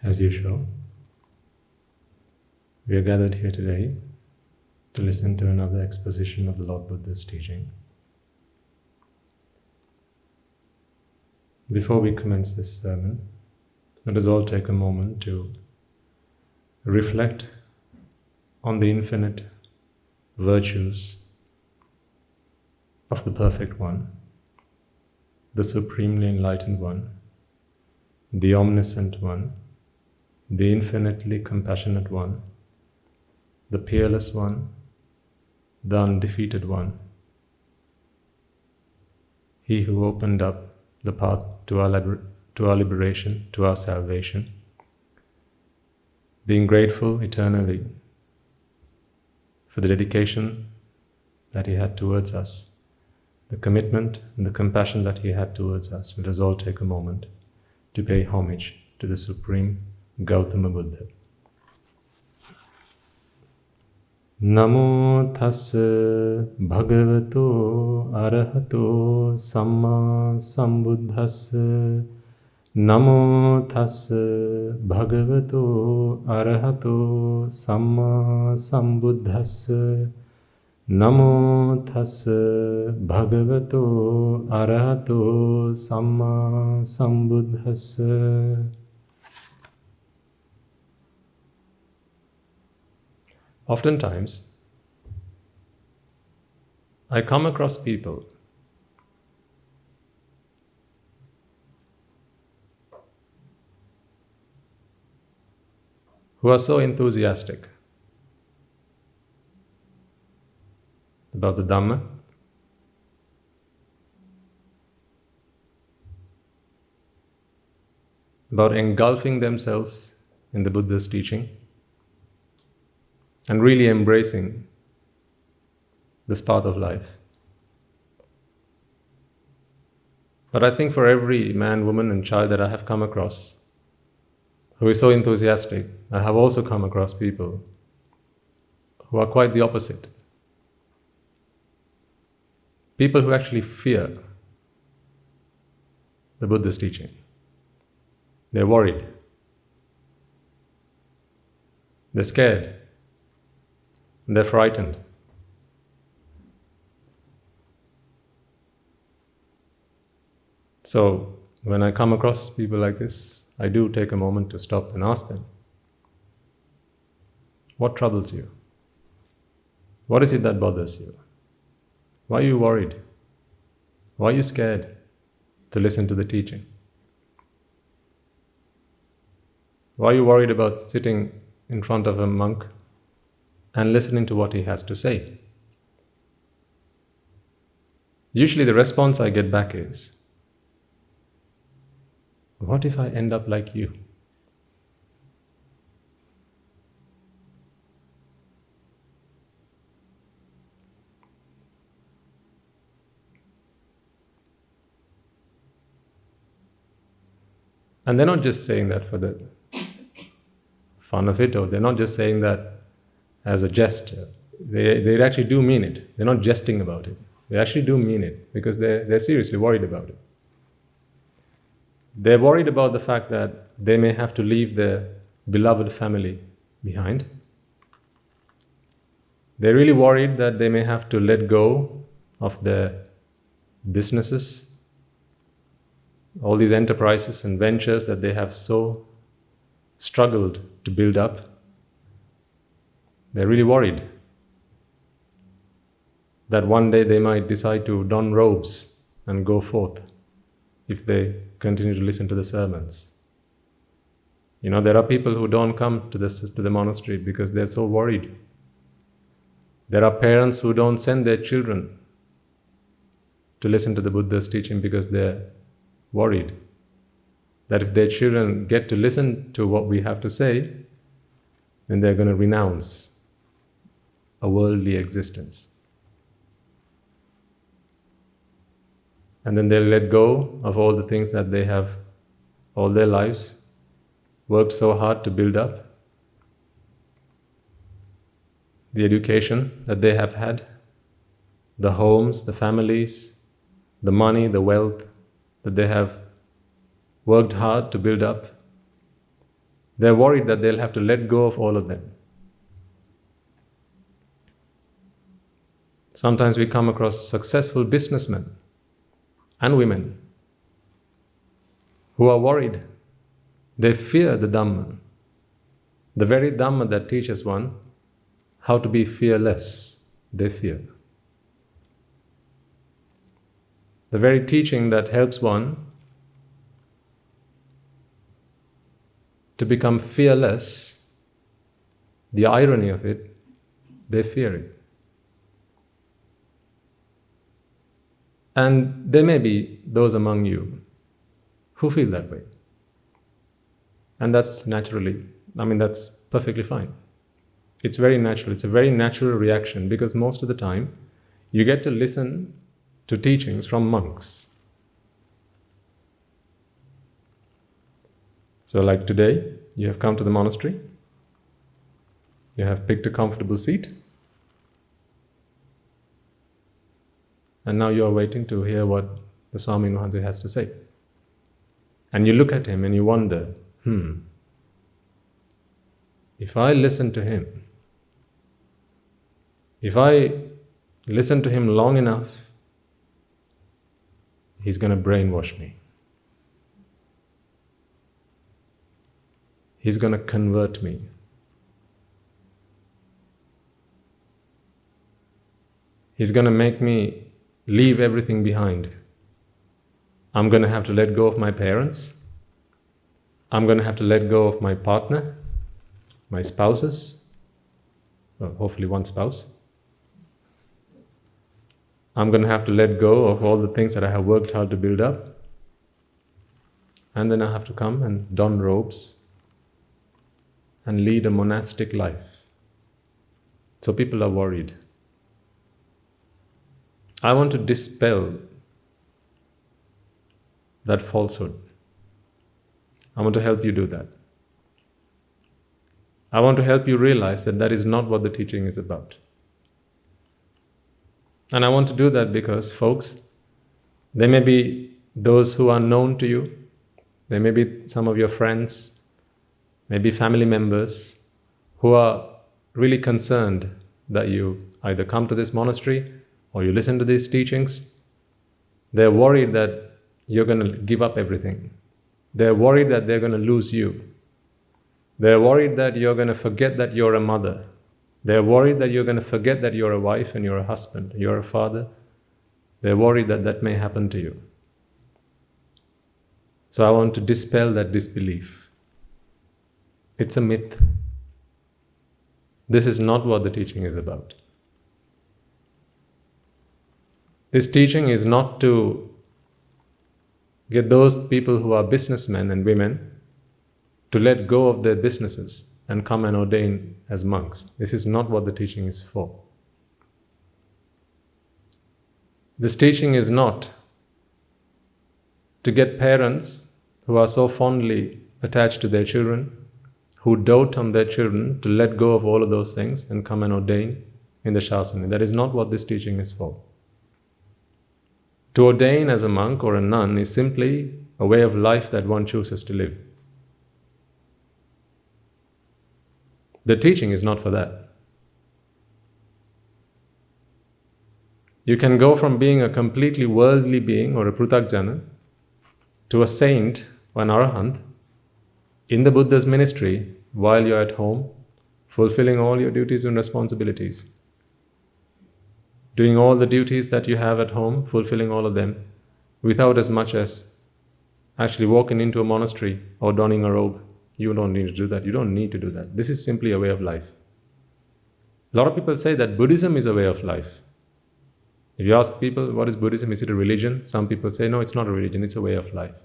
As usual, we are gathered here today to listen to another exposition of the Lord Buddha's teaching. Before we commence this sermon, let us all take a moment to reflect on the infinite virtues of the Perfect One, the Supremely Enlightened One, the Omniscient One, the Infinitely Compassionate One, the Peerless One, the Undefeated One, He who opened up the path to our liberation, to our salvation, being grateful eternally for the dedication that He had towards us, the commitment and the compassion that He had towards us. Let us all take a moment to pay homage to the Supreme Gautama Buddha. Namo tassa bhagavato arahato samma sambuddhassa. Namo tassa bhagavato arahato samma sambuddhassa. Namo tassa bhagavato arahato samma sambuddhassa. Oftentimes, I come across people who are so enthusiastic about the Dhamma, about engulfing themselves in the Buddha's teaching, and really embracing this path of life. But I think for every man, woman and child that I have come across who is so enthusiastic, I have also come across people who are quite the opposite. People who actually fear the Buddha's teaching. They're worried. They're scared. They're frightened. So, when I come across people like this, I do take a moment to stop and ask them, what troubles you? What is it that bothers you? Why are you worried? Why are you scared to listen to the teaching? Why are you worried about sitting in front of a monk and listening to what he has to say? Usually the response I get back is, what if I end up like you? And they're not just saying that for the fun of it, or they're not just saying that as a jest. They actually do mean it. They're not jesting about it. They actually do mean it because they're seriously worried about it. They're worried about the fact that they may have to leave their beloved family behind. They're really worried that they may have to let go of their businesses, all these enterprises and ventures that they have so struggled to build up. They're really worried that one day they might decide to don robes and go forth if they continue to listen to the sermons. You know, there are people who don't come to the monastery because they're so worried. There are parents who don't send their children to listen to the Buddha's teaching because they're worried that if their children get to listen to what we have to say, then they're going to renounce a worldly existence. And then they'll let go of all the things that they have all their lives worked so hard to build up. The education that they have had, the homes, the families, the money, the wealth that they have worked hard to build up. They're worried that they'll have to let go of all of them. Sometimes we come across successful businessmen and women who are worried. They fear the Dhamma. The very Dhamma that teaches one how to be fearless, they fear. The very teaching that helps one to become fearless, the irony of it, they fear it. And there may be those among you who feel that way. And that's that's perfectly fine. It's very natural. It's a very natural reaction because most of the time you get to listen to teachings from monks. So like today, you have come to the monastery, you have picked a comfortable seat, and now you are waiting to hear what the Swami Mahansa has to say. And you look at him and you wonder, if I listen to him, if I listen to him long enough, he's going to brainwash me. He's going to convert me. He's going to make me leave everything behind. I'm going to have to let go of my parents. I'm going to have to let go of my partner, my spouses, well, hopefully one spouse. I'm going to have to let go of all the things that I have worked hard to build up. And then I have to come and don robes and lead a monastic life. So people are worried. I want to dispel that falsehood. I want to help you do that. I want to help you realize that that is not what the teaching is about. And I want to do that because, folks, there may be those who are known to you. There may be some of your friends, maybe family members, who are really concerned that you either come to this monastery or you listen to these teachings. They're worried that you're going to give up everything. They're worried that they're going to lose you. They're worried that you're going to forget that you're a mother. They're worried that you're going to forget that you're a wife and you're a husband, you're a father. They're worried that that may happen to you. So I want to dispel that disbelief. It's a myth. This is not what the teaching is about. This teaching is not to get those people who are businessmen and women to let go of their businesses and come and ordain as monks. This is not what the teaching is for. This teaching is not to get parents who are so fondly attached to their children, who dote on their children, to let go of all of those things and come and ordain in the Shasana. That is not what this teaching is for. To ordain as a monk or a nun is simply a way of life that one chooses to live. The teaching is not for that. You can go from being a completely worldly being or a pruthakjana to a saint or an arahant in the Buddha's ministry while you're at home, fulfilling all your duties and responsibilities. Doing all the duties that you have at home, fulfilling all of them, without as much as actually walking into a monastery or donning a robe. You don't need to do that. You don't need to do that. This is simply a way of life. A lot of people say that Buddhism is a way of life. If you ask people, what is Buddhism? Is it a religion? Some people say, no, it's not a religion, it's a way of life.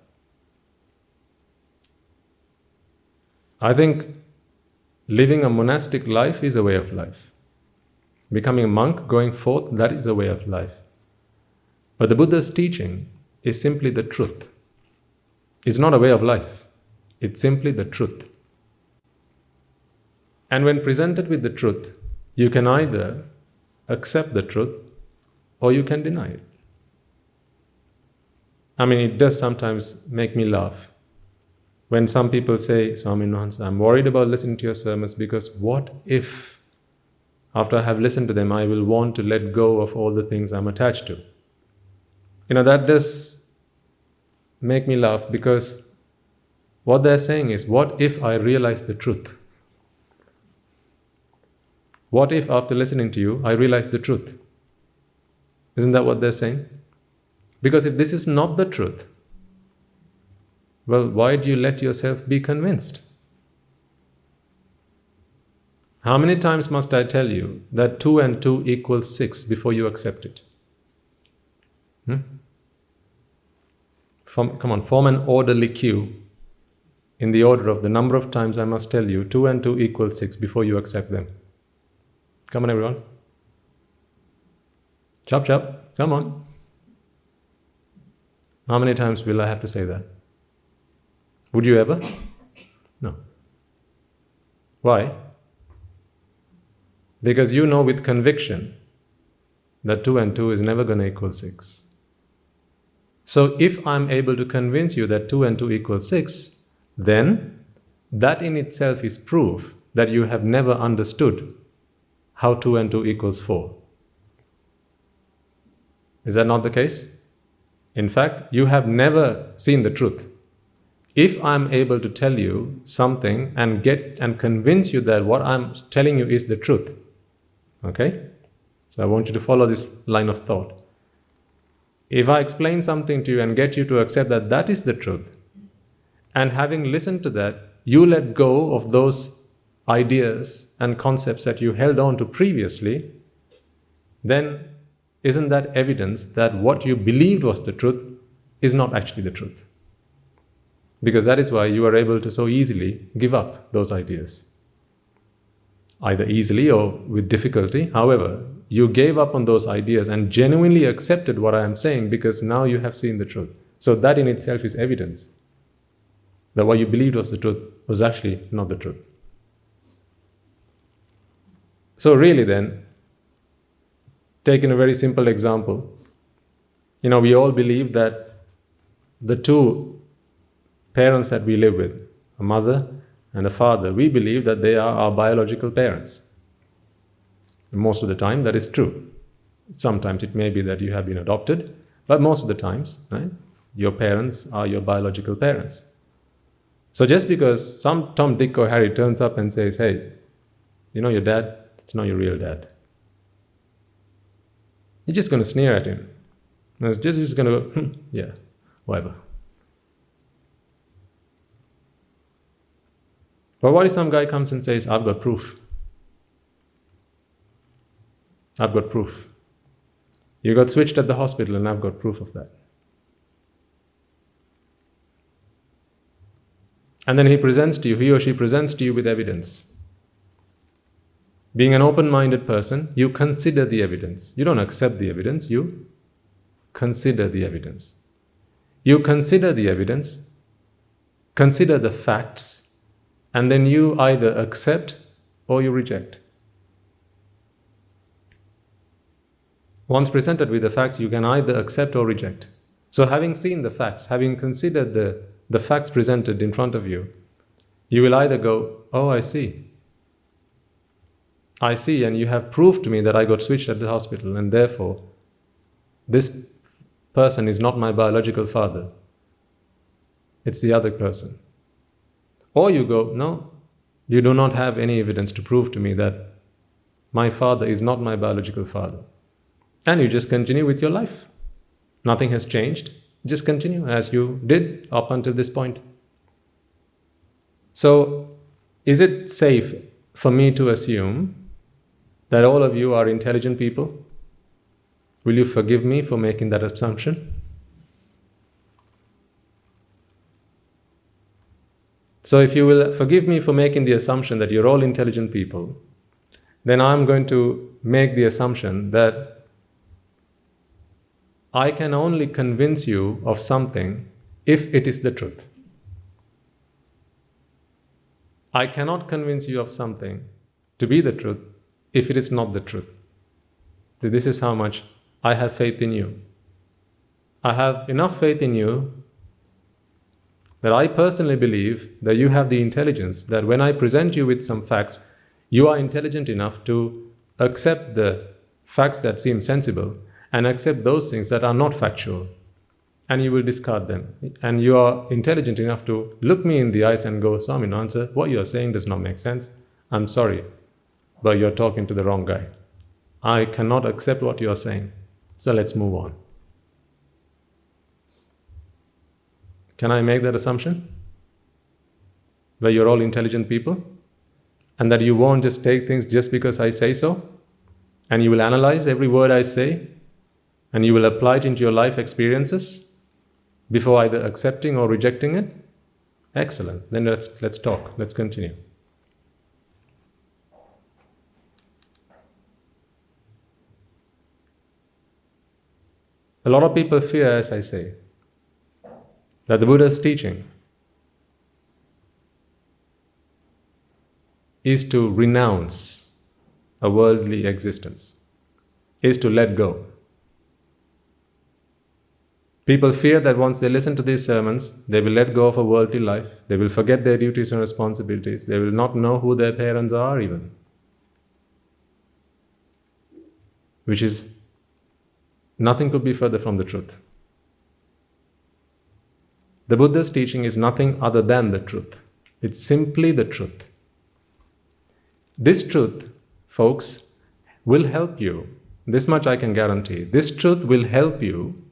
I think living a monastic life is a way of life. Becoming a monk, going forth, that is a way of life. But the Buddha's teaching is simply the truth. It's not a way of life. It's simply the truth. And when presented with the truth, you can either accept the truth or you can deny it. It does sometimes make me laugh When some people say, Swami Nans, I'm worried about listening to your sermons because what if, after I have listened to them, I will want to let go of all the things I'm attached to? That does make me laugh, because what they're saying is, what if I realize the truth? What if after listening to you, I realize the truth? Isn't that what they're saying? Because if this is not the truth, well, why do you let yourself be convinced? How many times must I tell you that 2 and 2 equals 6 before you accept it? Come on, form an orderly queue in the order of the number of times I must tell you 2 and 2 equals 6 before you accept them. Come on, everyone. Chop, chop. Come on. How many times will I have to say that? Would you ever? No. Why? Because you know with conviction that 2 and 2 is never going to equal 6. So if I'm able to convince you that 2 and 2 equals 6, then that in itself is proof that you have never understood how 2 and 2 equals 4. Is that not the case? In fact, you have never seen the truth. If I'm able to tell you something and convince you that what I'm telling you is the truth, okay? So I want you to follow this line of thought. If I explain something to you and get you to accept that that is the truth, and having listened to that, you let go of those ideas and concepts that you held on to previously, then isn't that evidence that what you believed was the truth is not actually the truth? Because that is why you are able to so easily give up those ideas. Either easily or with difficulty. However, you gave up on those ideas and genuinely accepted what I am saying because now you have seen the truth. So that in itself is evidence that what you believed was the truth was actually not the truth. So really then, taking a very simple example, we all believe that the two parents that we live with, a mother and a father, we believe that they are our biological parents. And most of the time that is true. Sometimes it may be that you have been adopted, but most of the times, right, your parents are your biological parents. So just because some Tom, Dick or Harry turns up and says, hey, your dad, it's not your real dad. You're just going to sneer at him. And it's just going to go, yeah, whatever. But what if some guy comes and says, I've got proof. I've got proof. You got switched at the hospital and I've got proof of that. And then he or she presents to you with evidence. Being an open-minded person, you consider the evidence. You don't accept the evidence, you consider the evidence. You consider the evidence, consider the facts, and then you either accept or you reject. Once presented with the facts, you can either accept or reject. So having seen the facts, having considered the facts presented in front of you, you will either go, oh, I see, and you have proved to me that I got switched at the hospital, and therefore, this person is not my biological father. It's the other person. Or you go, no, you do not have any evidence to prove to me that my father is not my biological father. And you just continue with your life. Nothing has changed. Just continue as you did up until this point. So, is it safe for me to assume that all of you are intelligent people? Will you forgive me for making that assumption? So if you will forgive me for making the assumption that you're all intelligent people, then I'm going to make the assumption that I can only convince you of something if it is the truth. I cannot convince you of something to be the truth if it is not the truth. So this is how much I have faith in you. I have enough faith in you that I personally believe that you have the intelligence that when I present you with some facts, you are intelligent enough to accept the facts that seem sensible and accept those things that are not factual, and you will discard them. And you are intelligent enough to look me in the eyes and go, Swaminatha, what you are saying does not make sense. I'm sorry, but you're talking to the wrong guy. I cannot accept what you are saying, so let's move on. Can I make that assumption? That you're all intelligent people? And that you won't just take things just because I say so? And you will analyze every word I say? And you will apply it into your life experiences before either accepting or rejecting it? Excellent. Then let's talk. Let's continue. A lot of people fear, as I say, that the Buddha's teaching is to renounce a worldly existence, is to let go. People fear that once they listen to these sermons, they will let go of a worldly life, they will forget their duties and responsibilities, they will not know who their parents are even. Which is, nothing could be further from the truth. The Buddha's teaching is nothing other than the truth. It's simply the truth. This truth, folks, will help you. This much I can guarantee. This truth will help you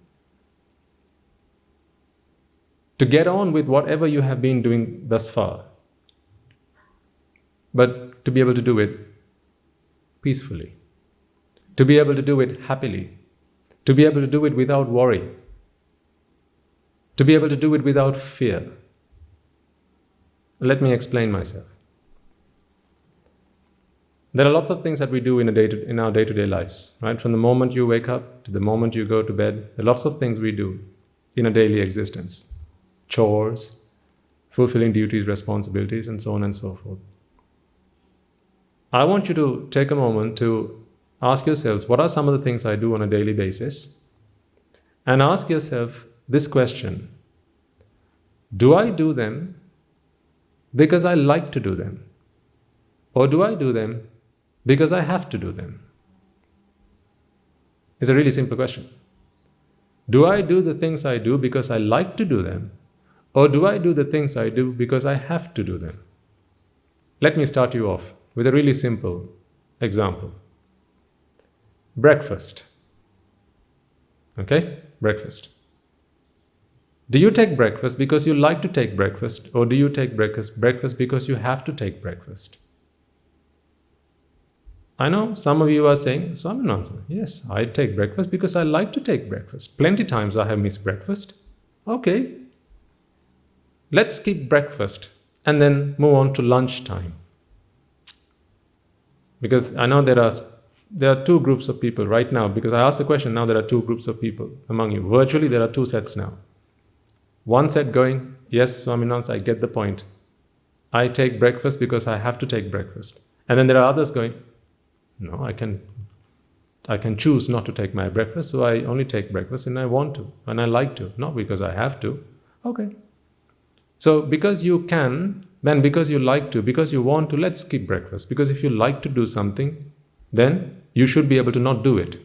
to get on with whatever you have been doing thus far. But to be able to do it peacefully. To be able to do it happily. To be able to do it without worry. To be able to do it without fear. Let me explain myself. There are lots of things that we do in our day-to-day lives, right? From the moment you wake up to the moment you go to bed, there are lots of things we do in a daily existence. Chores, fulfilling duties, responsibilities, and so on and so forth. I want you to take a moment to ask yourselves, what are some of the things I do on a daily basis? And ask yourself this question: do I do them because I like to do them? Or do I do them because I have to do them? It's a really simple question. Do I do the things I do because I like to do them? Or do I do the things I do because I have to do them? Let me start you off with a really simple example. Breakfast. Okay? Breakfast. Do you take breakfast because you like to take breakfast, or do you take breakfast because you have to take breakfast? I know some of you are saying, so I'm an answer. Yes, I take breakfast because I like to take breakfast. Plenty times I have missed breakfast. Okay. Let's skip breakfast and then move on to lunchtime. Because I know there are two groups of people right now. Because I asked the question, now there are two groups of people among you. Virtually there are two sets now. One set going, yes, Swaminatha, I get the point. I take breakfast because I have to take breakfast. And then there are others going, no, I can choose not to take my breakfast, so I only take breakfast and I want to, and I like to, not because I have to. Okay. So because you can, then because you like to, because you want to, let's skip breakfast. Because if you like to do something, then you should be able to not do it.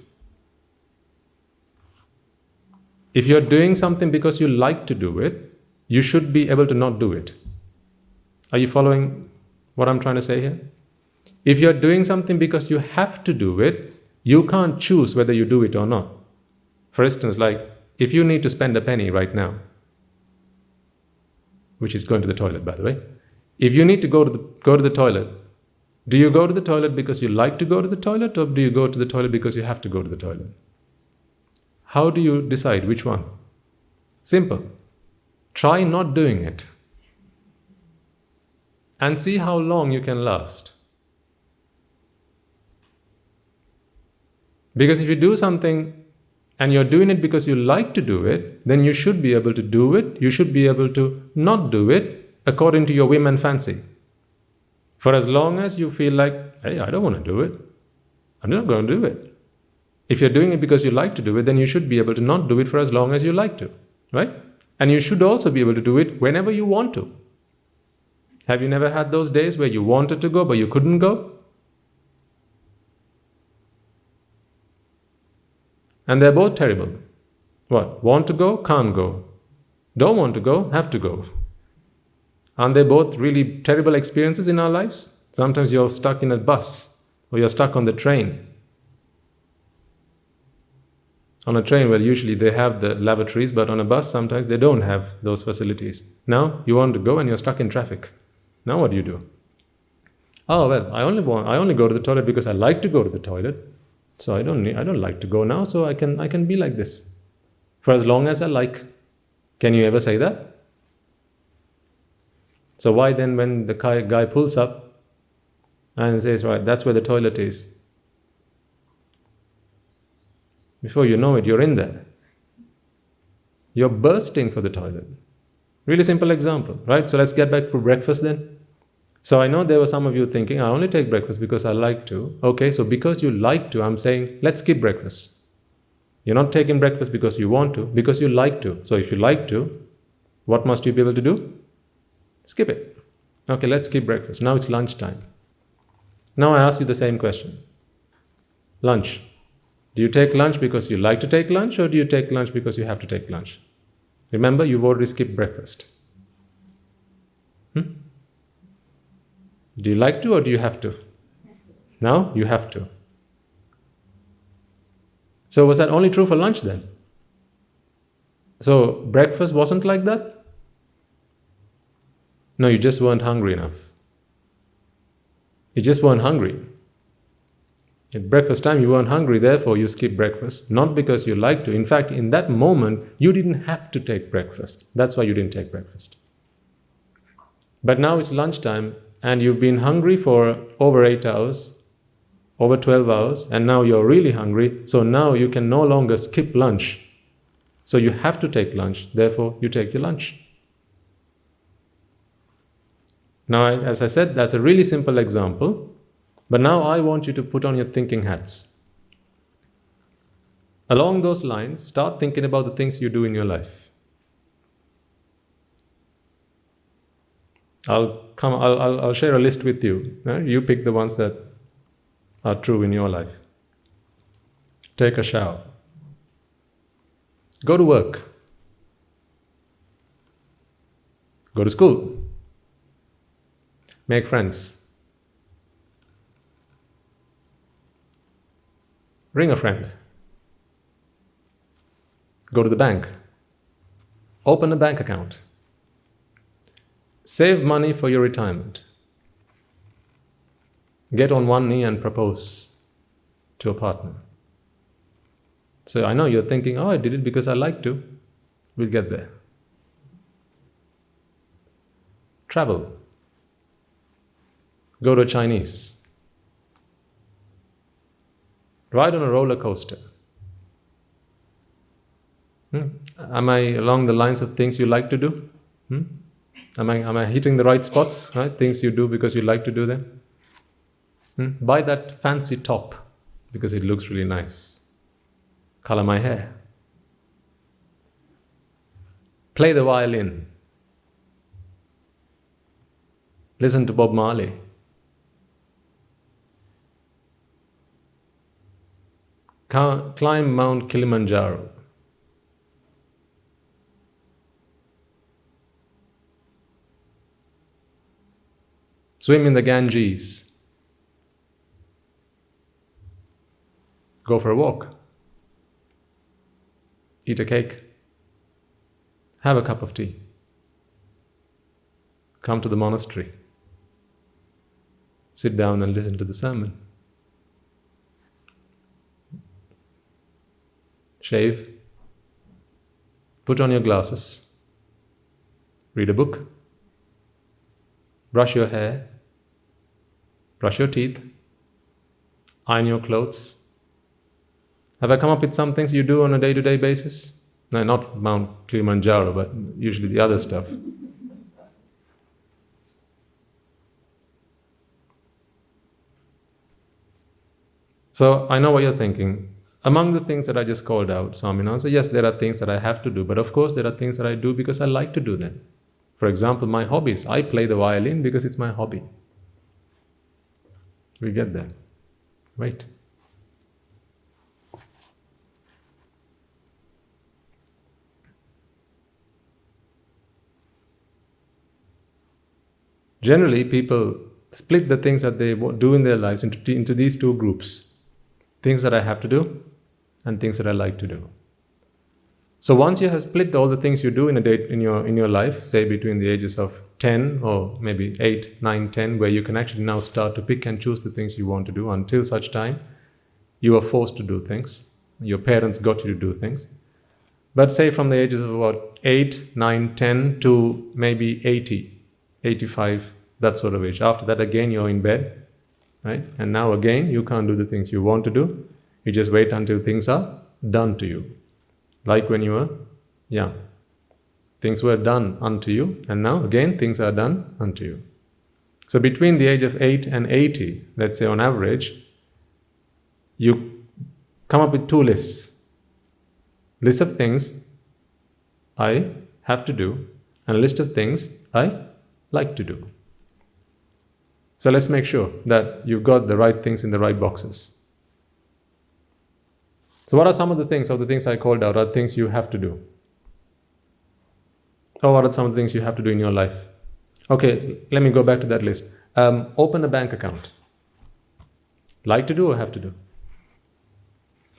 If you're doing something because you like to do it, you should be able to not do it. Are you following what I'm trying to say here? If you're doing something because you have to do it, you can't choose whether you do it or not. For instance, like if you need to spend a penny right now, which is going to the toilet, by the way. If you need to go to the toilet, do you go to the toilet because you like to go to the toilet, or do you go to the toilet because you have to go to the toilet? How do you decide which one? Simple. Try not doing it and see how long you can last. Because if you do something and you're doing it because you like to do it, then you should be able to do it. You should be able to not do it according to your whim and fancy. For as long as you feel like, hey, I don't want to do it, I'm not going to do it. If you're doing it because you like to do it, then you should be able to not do it for as long as you like to, right? And you should also be able to do it whenever you want to. Have you never had those days where you wanted to go but you couldn't go? And they're both terrible. What? Want to go? Can't go. Don't want to go? Have to go. Aren't they both really terrible experiences in our lives? Sometimes you're stuck in a bus or you're stuck on the train. On a train, well, usually they have the lavatories, but on a bus, sometimes they don't have those facilities. Now, you want to go and you're stuck in traffic. Now what do? Oh, well, I only go to the toilet because I like to go to the toilet. So I don't like to go now, so I can be like this for as long as I like. Can you ever say that? So why then when the guy pulls up and says, right, that's where the toilet is, before you know it, you're in there. You're bursting for the toilet. Really simple example, right? So let's get back to breakfast then. So I know there were some of you thinking, I only take breakfast because I like to. Okay, so because you like to, I'm saying, let's skip breakfast. You're not taking breakfast because you want to, because you like to. So if you like to, what must you be able to do? Skip it. Okay, let's skip breakfast. Now it's lunchtime. Now I ask you the same question. Lunch. Do you take lunch because you like to take lunch, or do you take lunch because you have to take lunch? Remember, you've already skipped breakfast. Do you like to or do you have to? Now you have to. So was that only true for lunch then? So breakfast wasn't like that? No, you just weren't hungry enough. You just weren't hungry. At breakfast time you weren't hungry, therefore you skipped breakfast, not because you like to. In fact, in that moment, you didn't have to take breakfast. That's why you didn't take breakfast. But now it's lunchtime, and you've been hungry for over 8 hours, over 12 hours, and now you're really hungry, so now you can no longer skip lunch. So you have to take lunch, therefore you take your lunch. Now, as I said, that's a really simple example, but now I want you to put on your thinking hats. Along those lines, start thinking about the things you do in your life. I'll share a list with you. You pick the ones that are true in your life. Take a shower. Go to work. Go to school. Make friends. Ring a friend. Go to the bank. Open a bank account. Save money for your retirement. Get on one knee and propose to a partner. So I know you're thinking, oh, I did it because I like to. We'll get there. Travel. Go to Chinese. Ride on a roller coaster. Am I along the lines of things you like to do? Am I hitting the right spots, right? Things you do because you like to do them? Buy that fancy top because it looks really nice. Color my hair. Play the violin. Listen to Bob Marley. Climb Mount Kilimanjaro. Swim in the Ganges. Go for a walk. Eat a cake. Have a cup of tea. Come to the monastery. Sit down and listen to the sermon. Shave. Put on your glasses. Read a book. Brush your hair. Brush your teeth. Iron your clothes. Have I come up with some things you do on a day-to-day basis? No, not Mount Kilimanjaro, but usually the other stuff. So I know what you're thinking. Among the things that I just called out, Swaminathan said, yes, there are things that I have to do, but of course there are things that I do because I like to do them. For example, my hobbies. I play the violin because it's my hobby. We get that, right? Generally, people split the things that they do in their lives into these two groups. Things that I have to do and things that I like to do. So once you have split all the things you do in your life, say between the ages of 10 or maybe 8, 9, 10, where you can actually now start to pick and choose the things you want to do until such time you are forced to do things. Your parents got you to do things. But say from the ages of about 8, 9, 10 to maybe 80, 85, that sort of age. After that, again, you're in bed, right? And now again, you can't do the things you want to do. You just wait until things are done to you. Like when you were young. Things were done unto you, and now again, things are done unto you. So between the age of 8 and 80, let's say on average, you come up with two lists. List of things I have to do, and a list of things I like to do. So let's make sure that you've got the right things in the right boxes. So what are some of the things I called out are things you have to do? Or what are some of the things you have to do in your life? Okay, let me go back to that list. Open a bank account. Like to do or have to do?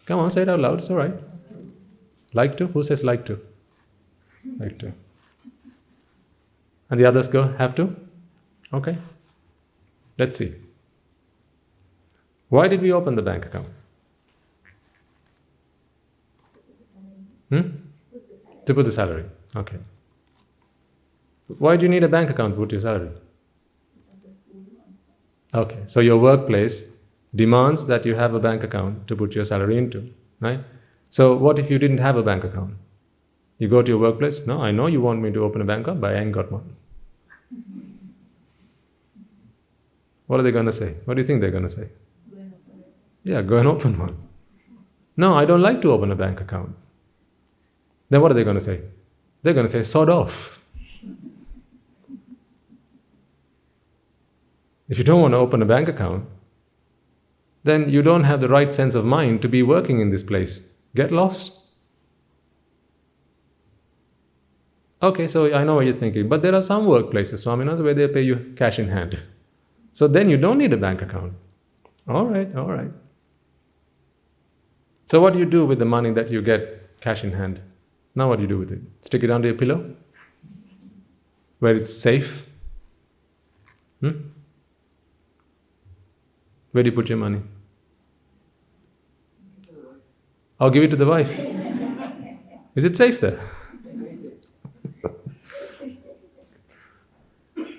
Come on, say it out loud, it's all right. Like to? Who says like to? Like to. And the others go, have to? Okay. Let's see. Why did we open the bank account? To put the salary. Okay. Why do you need a bank account to put your salary? Okay. So your workplace demands that you have a bank account to put your salary into, right? So what if you didn't have a bank account? You go to your workplace, no, I know you want me to open a bank account, but I ain't got one. What are they going to say? What do you think they're going to say? Yeah, go and open one. No, I don't like to open a bank account. Then what are they going to say? They're going to say, sod off. If you don't want to open a bank account, then you don't have the right sense of mind to be working in this place. Get lost. Okay, so I know what you're thinking, but there are some workplaces, Swaminathan, where they pay you cash in hand. So then you don't need a bank account. All right. So what do you do with the money that you get cash in hand? Now what do you do with it? Stick it under your pillow? Where it's safe? Where do you put your money? I'll give it to the wife. Is it safe there?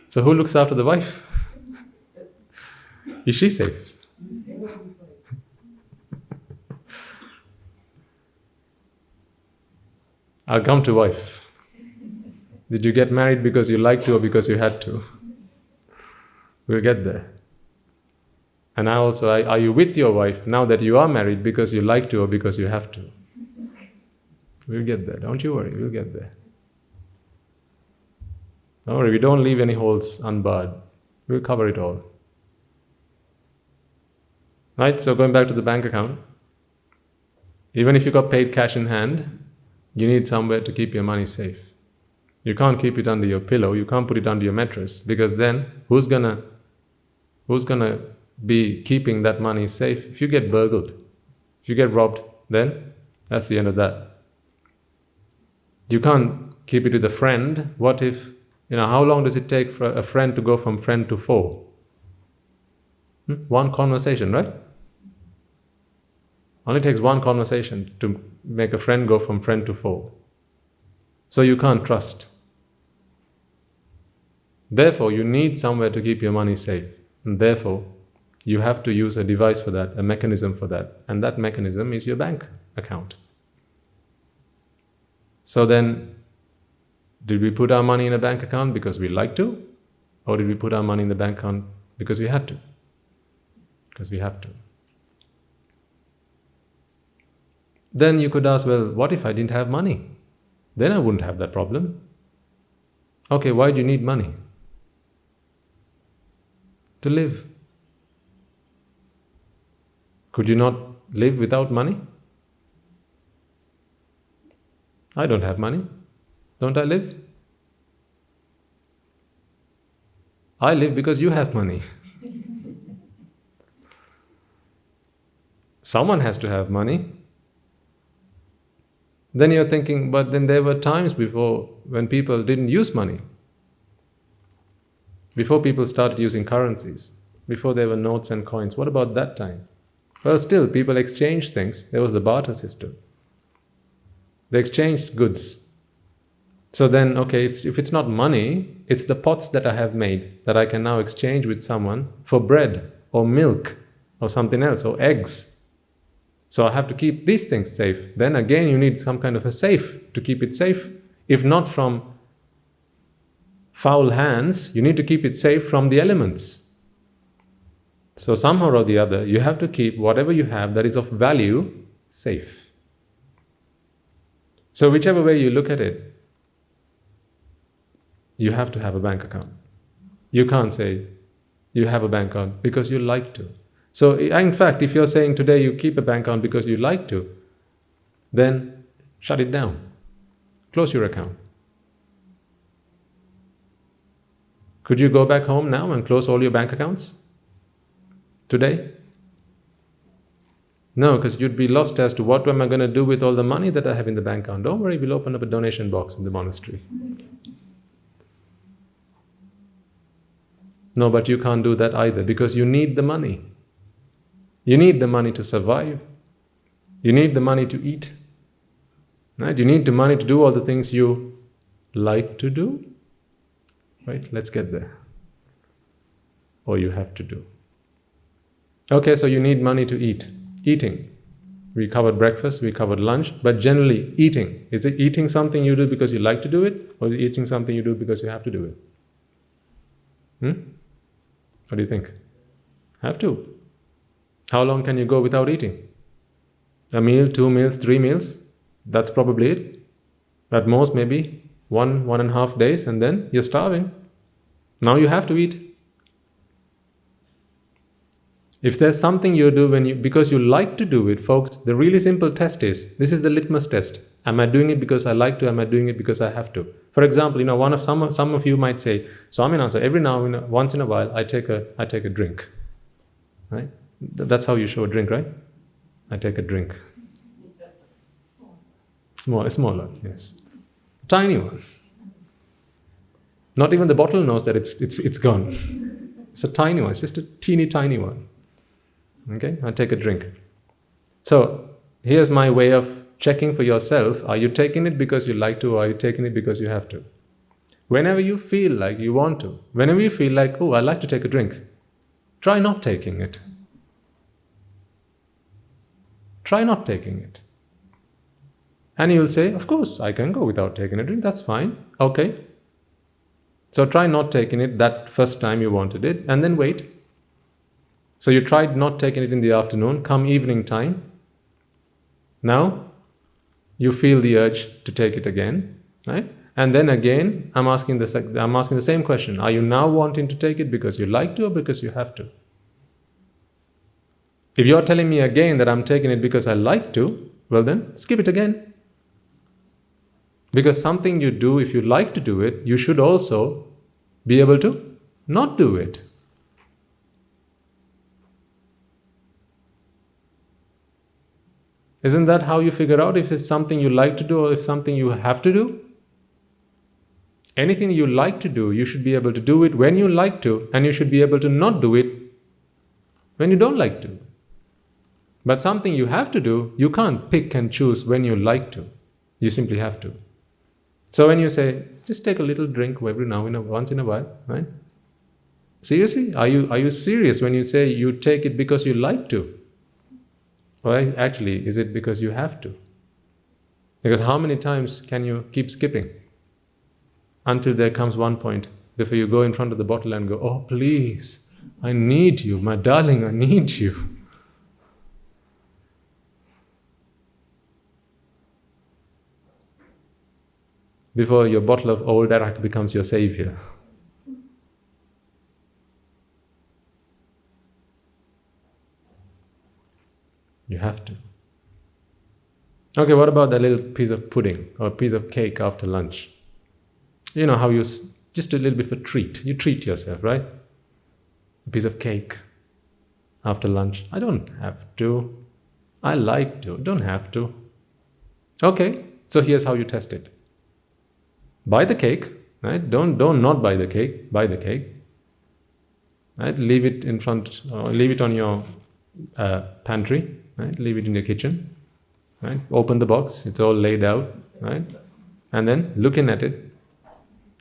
So who looks after the wife? Is she safe? I'll come to wife. Did you get married because you liked to or because you had to? We'll get there. And now also, are you with your wife now that you are married because you like to or because you have to? We'll get there. Don't you worry, we'll get there. Don't worry, we don't leave any holes unbarred. We'll cover it all. Right, so going back to the bank account. Even if you got paid cash in hand, you need somewhere to keep your money safe. You can't keep it under your pillow, you can't put it under your mattress, because then who's gonna be keeping that money safe? If you get burgled, if you get robbed, then that's the end of that. You can't keep it with a friend. What if, how long does it take for a friend to go from friend to foe? One conversation, right? Only takes one conversation to make a friend go from friend to foe. So you can't trust. Therefore, you need somewhere to keep your money safe. And therefore, you have to use a device for that, a mechanism for that. And that mechanism is your bank account. So then, did we put our money in a bank account because we like to? Or did we put our money in the bank account because we had to? Because we have to. Then you could ask, well, what if I didn't have money? Then I wouldn't have that problem. Okay, why do you need money? To live. Could you not live without money? I don't have money. Don't I live? I live because you have money. Someone has to have money. Then you're thinking, but then there were times before when people didn't use money. Before people started using currencies. Before there were notes and coins. What about that time? Well, still, people exchanged things. There was the barter system. They exchanged goods. So then, okay, if it's not money, it's the pots that I have made that I can now exchange with someone for bread or milk or something else, or eggs. So I have to keep these things safe. Then again, you need some kind of a safe to keep it safe. If not from foul hands, you need to keep it safe from the elements. So somehow or the other, you have to keep whatever you have that is of value safe. So whichever way you look at it, you have to have a bank account. You can't say you have a bank account because you like to. So in fact, if you're saying today you keep a bank account because you like to, then shut it down. Close your account. Could you go back home now and close all your bank accounts today? No, because you'd be lost as to what am I going to do with all the money that I have in the bank account. Don't worry, we'll open up a donation box in the monastery. No, but you can't do that either because you need the money. You need the money to survive. You need the money to eat. Right? You need the money to do all the things you like to do. Right? Let's get there. Or you have to do. Okay, so you need money to eat. Eating. We covered breakfast, we covered lunch, but generally eating. Is it eating something you do because you like to do it, or is it eating something you do because you have to do it? What do you think? Have to. How long can you go without eating? A meal, 2 meals, 3 meals? That's probably it. At most, maybe 1.5 days, and then you're starving. Now you have to eat. If there's something you do because you like to do it, folks, the really simple test is, this is the litmus test. Am I doing it because I like to? Am I doing it because I have to? For example, some of you might say, Swaminatha, every once in a while, I take a drink. Right? That's how you show a drink, right? I take a drink. Smaller, yes. Tiny one. Not even the bottle knows that it's gone. It's a tiny one. It's just a teeny tiny one. Okay, I take a drink. So here's my way of checking for yourself. Are you taking it because you like to, or are you taking it because you have to? Whenever you feel like you want to, whenever you feel like, oh, I like to take a drink, try not taking it. Try not taking it. And you'll say, of course, I can go without taking a drink, that's fine. Okay. So try not taking it that first time you wanted it, and then wait. So you tried not taking it in the afternoon, come evening time. Now, you feel the urge to take it again, right? And then again, I'm asking the same question. Are you now wanting to take it because you like to or because you have to? If you're telling me again that I'm taking it because I like to, well then, skip it again. Because something you do, if you like to do it, you should also be able to not do it. Isn't that how you figure out if it's something you like to do or if something you have to do? Anything you like to do, you should be able to do it when you like to, and you should be able to not do it when you don't like to. But something you have to do, you can't pick and choose when you like to. You simply have to. So when you say, just take a little drink every once in a while, right? Seriously? Are you serious when you say you take it because you like to? Or actually, is it because you have to? Because how many times can you keep skipping? Until there comes one point before you go in front of the bottle and go, oh please, I need you, my darling, I need you. before your bottle of old arak becomes your savior. You have to. Okay, what about that little piece of pudding or a piece of cake after lunch? You know how just a little bit of a treat. You treat yourself, right? A piece of cake after lunch. I don't have to. I like to. Don't have to. Okay, so here's how you test it. Buy the cake, right? Don't not buy the cake. Buy the cake. Right? Leave it in front. Leave it on your pantry. Right? Leave it in your kitchen. Right? Open the box. It's all laid out. Right? And then looking at it.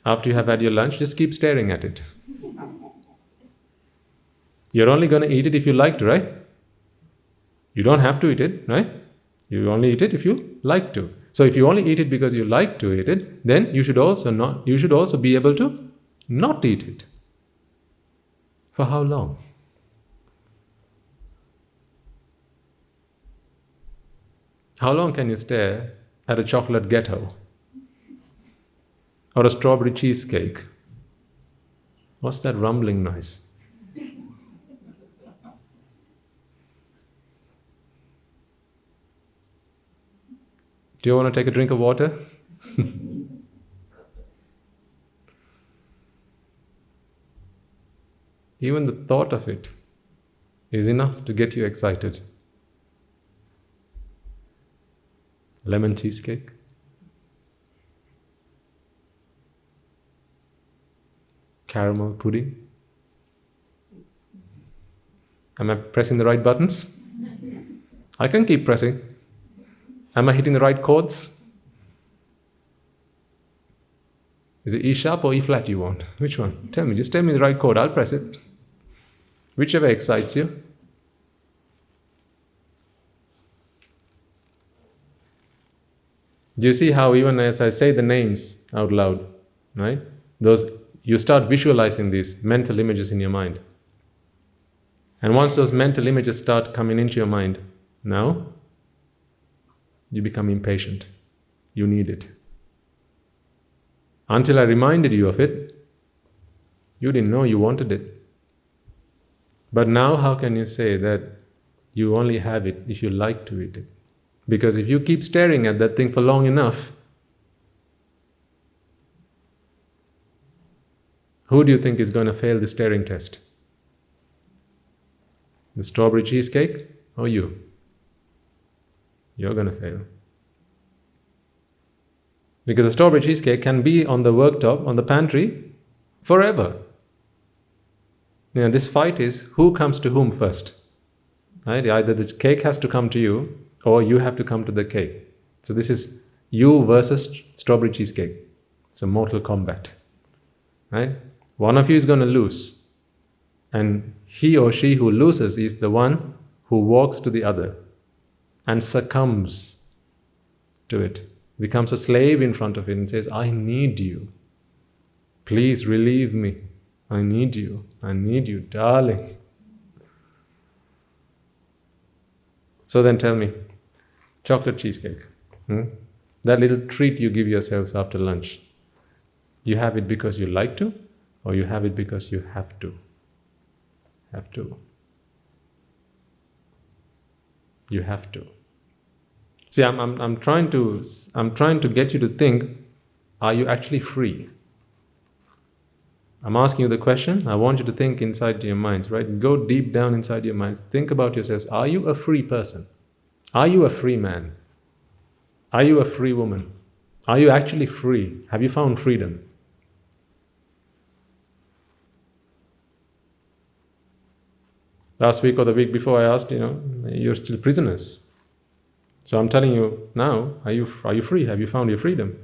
After you have had your lunch, just keep staring at it. You're only going to eat it if you like to, right? You don't have to eat it, right? You only eat it if you like to. So if you only eat it because you like to eat it, then you should also be able to not eat it. For how long? How long can you stare at a chocolate ghetto? Or a strawberry cheesecake? What's that rumbling noise? Do you want to take a drink of water? Even the thought of it is enough to get you excited. Lemon cheesecake? Caramel pudding? Am I pressing the right buttons? I can keep pressing. Am I hitting the right chords? Is it E sharp or E flat you want? Which one? Tell me, just tell me the right chord, I'll press it. Whichever excites you. Do you see how even as I say the names out loud, right? You start visualizing these mental images in your mind. And once those mental images start coming into your mind, now you become impatient. You need it. Until I reminded you of it, you didn't know you wanted it. But now how can you say that you only have it if you like to eat it? Because if you keep staring at that thing for long enough, who do you think is going to fail the staring test? The strawberry cheesecake or you? You're going to fail. Because the strawberry cheesecake can be on the worktop, on the pantry, forever. You know, this fight is who comes to whom first. Right? Either the cake has to come to you, or you have to come to the cake. So this is you versus strawberry cheesecake. It's a mortal combat. Right? One of you is going to lose. And he or she who loses is the one who walks to the other and succumbs to it. Becomes a slave in front of it and says, I need you. Please relieve me. I need you. I need you, darling. So then tell me, chocolate cheesecake, that little treat you give yourselves after lunch, you have it because you like to, or you have it because you have to? Have to. You have to. See, I'm trying to get you to think, are you actually free? I'm asking you the question. I want you to think inside your minds, right? Go deep down inside your minds. Think about yourselves. Are you a free person? Are you a free man? Are you a free woman? Are you actually free? Have you found freedom? Last week or the week before I asked, you're still prisoners. So I'm telling you now, are you free? Have you found your freedom?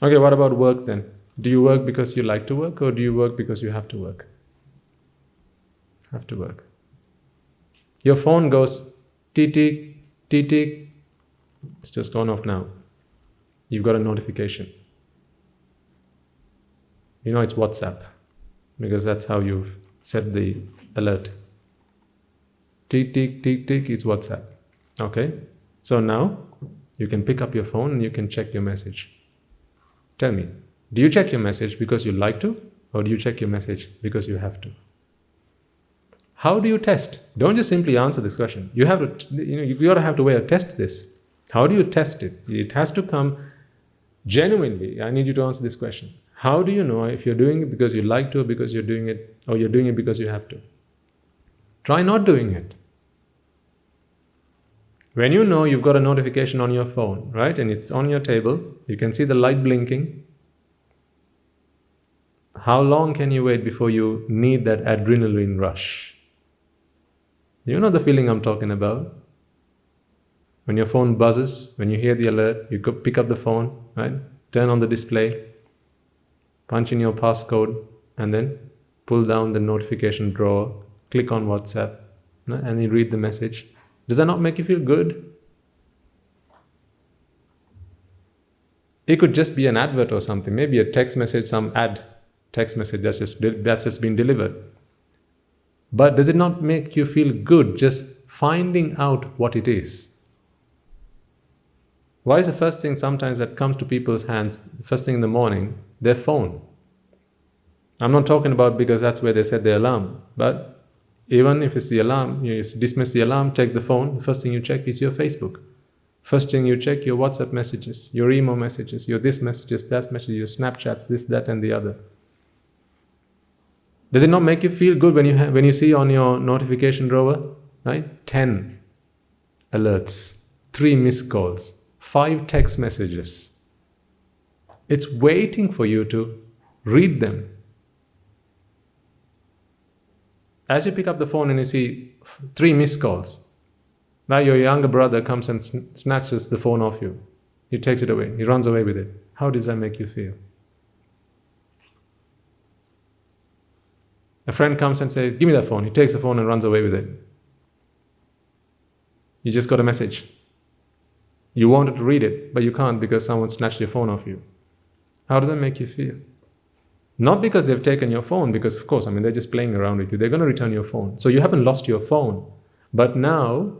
Okay, what about work then? Do you work because you like to work, or do you work because you have to work? Have to work. Your phone goes tick, tick, tick. It's just gone off now. You've got a notification. It's WhatsApp, because that's how you've set the alert. Tick, tick, tick, tick, it's WhatsApp. Okay? So now, You can pick up your phone and you can check your message. Tell me, do you check your message because you like to, or do you check your message because you have to? How do you test? Don't just simply answer this question. You have to, you got to have a way to test this. How do you test it? It has to come genuinely. I need you to answer this question. How do you know if you're doing it because you like to, or because you're doing it, or you're doing it because you have to? Try not doing it. When you know you've got a notification on your phone, right, and it's on your table, you can see the light blinking. How long can you wait before you need that adrenaline rush? You know the feeling I'm talking about? When your phone buzzes, when you hear the alert, you go pick up the phone, right, turn on the display, punch in your passcode, and then pull down the notification drawer, click on WhatsApp, and you read the message. Does that not make you feel good? It could just be an advert or something, maybe a text message, some ad text message that's just been delivered. But does it not make you feel good just finding out what it is? Why is the first thing sometimes that comes to people's hands, first thing in the morning, their phone? I'm not talking about because that's where they set their alarm, but even if it's the alarm, you dismiss the alarm, check the phone, the first thing you check is your Facebook. First thing you check, your WhatsApp messages, your email messages, your this messages, that message, your Snapchats, this, that, and the other. Does it not make you feel good when you see on your notification drawer, right? 10 alerts, 3 missed calls, 5 text messages. It's waiting for you to read them. As you pick up the phone and you see 3 missed calls, now your younger brother comes and snatches the phone off you. He takes it away. He runs away with it. How does that make you feel? A friend comes and says, give me that phone. He takes the phone and runs away with it. You just got a message. You wanted to read it, but you can't because someone snatched your phone off you. How does that make you feel? Not because they've taken your phone, because of course, they're just playing around with you. They're going to return your phone. So you haven't lost your phone. But now,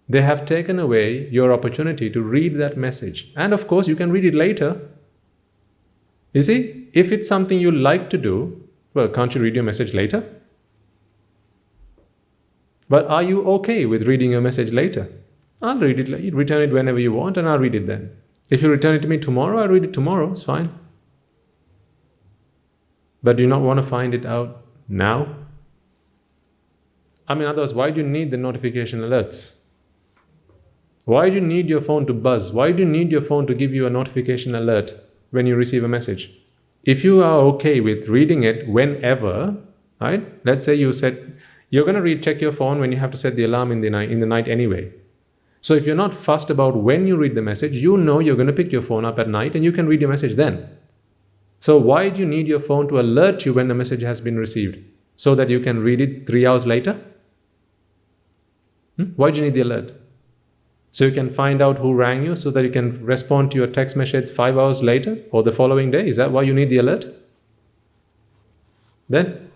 they have taken away your opportunity to read that message. And of course, you can read it later. You see, if it's something you like to do, well, can't you read your message later? But are you okay with reading your message later? I'll read it, you return it whenever you want, and I'll read it then. If you return it to me tomorrow, I'll read it tomorrow, it's fine. But do you not want to find it out now? Otherwise, why do you need the notification alerts? Why do you need your phone to buzz? Why do you need your phone to give you a notification alert when you receive a message? If you are okay with reading it whenever, right? Let's say you said, you're going to check your phone when you have to set the alarm in the night anyway. So if you're not fussed about when you read the message, you know you're going to pick your phone up at night and you can read your message then. So why do you need your phone to alert you when the message has been received? So that you can read it 3 hours later? Why do you need the alert? So you can find out who rang you, so that you can respond to your text message 5 hours later or the following day? Is that why you need the alert? Then,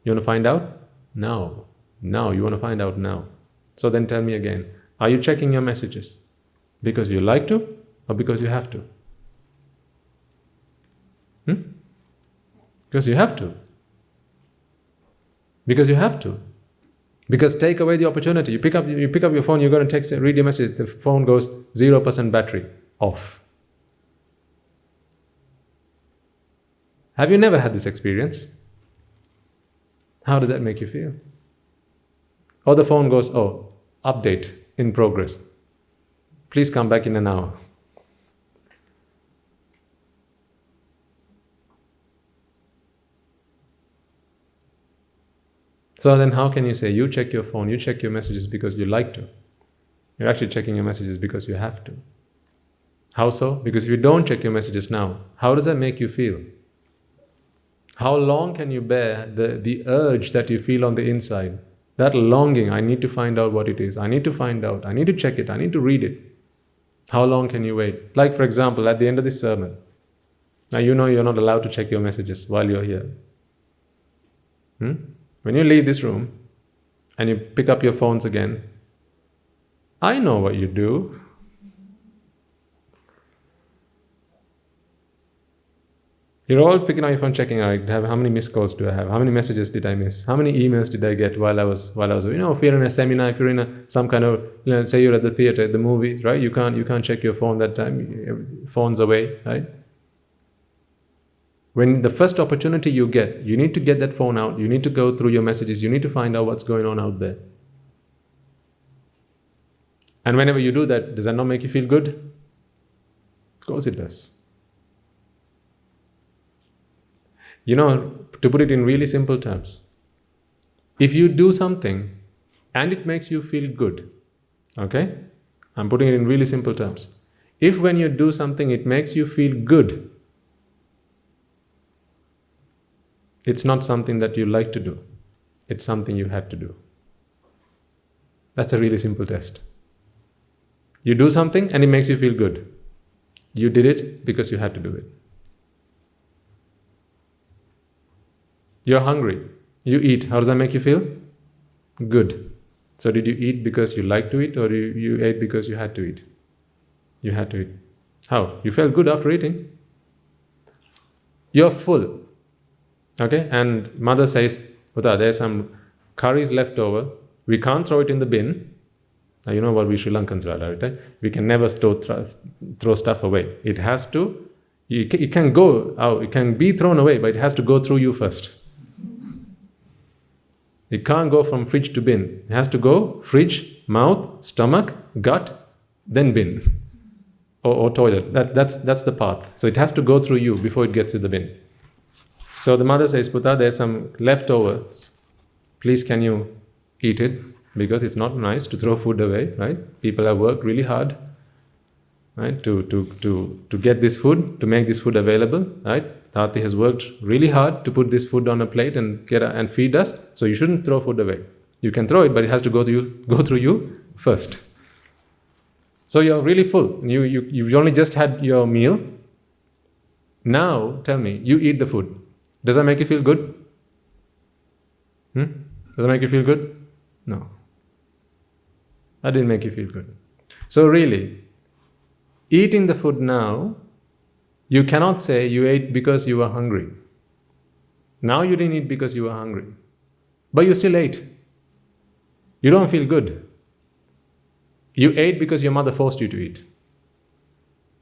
you want to find out? Now. You want to find out now. So then tell me again, are you checking your messages because you like to or because you have to? Because you have to. Because you have to. Because take away the opportunity. You pick up your phone, you're going to read your message, the phone goes 0% battery, off. Have you never had this experience? How does that make you feel? Or the phone goes, update in progress. Please come back in an hour. So then how can you say you check your phone, you check your messages because you like to? You're actually checking your messages because you have to. How so? Because if you don't check your messages now, how does that make you feel? How long can you bear the urge that you feel on the inside? That longing, I need to find out what it is. I need to find out. I need to check it. I need to read it. How long can you wait? Like for example, at the end of this sermon. Now you know you're not allowed to check your messages while you're here. When you leave this room and you pick up your phones again, I know what you do. You're all picking up your phone, checking out, how many missed calls do I have? How many messages did I miss? How many emails did I get while I was, if you're in a seminar, if you're in some kind of, say you're at the theater, at the movies, right? You can't check your phone that time. Phone's away, right? When the first opportunity you get, you need to get that phone out. You need to go through your messages. You need to find out what's going on out there. And whenever you do that, does that not make you feel good? Of course it does. To put it in really simple terms, if you do something and it makes you feel good, okay? I'm putting it in really simple terms. If when you do something it makes you feel good, it's not something that you like to do. It's something you had to do. That's a really simple test. You do something and it makes you feel good. You did it because you had to do it. You're hungry. You eat. How does that make you feel? Good. So did you eat because you like to eat, or you ate because you had to eat? You had to eat. How? You felt good after eating. You're full. Okay? And mother says, Buddha, there's some curries left over. We can't throw it in the bin. Now you know what we Sri Lankans are, right? We can never throw stuff away. It has to, it can go out, it can be thrown away, but it has to go through you first. It can't go from fridge to bin. It has to go fridge, mouth, stomach, gut, then bin. Or toilet. That's the path. So it has to go through you before it gets to the bin. So the mother says, Buddha, there's some leftovers. Please can you eat it? Because it's not nice to throw food away, right? People have worked really hard, right, to get this food, to make this food available, right? Tati has worked really hard to put this food on a plate and feed us, so you shouldn't throw food away. You can throw it, but it has to go through you first. So you're really full. You've only just had your meal. Now, tell me, you eat the food. Does that make you feel good? Does that make you feel good? No. That didn't make you feel good. So really, eating the food now, you cannot say you ate because you were hungry. Now you didn't eat because you were hungry. But you still ate. You don't feel good. You ate because your mother forced you to eat.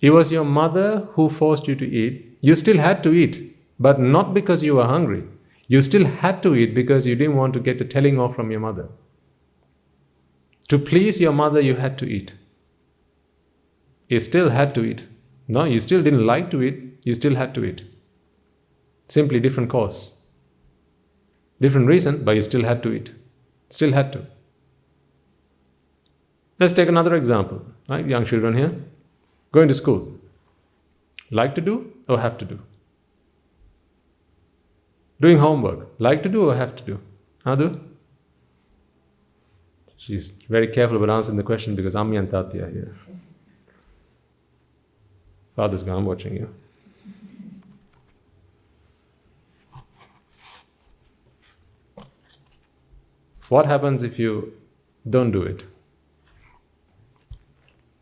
It was your mother who forced you to eat. You still had to eat, but not because you were hungry. You still had to eat because you didn't want to get a telling off from your mother. To please your mother, you had to eat. You still had to eat. No, you still didn't like to eat. You still had to eat. Simply different cause. Different reason, but you still had to eat. Still had to. Let's take another example. Right? Young children here. Going to school. Like to do or have to do? Doing homework. Like to do or have to do? Adu? She's very careful about answering the question because Ammi and Tati are here. Father's gone, I'm watching you. What happens if you don't do it?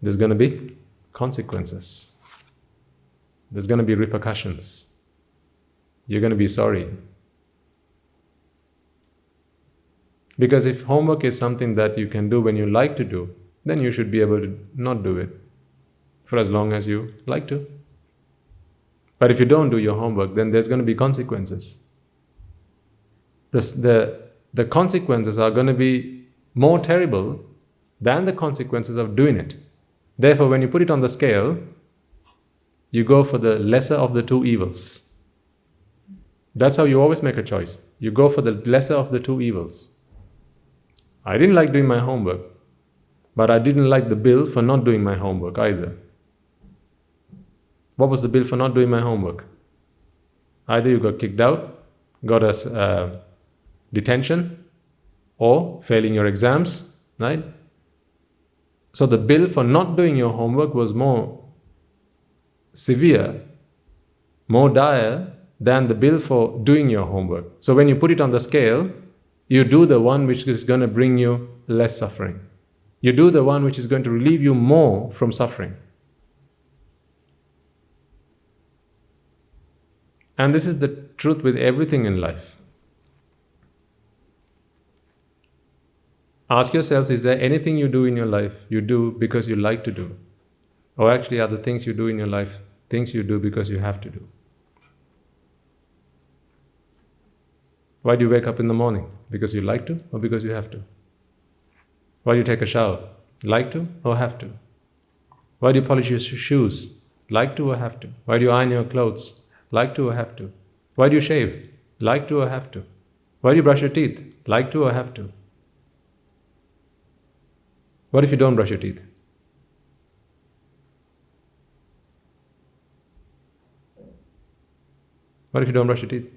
There's going to be consequences. There's going to be repercussions. You're going to be sorry. Because if homework is something that you can do when you like to do, then you should be able to not do it for as long as you like to. But if you don't do your homework, then there's going to be consequences. The consequences are going to be more terrible than the consequences of doing it. Therefore, when you put it on the scale, you go for the lesser of the two evils. That's how you always make a choice. You go for the lesser of the two evils. I didn't like doing my homework, but I didn't like the bill for not doing my homework either. What was the bill for not doing my homework? Either you got kicked out, got a detention, or failing your exams, right? So the bill for not doing your homework was more severe, more dire than the bill for doing your homework. So when you put it on the scale, you do the one which is going to bring you less suffering. You do the one which is going to relieve you more from suffering. And this is the truth with everything in life. Ask yourselves, is there anything you do in your life you do because you like to do? Or actually are the things you do in your life things you do because you have to do? Why do you wake up in the morning? Because you like to or because you have to? Why do you take a shower? Like to or have to? Why do you polish your shoes? Like to or have to? Why do you iron your clothes? Like to or have to? Why do you shave? Like to or have to? Why do you brush your teeth? Like to or have to? What if you don't brush your teeth? What if you don't brush your teeth?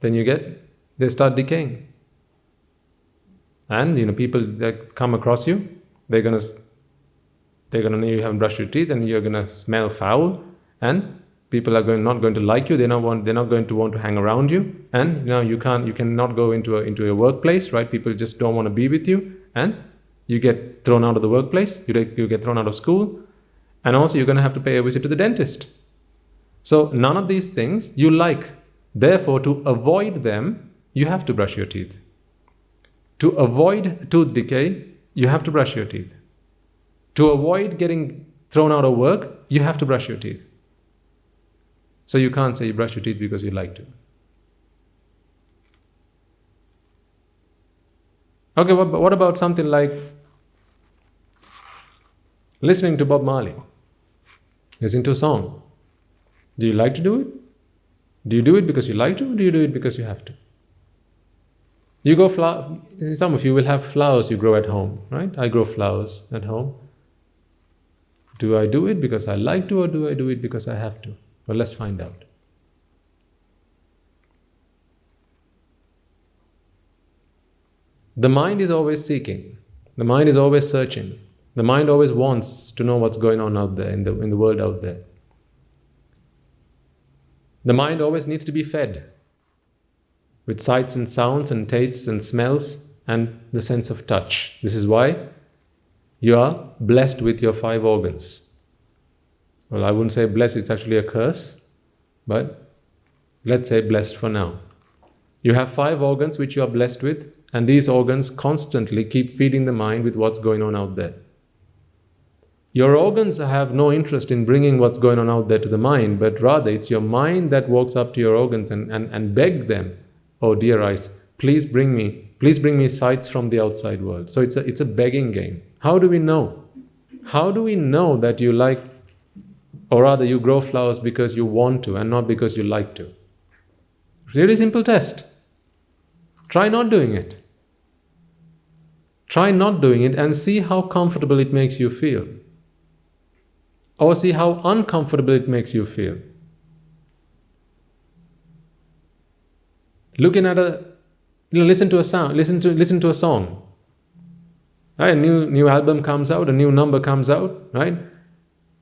Then they start decaying. And people that come across you, they're gonna know you haven't brushed your teeth, and you're gonna smell foul, and people are not going to like you. They're not going to want to hang around you, and you cannot go into a workplace, right? People just don't want to be with you, and you get thrown out of the workplace. You get thrown out of school, and also you're going to have to pay a visit to the dentist. So none of these things you like. Therefore, to avoid them, you have to brush your teeth. To avoid tooth decay, you have to brush your teeth. To avoid getting thrown out of work, you have to brush your teeth. So you can't say you brush your teeth because you like to. Okay, what about something like listening to Bob Marley? Listen to a song. Do you like to do it? Do you do it because you like to, or do you do it because you have to? Some of you will have flowers you grow at home, right? I grow flowers at home. Do I do it because I like to, or do I do it because I have to? Well, let's find out. The mind is always seeking. The mind is always searching. The mind always wants to know what's going on out there, in the world out there. The mind always needs to be fed with sights and sounds and tastes and smells and the sense of touch. This is why you are blessed with your 5 organs. Well, I wouldn't say blessed, it's actually a curse, but let's say blessed for now. You have 5 organs which you are blessed with, and these organs constantly keep feeding the mind with what's going on out there. Your organs have no interest in bringing what's going on out there to the mind, but rather it's your mind that walks up to your organs and beg them, oh dear eyes, please bring me sights from the outside world. So it's a begging game. How do we know? How do we know that you like, or rather you grow flowers because you want to and not because you like to? Really simple test. Try not doing it. Try not doing it and see how comfortable it makes you feel. Or see how uncomfortable it makes you feel. Listen to a sound, listen to a song. Right? A new album comes out, a new number comes out, right?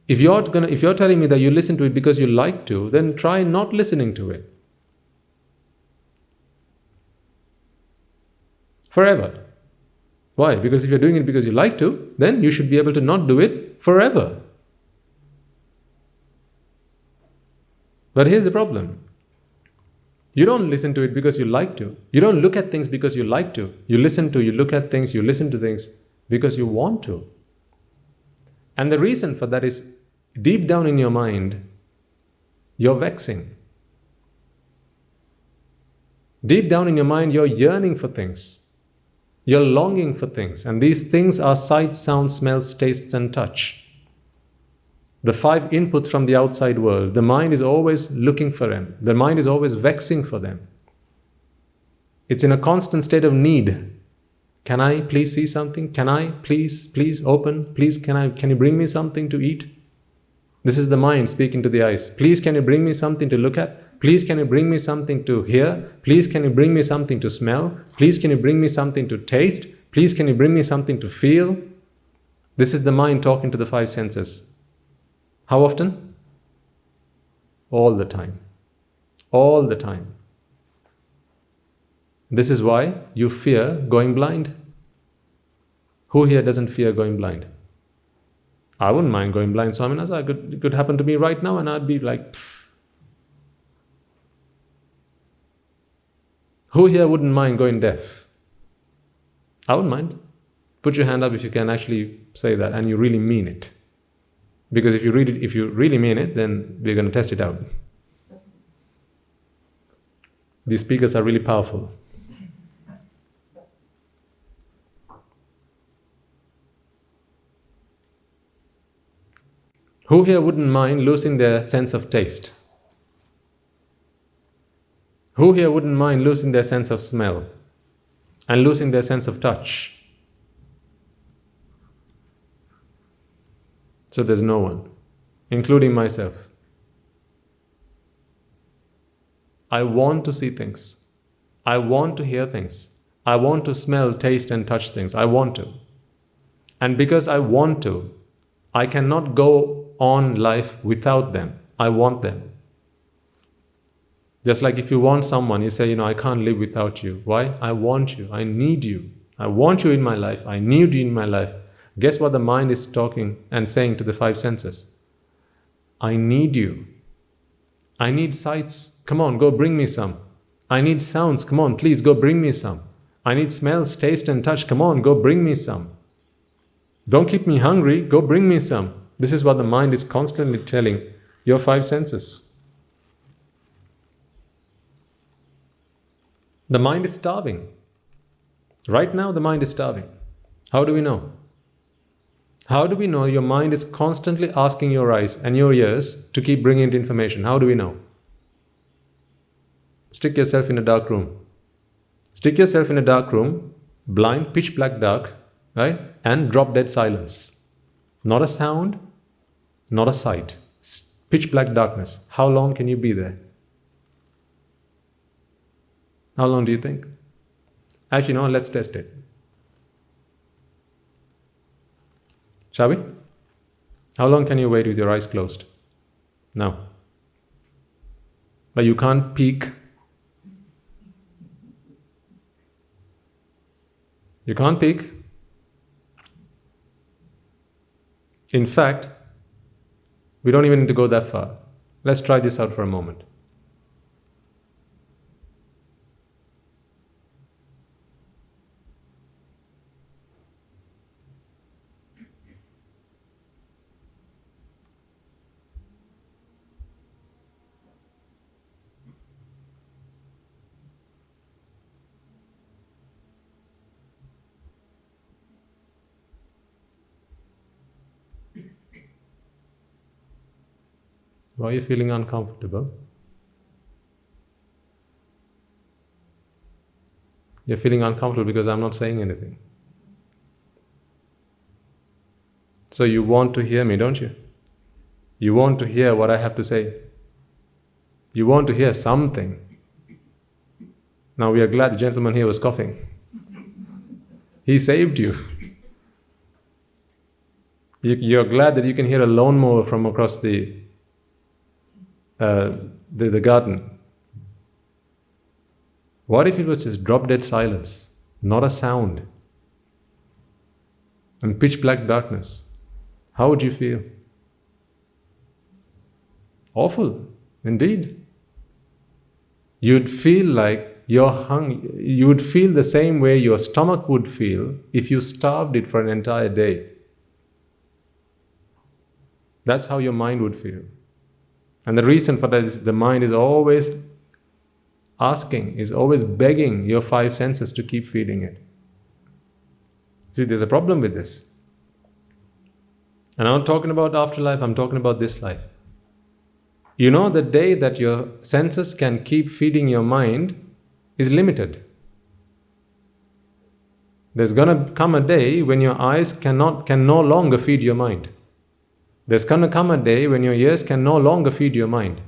If you're telling me that you listen to it because you like to, then try not listening to it. Forever. Why? Because if you're doing it because you like to, then you should be able to not do it forever. But here's the problem. You don't listen to it because you like to. You don't look at things because you like to. You look at things, you listen to things because you want to. And the reason for that is deep down in your mind, you're vexing. Deep down in your mind, you're yearning for things. You're longing for things. And these things are sights, sounds, smells, tastes, and touch. The 5 inputs from the outside world, the mind is always looking for them. The mind is always vexing for them. It's in a constant state of need. Can I please see something? Can I please open? Please, can you bring me something to eat? This is the mind speaking to the eyes. Please, can you bring me something to look at? Please, can you bring me something to hear? Please, can you bring me something to smell? Please, can you bring me something to taste? Please, can you bring me something to feel? This is the mind talking to the 5 senses. How often? All the time. All the time. This is why you fear going blind. Who here doesn't fear going blind? I wouldn't mind going blind, Swaminatha. It could happen to me right now and I'd be like, pfft. Who here wouldn't mind going deaf? I wouldn't mind. Put your hand up if you can actually say that and you really mean it. Because if you really mean it, then we're going to test it out. These speakers are really powerful. Who here wouldn't mind losing their sense of taste? Who here wouldn't mind losing their sense of smell and losing their sense of touch? So there's no one, including myself. I want to see things. I want to hear things. I want to smell, taste, and touch things. I want to. And because I want to, I cannot go on life without them. I want them. Just like if you want someone, you say, I can't live without you. Why? I want you. I need you. I want you in my life. I need you in my life. Guess what the mind is talking and saying to the five senses? I need you. I need sights. Come on, go bring me some. I need sounds. Come on, please go bring me some. I need smells, taste, and touch. Come on, go bring me some. Don't keep me hungry. Go bring me some. This is what the mind is constantly telling your five senses. The mind is starving. Right now, the mind is starving. How do we know? How do we know your mind is constantly asking your eyes and your ears to keep bringing it information? How do we know? Stick yourself in a dark room. Stick yourself in a dark room, blind, pitch black dark, right? And drop dead silence. Not a sound, not a sight. Pitch black darkness. How long can you be there? How long do you think? Actually, no, let's test it. Shall we? How long can you wait with your eyes closed? No. But you can't peek. You can't peek. In fact, we don't even need to go that far. Let's try this out for a moment. Why are you feeling uncomfortable? You're feeling uncomfortable because I'm not saying anything. So you want to hear me, don't you? You want to hear what I have to say. You want to hear something. Now we are glad the gentleman here was coughing. He saved you. You're glad that you can hear a lawnmower from across the garden. What if it was just drop dead silence, not a sound, and pitch black darkness? How would you feel? Awful, indeed. You'd feel like you would feel the same way your stomach would feel if you starved it for an entire day. That's how your mind would feel. And the reason for that is the mind is always asking, is always begging your five senses to keep feeding it. See, there's a problem with this. And I'm not talking about afterlife, I'm talking about this life. You know, the day that your senses can keep feeding your mind is limited. There's going to come a day when your eyes can no longer feed your mind. There's going to come a day when your ears can no longer feed your mind.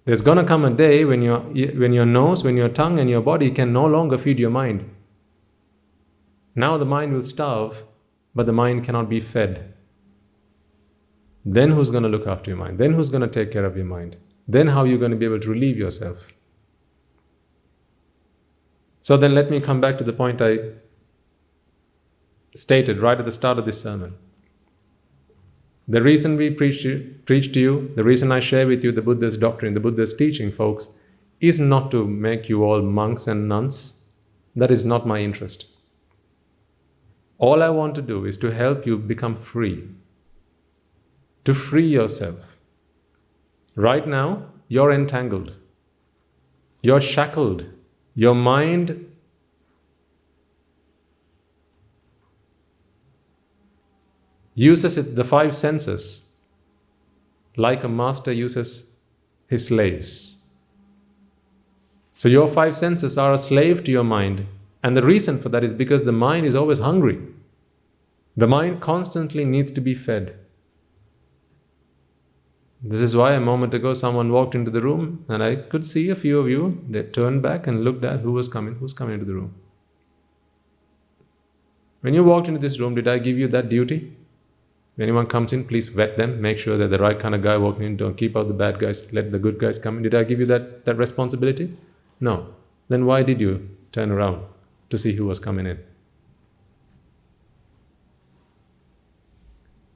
There's going to come a day when your nose, when your tongue and your body can no longer feed your mind. Now the mind will starve, but the mind cannot be fed. Then who's going to look after your mind? Then who's going to take care of your mind? Then how are you going to be able to relieve yourself? So then let me come back to the point I stated right at the start of this sermon. The reason we preach to you, the reason I share with you the Buddha's doctrine, the Buddha's teaching, folks, is not to make you all monks and nuns. That is not my interest. All I want to do is to help you become free, to free yourself. Right now, you're entangled. You're shackled. Your mind uses the five senses like a master uses his slaves. So your five senses are a slave to your mind. And the reason for that is because the mind is always hungry. The mind constantly needs to be fed. This is why a moment ago someone walked into the room and I could see a few of you. They turned back and looked at who's coming into the room. When you walked into this room, did I give you that duty? If anyone comes in, please vet them. Make sure they're the right kind of guy walking in. Don't keep out the bad guys. Let the good guys come in. Did I give you that responsibility? No. Then why did you turn around to see who was coming in?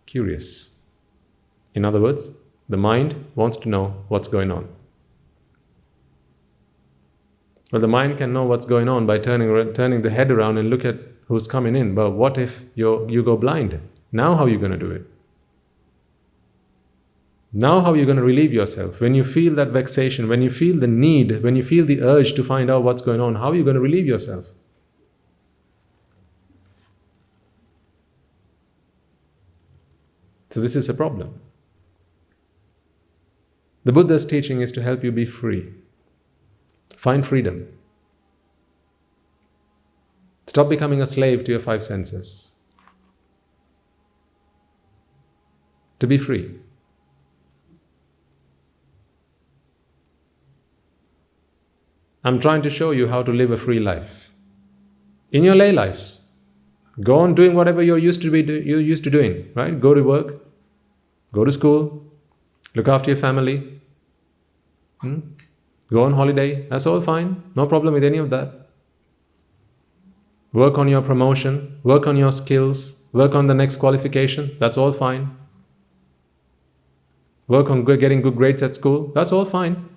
Curious. In other words, the mind wants to know what's going on. Well, the mind can know what's going on by turning the head around and look at who's coming in. But what if you go blind? Now how are you going to do it? Now how are you going to relieve yourself? When you feel that vexation, when you feel the need, when you feel the urge to find out what's going on, how are you going to relieve yourself? So this is a problem. The Buddha's teaching is to help you be free. Find freedom. Stop becoming a slave to your five senses. To be free. I'm trying to show you how to live a free life. In your lay lives, go on doing whatever you're used to doing, right? Go to work, go to school, look after your family, go on holiday, that's all fine. No problem with any of that. Work on your promotion, work on your skills, work on the next qualification, that's all fine. Work on getting good grades at school, that's all fine.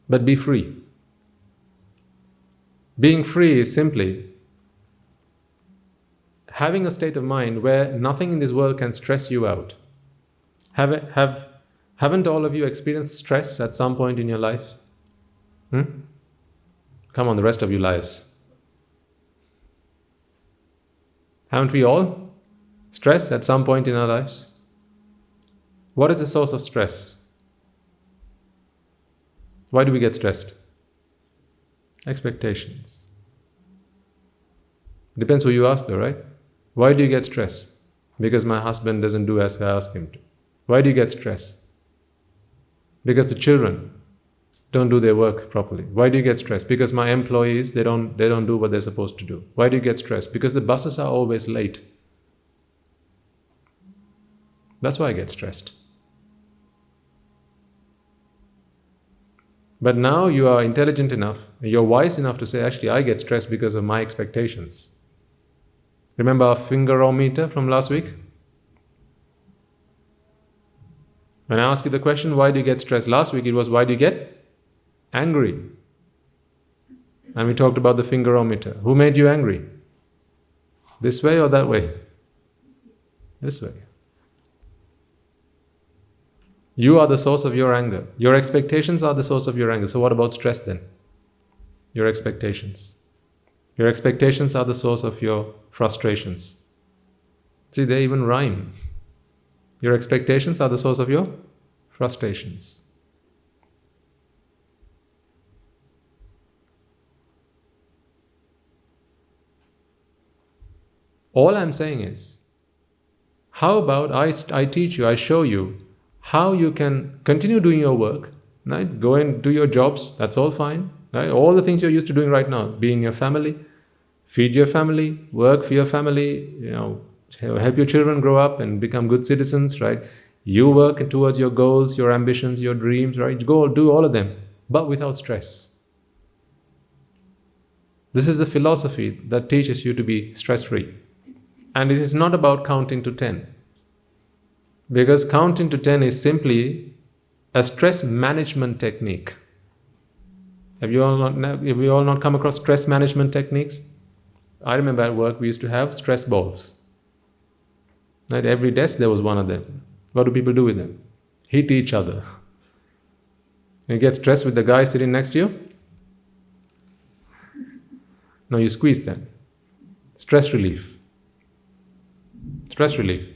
But be free. Being free is simply having a state of mind where nothing in this world can stress you out. Haven't all of you experienced stress at some point in your life? Come on, the rest of you liars. Haven't we all stressed at some point in our lives? What is the source of stress? Why do we get stressed? Expectations. Depends who you ask though, right? Why do you get stressed? Because my husband doesn't do as I ask him to. Why do you get stressed? Because the children don't do their work properly. Why do you get stressed? Because my employees, they don't do what they're supposed to do. Why do you get stressed? Because the buses are always late. That's why I get stressed. But now you are intelligent enough, you're wise enough to say, actually, I get stressed because of my expectations. Remember our fingerometer from last week? When I asked you the question, why do you get stressed? Last week it was, why do you get angry? And we talked about the fingerometer. Who made you angry? This way or that way? This way. You are the source of your anger. Your expectations are the source of your anger. So what about stress then? Your expectations. Your expectations are the source of your frustrations. See, they even rhyme. Your expectations are the source of your frustrations. All I'm saying is, how about I teach you, I show you how you can continue doing your work, right? Go and do your jobs, that's all fine, right? All the things you're used to doing right now, be in your family, feed your family, work for your family, help your children grow up and become good citizens, right? You work towards your goals, your ambitions, your dreams, right? Go do all of them, but without stress. This is the philosophy that teaches you to be stress-free. And it is not about counting to 10. Because counting to 10 is simply a stress management technique. Have you all not come across stress management techniques? I remember at work we used to have stress balls. At every desk there was one of them. What do people do with them? Hit each other. You get stressed with the guy sitting next to you? No, you squeeze them. Stress relief. Stress relief.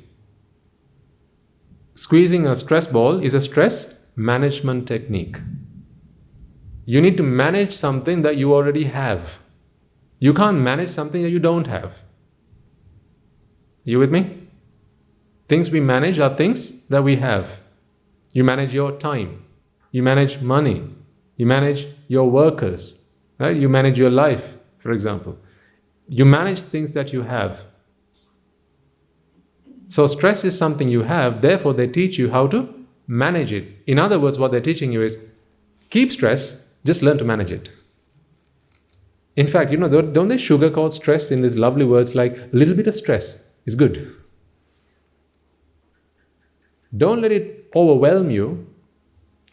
Squeezing a stress ball is a stress management technique. You need to manage something that you already have. You can't manage something that you don't have. You with me? Things we manage are things that we have. You manage your time. You manage money. You manage your workers. Right? You manage your life, for example. You manage things that you have. So stress is something you have, therefore they teach you how to manage it. In other words, what they're teaching you is, keep stress, just learn to manage it. In fact, don't they sugarcoat stress in these lovely words like, a little bit of stress is good. Don't let it overwhelm you,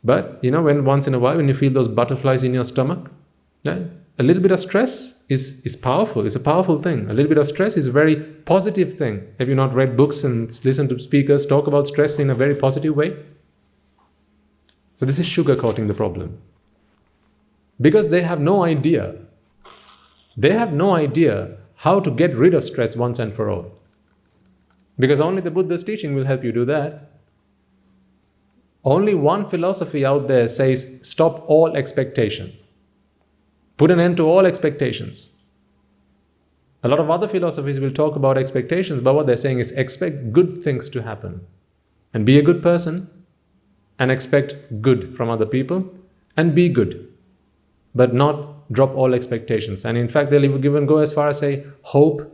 but when once in a while when you feel those butterflies in your stomach, a little bit of stress is powerful. It's a powerful thing. A little bit of stress is a very positive thing. Have you not read books and listened to speakers talk about stress in a very positive way? So this is sugarcoating the problem. Because they have no idea. They have no idea how to get rid of stress once and for all. Because only the Buddha's teaching will help you do that. Only one philosophy out there says, stop all expectation. Put an end to all expectations. A lot of other philosophies will talk about expectations, but what they're saying is expect good things to happen. And be a good person, and expect good from other people, and be good. But not drop all expectations. And in fact, they'll even go as far as say, hope,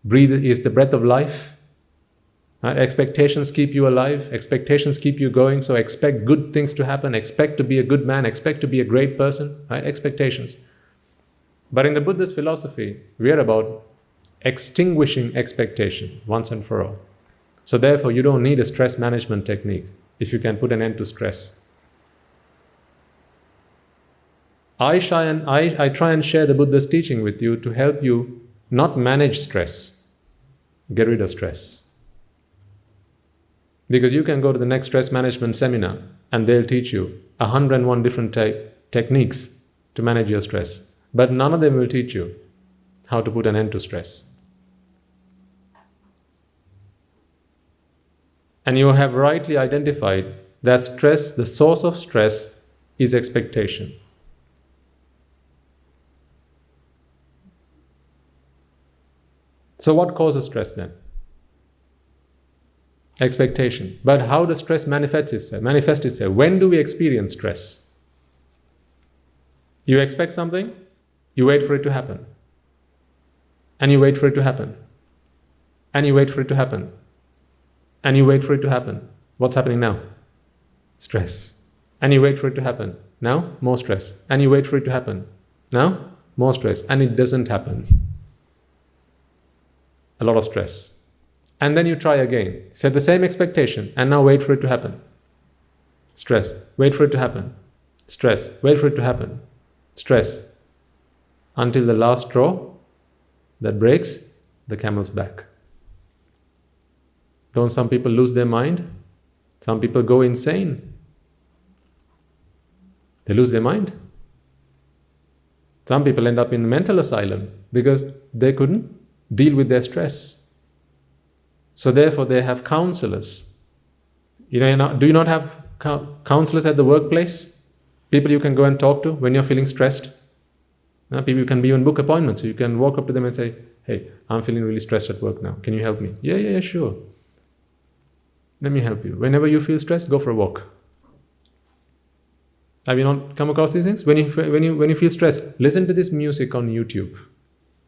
breathe is the breath of life. Expectations keep you alive, expectations keep you going, so expect good things to happen, expect to be a good man, expect to be a great person, right? Expectations. But in the Buddhist philosophy, we are about extinguishing expectation once and for all. So therefore, you don't need a stress management technique if you can put an end to stress. I try and share the Buddha's teaching with you to help you not manage stress, get rid of stress. Because you can go to the next stress management seminar and they'll teach you 101 different techniques to manage your stress. But none of them will teach you how to put an end to stress. And you have rightly identified that stress, the source of stress, is expectation. So what causes stress then? Expectation. But how does stress manifest itself? When do we experience stress? You expect something, you wait for it to happen. And you wait for it to happen. And you wait for it to happen. And you wait for it to happen. What's happening now? Stress. And you wait for it to happen. Now, more stress. And you wait for it to happen. Now, more stress. And it doesn't happen. A lot of stress. And then you try again. Set the same expectation and now wait for it to happen. Stress. Wait for it to happen. Stress. Wait for it to happen. Stress. Until the last straw that breaks the camel's back. Don't some people lose their mind? Some people go insane. They lose their mind. Some people end up in the mental asylum because they couldn't deal with their stress. So therefore they have counselors. Do you not have counselors at the workplace? People you can go and talk to when you're feeling stressed? People you can even book appointments. So you can walk up to them and say, hey, I'm feeling really stressed at work now. Can you help me? Yeah, sure. Let me help you. Whenever you feel stressed, go for a walk. Have you not come across these things? When you feel stressed, listen to this music on YouTube.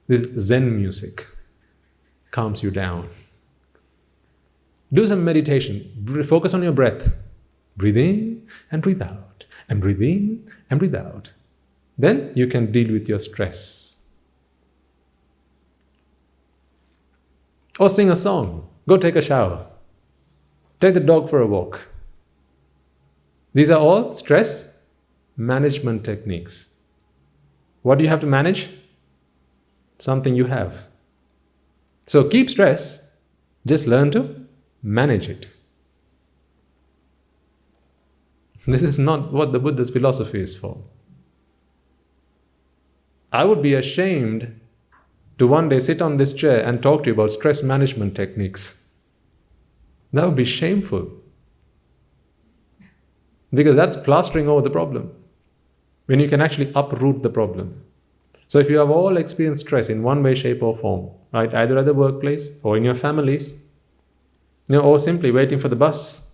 This Zen music calms you down. Do some meditation. Focus on your breath. Breathe in and breathe out. And breathe in and breathe out. Then you can deal with your stress. Or sing a song. Go take a shower. Take the dog for a walk. These are all stress management techniques. What do you have to manage? Something you have. So keep stress, just learn to manage it. This is not what the Buddha's philosophy is for. I would be ashamed to one day sit on this chair and talk to you about stress management techniques. That would be shameful. Because that's plastering over the problem. When you can actually uproot the problem. So if you have all experienced stress in one way, shape or form, right, either at the workplace or in your families, or simply waiting for the bus.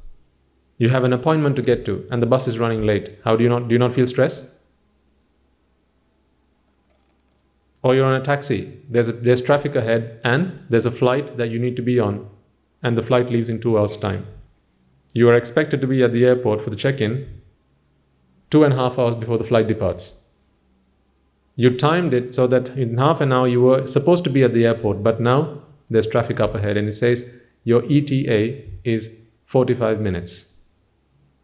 You have an appointment to get to and the bus is running late. Do you not feel stress? Or you're on a taxi, there's traffic ahead and there's a flight that you need to be on and the flight leaves in 2 hours' time. You are expected to be at the airport for the check-in 2.5 hours before the flight departs. You timed it so that in half an hour you were supposed to be at the airport, but now there's traffic up ahead and it says your ETA is 45 minutes.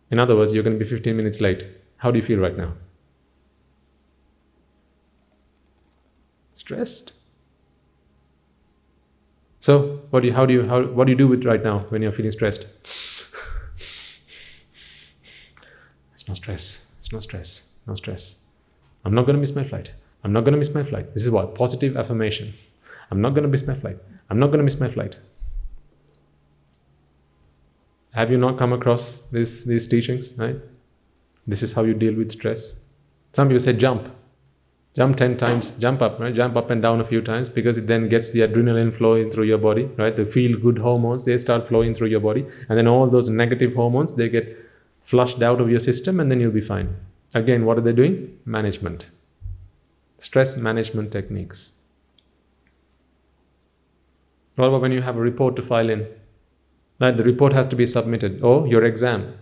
In other words, you're going to be 15 minutes late. How do you feel right now? Stressed. So, what do you do with right now when you're feeling stressed? It's no stress. It's no stress. No stress. I'm not going to miss my flight. I'm not going to miss my flight. This is what? Positive affirmation. I'm not going to miss my flight. I'm not going to miss my flight. Have you not come across these teachings, right? This is how you deal with stress. Some people say jump. Jump 10 times, jump up, right? Jump up and down a few times because it then gets the adrenaline flowing through your body, right? The feel-good hormones, they start flowing through your body. And then all those negative hormones, they get flushed out of your system and then you'll be fine. Again, what are they doing? Management. Stress management techniques. What about when you have a report to file in? Right? The report has to be submitted. Or your exam.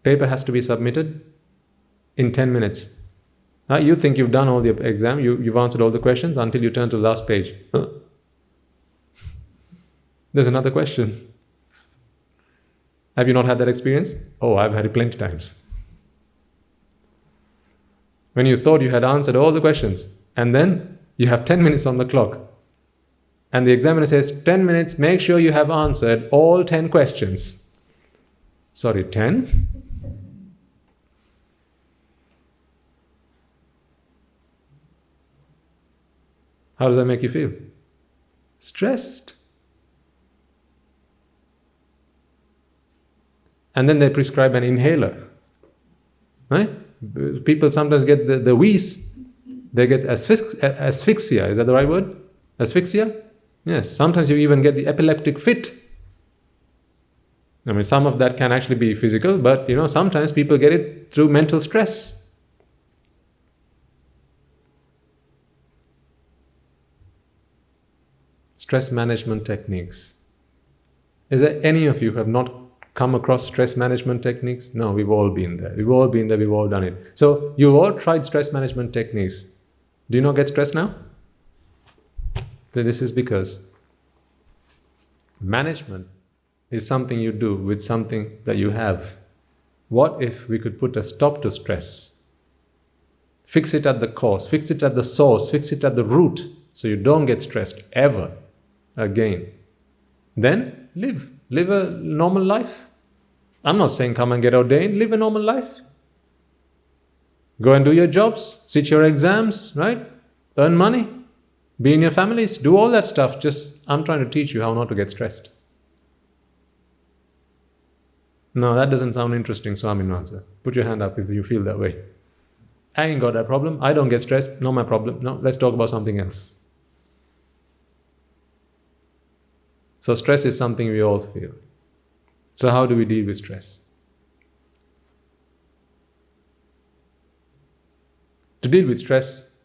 Paper has to be submitted in 10 minutes. You think you've done all the exam, you've answered all the questions until you turn to the last page. There's another question. Have you not had that experience? Oh, I've had it plenty of times. When you thought you had answered all the questions, and then you have 10 minutes on the clock, and the examiner says, 10 minutes, make sure you have answered all 10 questions. Sorry, 10? How does that make you feel? Stressed. And then they prescribe an inhaler. Right? People sometimes get the wheeze. They get asphyxia. Is that the right word? Asphyxia? Yes. Sometimes you even get the epileptic fit. I mean, some of that can actually be physical, but sometimes people get it through mental stress. Stress management techniques. Is there any of you who have not come across stress management techniques? No, we've all been there. We've all been there, we've all done it. So you've all tried stress management techniques. Do you not get stressed now? So this is because management is something you do with something that you have. What if we could put a stop to stress? Fix it at the cause, fix it at the source, fix it at the root, so you don't get stressed ever again. Then live a normal life. I'm not saying come and get ordained, live a normal life. Go and do your jobs, sit your exams, right? Earn money, be in your families, do all that stuff. I'm trying to teach you how not to get stressed. No, that doesn't sound interesting, Swaminatha. Put your hand up if you feel that way. I ain't got that problem. I don't get stressed. Not my problem. No, let's talk about something else. So stress is something we all feel. So how do we deal with stress? To deal with stress,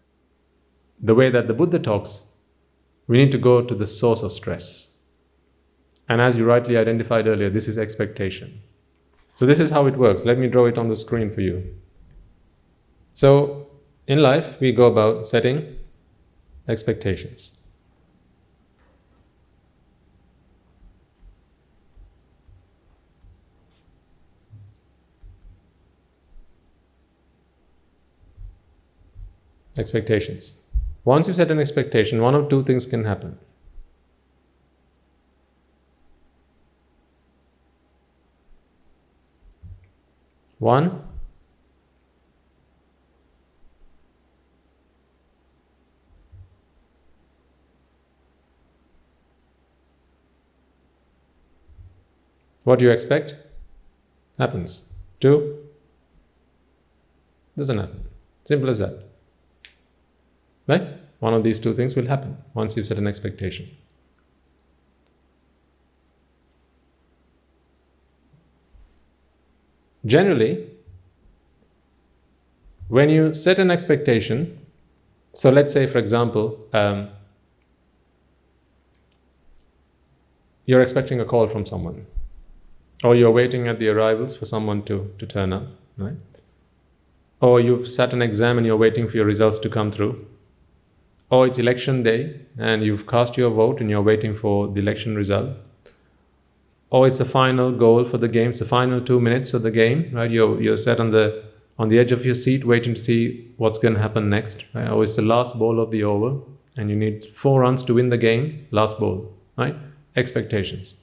the way that the Buddha talks, we need to go to the source of stress. And as you rightly identified earlier, this is expectation. So this is how it works. Let me draw it on the screen for you. So in life, we go about setting expectations. Expectations. Once you set an expectation, one of two things can happen. One, what you expect happens. Two, doesn't happen. Simple as that. Right? One of these two things will happen once you've set an expectation. Generally, when you set an expectation, so let's say, for example, you're expecting a call from someone, or you're waiting at the arrivals for someone to turn up, right? Or you've sat an exam and you're waiting for your results to come through. Or it's election day and you've cast your vote and you're waiting for the election result. Or it's the final goal for the game, it's the final 2 minutes of the game, right? You're sat on the edge of your seat waiting to see what's going to happen next, right? Or it's the last ball of the over and you need 4 runs to win the game, last ball, right? Expectations.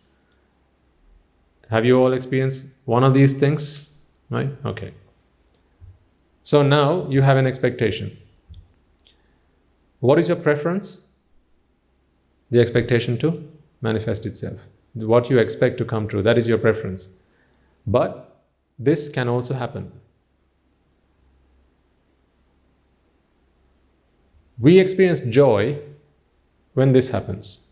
Have you all experienced one of these things, right? Okay. So now you have an expectation. What is your preference? The expectation to manifest itself. What you expect to come true, that is your preference. But this can also happen. We experience joy when this happens.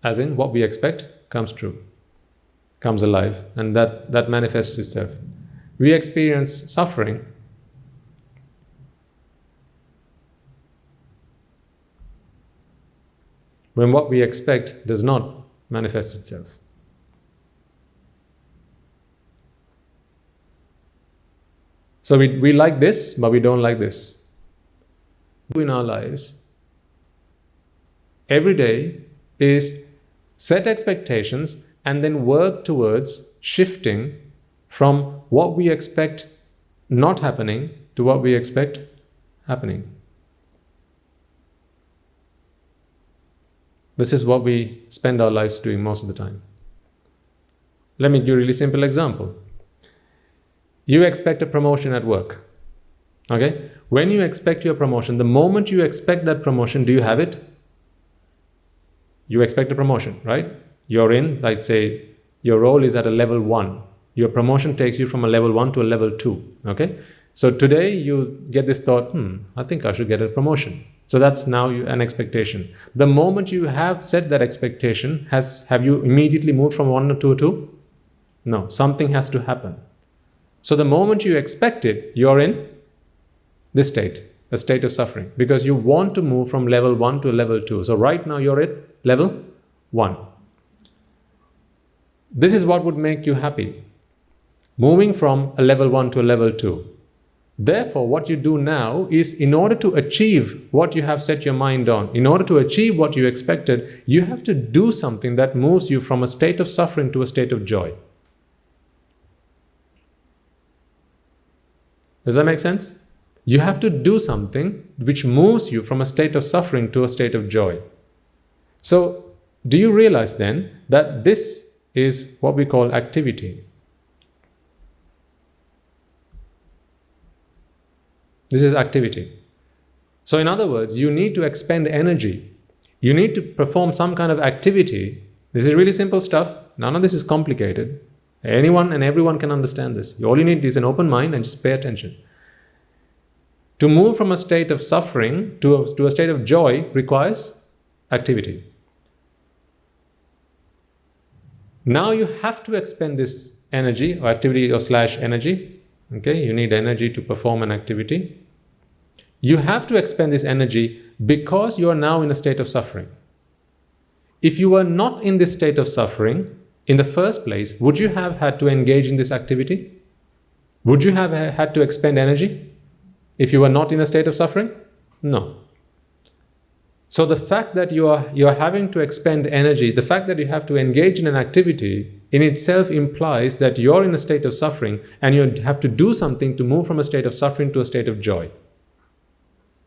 As in, what we expect comes true, comes alive, and that manifests itself. We experience suffering when what we expect does not manifest itself. So we like this, but we don't like this. In our lives, every day is set expectations and then work towards shifting from what we expect not happening to what we expect happening. This is what we spend our lives doing most of the time. Let me give you a really simple example. You expect a promotion at work. Okay? When you expect your promotion, the moment you expect that promotion, do you have it? You expect a promotion, right? You're in, like say, your role is at a level 1. Your promotion takes you from a level 1 to a level 2. Okay? So today you get this thought, I think I should get a promotion. So that's now an expectation. The moment you have set that expectation, have you immediately moved from 1 to 2? No, something has to happen. So the moment you expect it, you're in this state, a state of suffering, because you want to move from level 1 to level 2. So right now you're at level 1. This is what would make you happy, moving from a level 1 to a level 2. Therefore, what you do now is, in order to achieve what you have set your mind on, in order to achieve what you expected, you have to do something that moves you from a state of suffering to a state of joy. Does that make sense? You have to do something which moves you from a state of suffering to a state of joy. So, do you realize then that this is what we call activity? This is activity. So in other words, you need to expend energy. You need to perform some kind of activity. This is really simple stuff. None of this is complicated. Anyone and everyone can understand this. All you need is an open mind and just pay attention. To move from a state of suffering to a state of joy requires activity. Now you have to expend this energy or activity or / energy. Okay, you need energy to perform an activity. You have to expend this energy because you are now in a state of suffering. If you were not in this state of suffering, in the first place, would you have had to engage in this activity? Would you have had to expend energy if you were not in a state of suffering? No. So the fact that you are having to expend energy, the fact that you have to engage in an activity in itself implies that you're in a state of suffering and you have to do something to move from a state of suffering to a state of joy,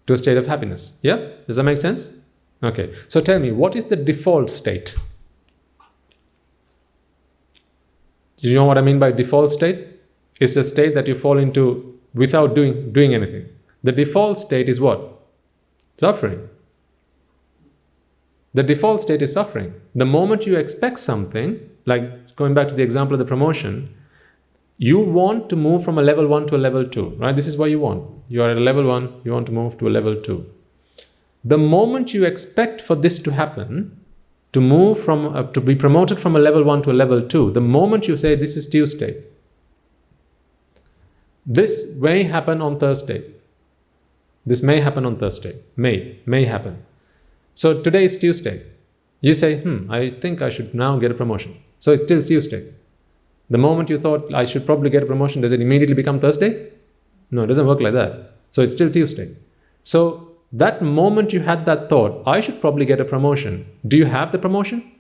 to a state of happiness. Yeah? Does that make sense? Okay. So tell me, what is the default state? Do you know what I mean by default state? It's the state that you fall into without doing anything. The default state is what? Suffering. The default state is suffering. The moment you expect something, like going back to the example of the promotion, you want to move from a level 1 to a level 2, right? This is what you want. You are at a level 1, you want to move to a level 2. The moment you expect for this to happen, to move from, to be promoted from a level 1 to a level 2, the moment you say, this is Tuesday, this may happen on Thursday. This may happen on Thursday. May happen. So today is Tuesday. You say, I think I should now get a promotion. So it's still Tuesday. The moment you thought, I should probably get a promotion, does it immediately become Thursday? No, it doesn't work like that. So it's still Tuesday. So that moment you had that thought, I should probably get a promotion. Do you have the promotion?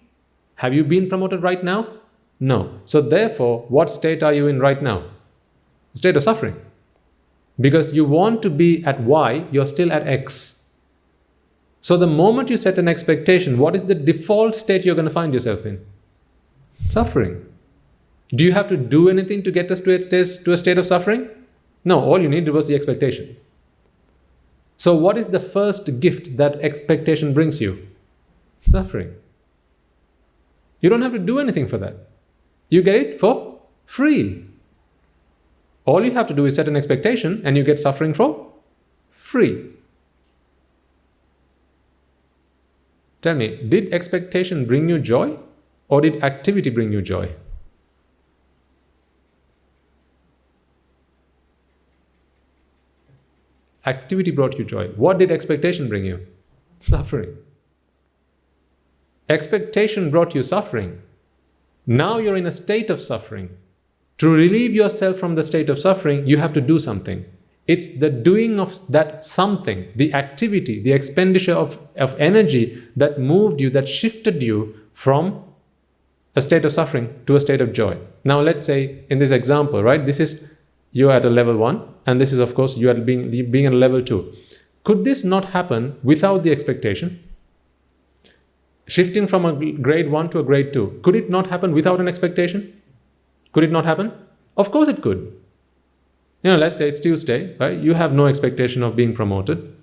Have you been promoted right now? No. So therefore, what state are you in right now? State of suffering. Because you want to be at Y, you're still at X. So the moment you set an expectation, what is the default state you're going to find yourself in? Suffering. Do you have to do anything to get us to a state of suffering? No, all you needed was the expectation. So what is the first gift that expectation brings you? Suffering. You don't have to do anything for that. You get it for free. All you have to do is set an expectation and you get suffering for free. Tell me, did expectation bring you joy or did activity bring you joy? Activity brought you joy. What did expectation bring you? Suffering. Expectation brought you suffering. Now you're in a state of suffering. To relieve yourself from the state of suffering, you have to do something. It's the doing of that something, the activity, the expenditure of energy that moved you, that shifted you from a state of suffering to a state of joy. Now let's say in this example, right, this is you at a level 1 and this is of course you at being at a level 2. Could this not happen without the expectation? Shifting from a grade 1 to a grade 2, could it not happen without an expectation? Could it not happen? Of course it could. Let's say it's Tuesday, right? You have no expectation of being promoted.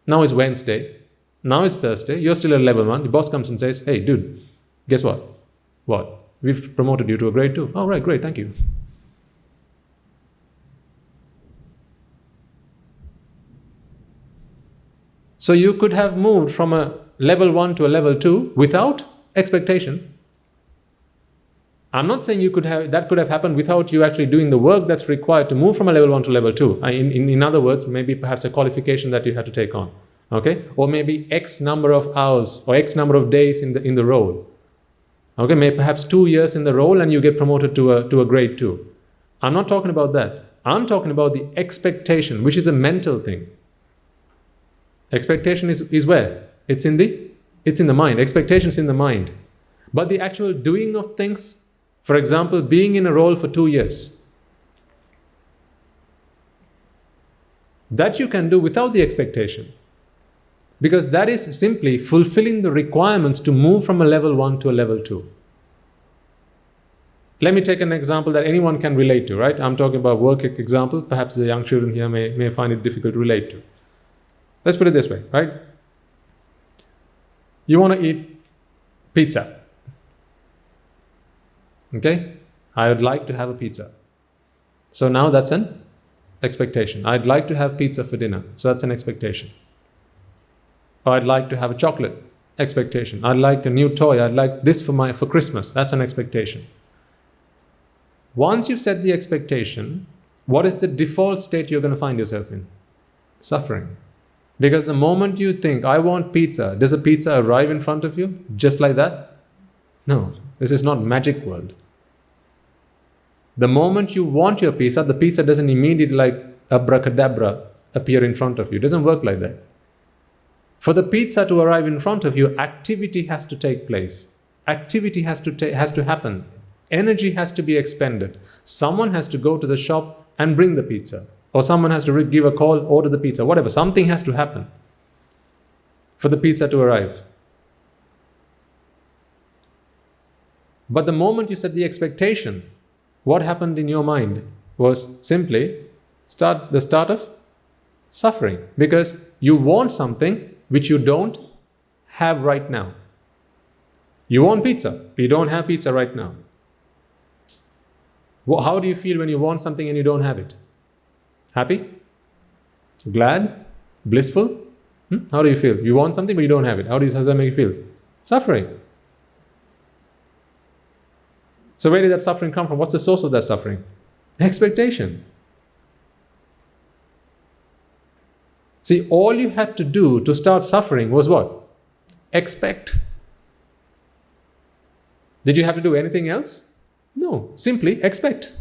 Now it's Wednesday. Now it's Thursday. You're still at level 1. The boss comes and says, hey, dude, guess what? What? We've promoted you to a grade 2. Oh, right, great, thank you. So you could have moved from a level 1 to a level 2 without expectation. I'm not saying that could have happened without you actually doing the work that's required to move from a level 1 to level 2. In other words, maybe perhaps a qualification that you had to take on. Okay? Or maybe X number of hours or X number of days in the role. Okay? Maybe perhaps 2 years in the role and you get promoted to a grade 2. I'm not talking about that. I'm talking about the expectation, which is a mental thing. Expectation is where? It's in the mind. Expectation is in the mind. But the actual doing of things, for example, being in a role for 2 years, that you can do without the expectation. Because that is simply fulfilling the requirements to move from a level 1 to a level 2. Let me take an example that anyone can relate to, right? I'm talking about work example. Perhaps the young children here may find it difficult to relate to. Let's put it this way, right? You want to eat pizza. Okay? I would like to have a pizza. So now that's an expectation. I'd like to have pizza for dinner. So that's an expectation. Or I'd like to have a chocolate. Expectation. I'd like a new toy. I'd like this for Christmas. That's an expectation. Once you've set the expectation, what is the default state you're going to find yourself in? Suffering. Because the moment you think, I want pizza, does a pizza arrive in front of you just like that? No, this is not magic world. The moment you want your pizza, the pizza doesn't immediately like abracadabra appear in front of you. It doesn't work like that. For the pizza to arrive in front of you, activity has to take place. Activity has to happen. energy has to be expended. Someone has to go to the shop and bring the pizza. Or someone has to give a call, order the pizza, whatever. Something has to happen for the pizza to arrive. But the moment you set the expectation, what happened in your mind was simply the start of suffering. Because you want something which you don't have right now. You want pizza, but you don't have pizza right now. How do you feel when you want something and you don't have it? Happy? Glad? Blissful? How do you feel? You want something but you don't have it. How does that make you feel? Suffering. So where did that suffering come from? What's the source of that suffering? Expectation. See, all you had to do to start suffering was what? Expect. Did you have to do anything else? No, simply expect.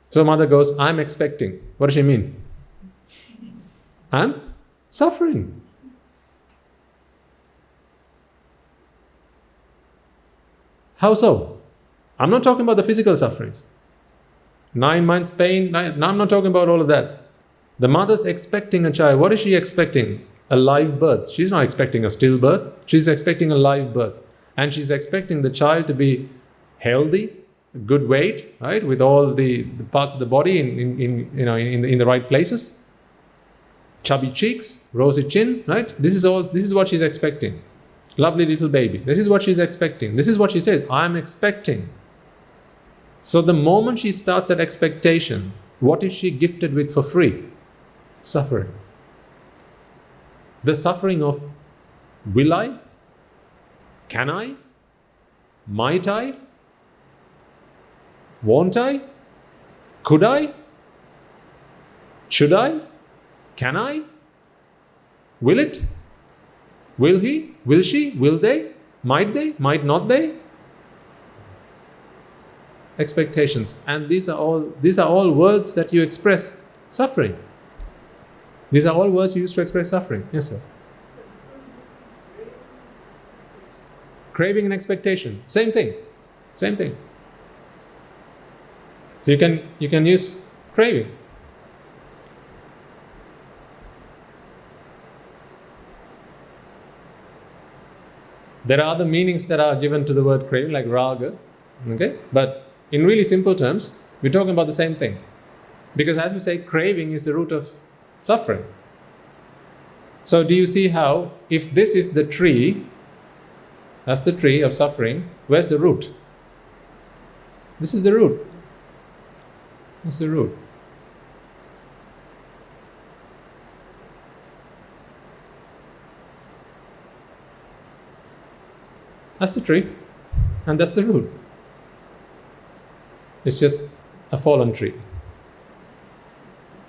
So mother goes, I'm expecting. What does she mean? I'm suffering. How so? I'm not talking about the physical suffering. 9 months pain, no, I'm not talking about all of that. The mother's expecting a child. What is she expecting? A live birth. She's not expecting a stillbirth. She's expecting a live birth. And she's expecting the child to be healthy, good weight, right, with all the parts of the body in the right places. Chubby cheeks, rosy chin, right? This is what she's expecting. Lovely little baby. This is what she's expecting. This is what she says, I'm expecting. So the moment she starts that expectation, what is she gifted with for free? Suffering. The suffering of will I? Can I? Might I? Won't I? Could I? Should I? Can I? Will it? Will he? Will she? Will they? Might they? Might not they? Expectations. And these are all words that you express suffering. These are all words you use to express suffering. Yes, sir. Craving and expectation. Same thing. Same thing. So you can use craving. There are other meanings that are given to the word craving, like raga. Okay? But in really simple terms, we're talking about the same thing. Because as we say, craving is the root of suffering. So do you see how, if this is the tree, that's the tree of suffering, where's the root? This is the root. What's the root? That's the tree, and that's the root. It's just a fallen tree.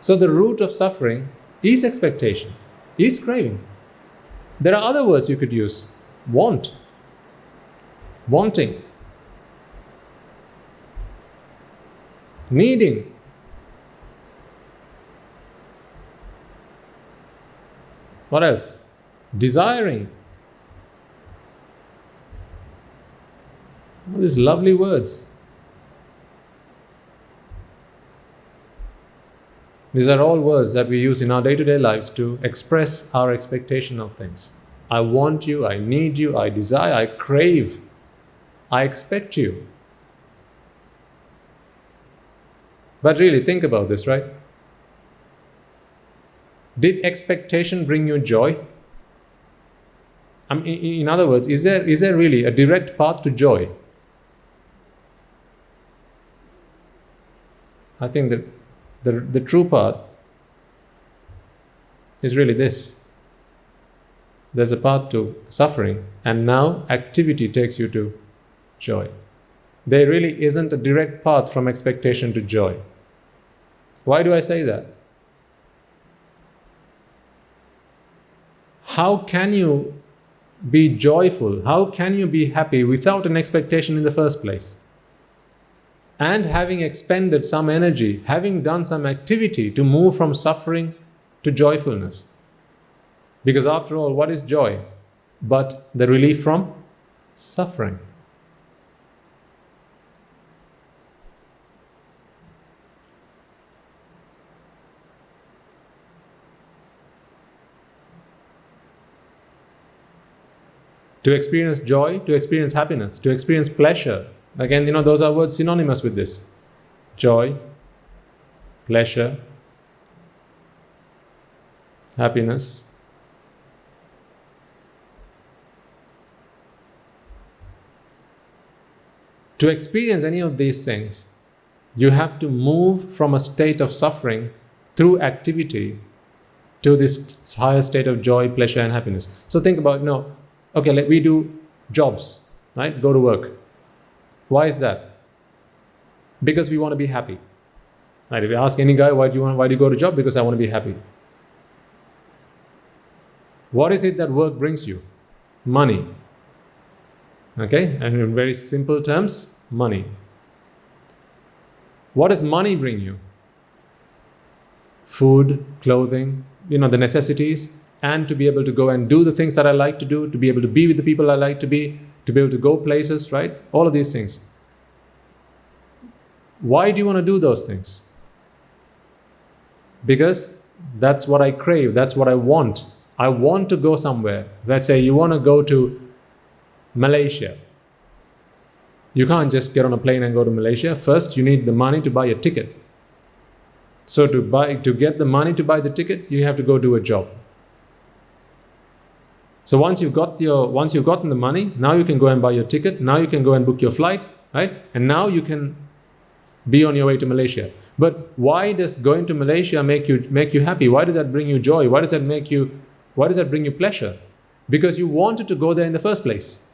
So the root of suffering is expectation, is craving. There are other words you could use. Want, wanting, needing. What else? Desiring. All these lovely words. These are all words that we use in our day-to-day lives to express our expectation of things. I want you, I need you, I desire, I crave, I expect you. But really, think about this, right? Did expectation bring you joy? In other words, is there really a direct path to joy? I think that the true path is really this. There's a path to suffering, and now activity takes you to joy. There really isn't a direct path from expectation to joy. Why do I say that? How can you be joyful? How can you be happy without an expectation in the first place? And having expended some energy, having done some activity to move from suffering to joyfulness. Because after all, what is joy but the relief from Suffering. To experience joy, to experience happiness, to experience pleasure. Again, those are words synonymous with this. Joy, pleasure, happiness. To experience any of these things, you have to move from a state of suffering through activity to this higher state of joy, pleasure and happiness. So think about, okay, we do jobs, right? Go to work. Why is that? Because we want to be happy. Right? If you ask any guy, why do you go to job? Because I want to be happy. What is it that work brings you? Money. Okay? And in very simple terms, money. What does money bring you? Food, clothing, the necessities, and to be able to go and do the things that I like to do, to be able to be with the people I like to be able to go places, right? All of these things. Why do you want to do those things? Because that's what I crave, that's what I want. I want to go somewhere. Let's say you want to go to Malaysia. You can't just get on a plane and go to Malaysia. First, you need the money to buy a ticket. So to get the money to buy the ticket, you have to go do a job. So once you've gotten the money, now you can go and buy your ticket. Now you can go and book your flight, right? And now you can be on your way to Malaysia. But why does going to Malaysia make you happy? Why does that bring you joy? Why does that bring you pleasure? Because you wanted to go there in the first place.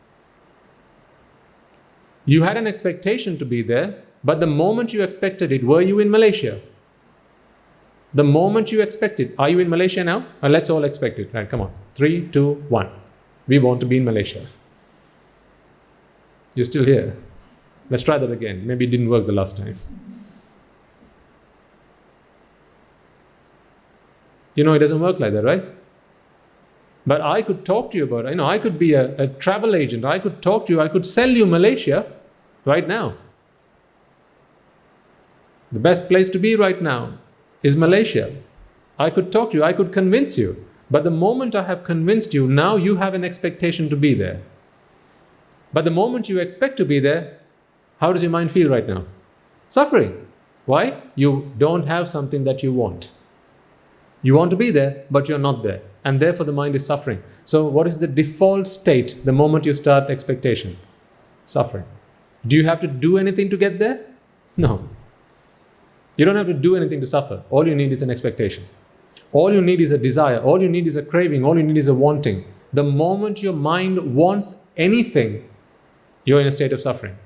You had an expectation to be there, but the moment you expected it, were you in Malaysia? The moment you expect it, are you in Malaysia now? Let's all expect it. Right, come on. 3, 2, 1. We want to be in Malaysia. You're still here. Let's try that again. Maybe it didn't work the last time. It doesn't work like that, right? But I could talk to you about it. I could be a travel agent. I could talk to you. I could sell you Malaysia right now. The best place to be right now is Malaysia. I could talk to you. I could convince you. But the moment I have convinced you, now you have an expectation to be there. But the moment you expect to be there, how does your mind feel right now? Suffering. Why? You don't have something that you want. You want to be there, but you're not there. And therefore the mind is suffering. So what is the default state the moment you start expectation? Suffering. Do you have to do anything to get there? No. You don't have to do anything to suffer. All you need is an expectation. All you need is a desire. All you need is a craving. All you need is a wanting. The moment your mind wants anything, you're in a state of suffering.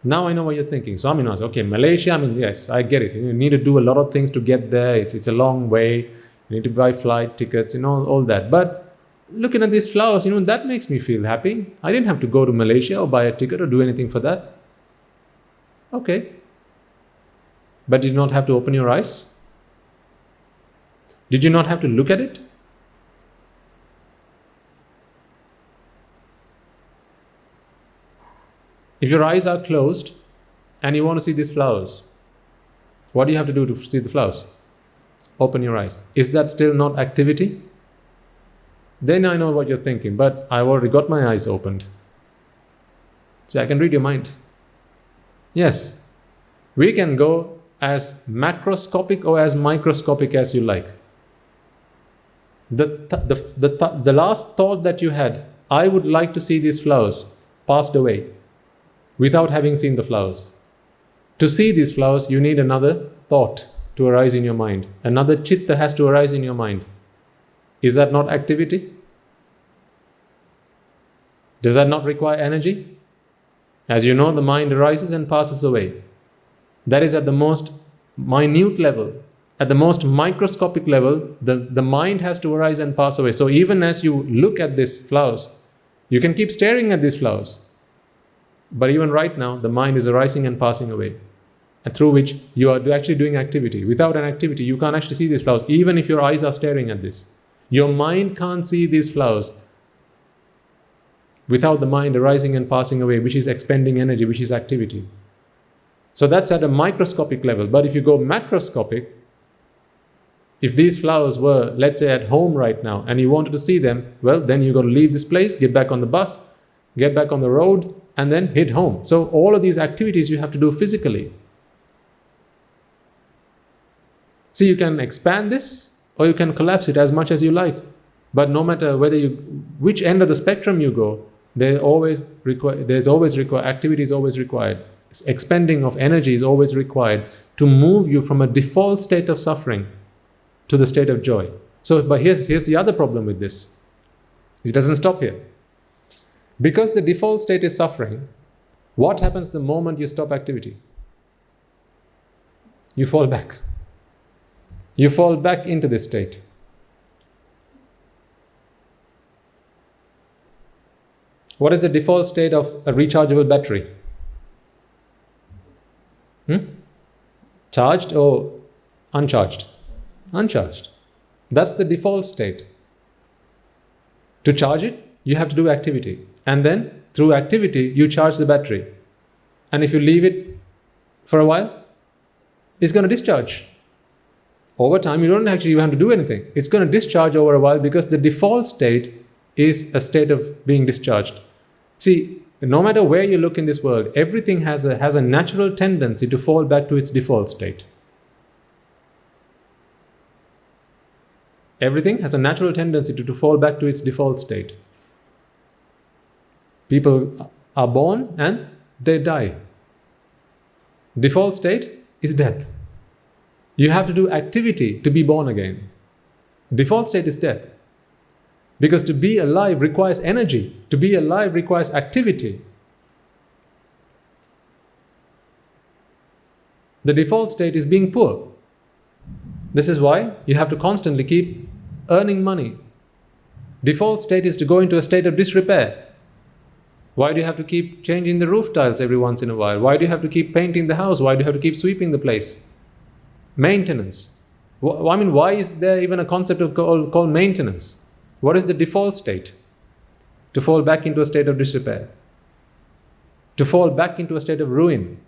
Now I know what you're thinking. So okay, Malaysia, yes, I get it. You need to do a lot of things to get there. It's a long way. You need to buy flight tickets, all that. But looking at these flowers, that makes me feel happy. I didn't have to go to Malaysia or buy a ticket or do anything for that. Okay. But did you not have to open your eyes? Did you not have to look at it? If your eyes are closed and you want to see these flowers, what do you have to do to see the flowers? Open your eyes. Is that still not activity? Then I know what you're thinking, but I've already got my eyes opened. So I can read your mind. Yes, we can go as macroscopic or as microscopic as you like. The last thought that you had, I would like to see these flowers, passed away without having seen the flowers. To see these flowers, you need another thought to arise in your mind. Another chitta has to arise in your mind. Is that not activity? Does that not require energy? As you know, the mind arises and passes away. That is at the most minute level. At the most microscopic level, the mind has to arise and pass away. So even as you look at these flowers, you can keep staring at these flowers. But even right now, the mind is arising and passing away, and through which you are actually doing activity. Without an activity, you can't actually see these flowers, even if your eyes are staring at this. Your mind can't see these flowers. without the mind arising and passing away, which is expending energy, which is activity. So that's at a microscopic level. But if you go macroscopic, if these flowers were, let's say, at home right now, and you wanted to see them, well, then you've got to leave this place, get back on the bus, get back on the road, and then hit home. So all of these activities you have to do physically. See, you can expand this, or you can collapse it as much as you like. But no matter which end of the spectrum you go, activity is always required. Expending of energy is always required to move you from a default state of suffering to the state of joy. So, but here's the other problem with this. It doesn't stop here. Because the default state is suffering, what happens the moment you stop activity? You fall back. You fall back into this state. What is the default state of a rechargeable battery? Charged or uncharged? Uncharged. That's the default state. To charge it, you have to do activity. And then, through activity, you charge the battery. And if you leave it for a while, it's going to discharge. Over time, you don't actually even have to do anything. It's going to discharge over a while because the default state is a state of being discharged. See, no matter where you look in this world, everything has a natural tendency to fall back to its default state. Everything has a natural tendency to fall back to its default state. People are born and they die. Default state is death. You have to do activity to be born again. Default state is death. Because to be alive requires energy. To be alive requires activity. The default state is being poor. This is why you have to constantly keep earning money. Default state is to go into a state of disrepair. Why do you have to keep changing the roof tiles every once in a while? Why do you have to keep painting the house? Why do you have to keep sweeping the place? Maintenance. Why is there even a concept called maintenance? What is the default state? To fall back into a state of disrepair. To fall back into a state of ruin.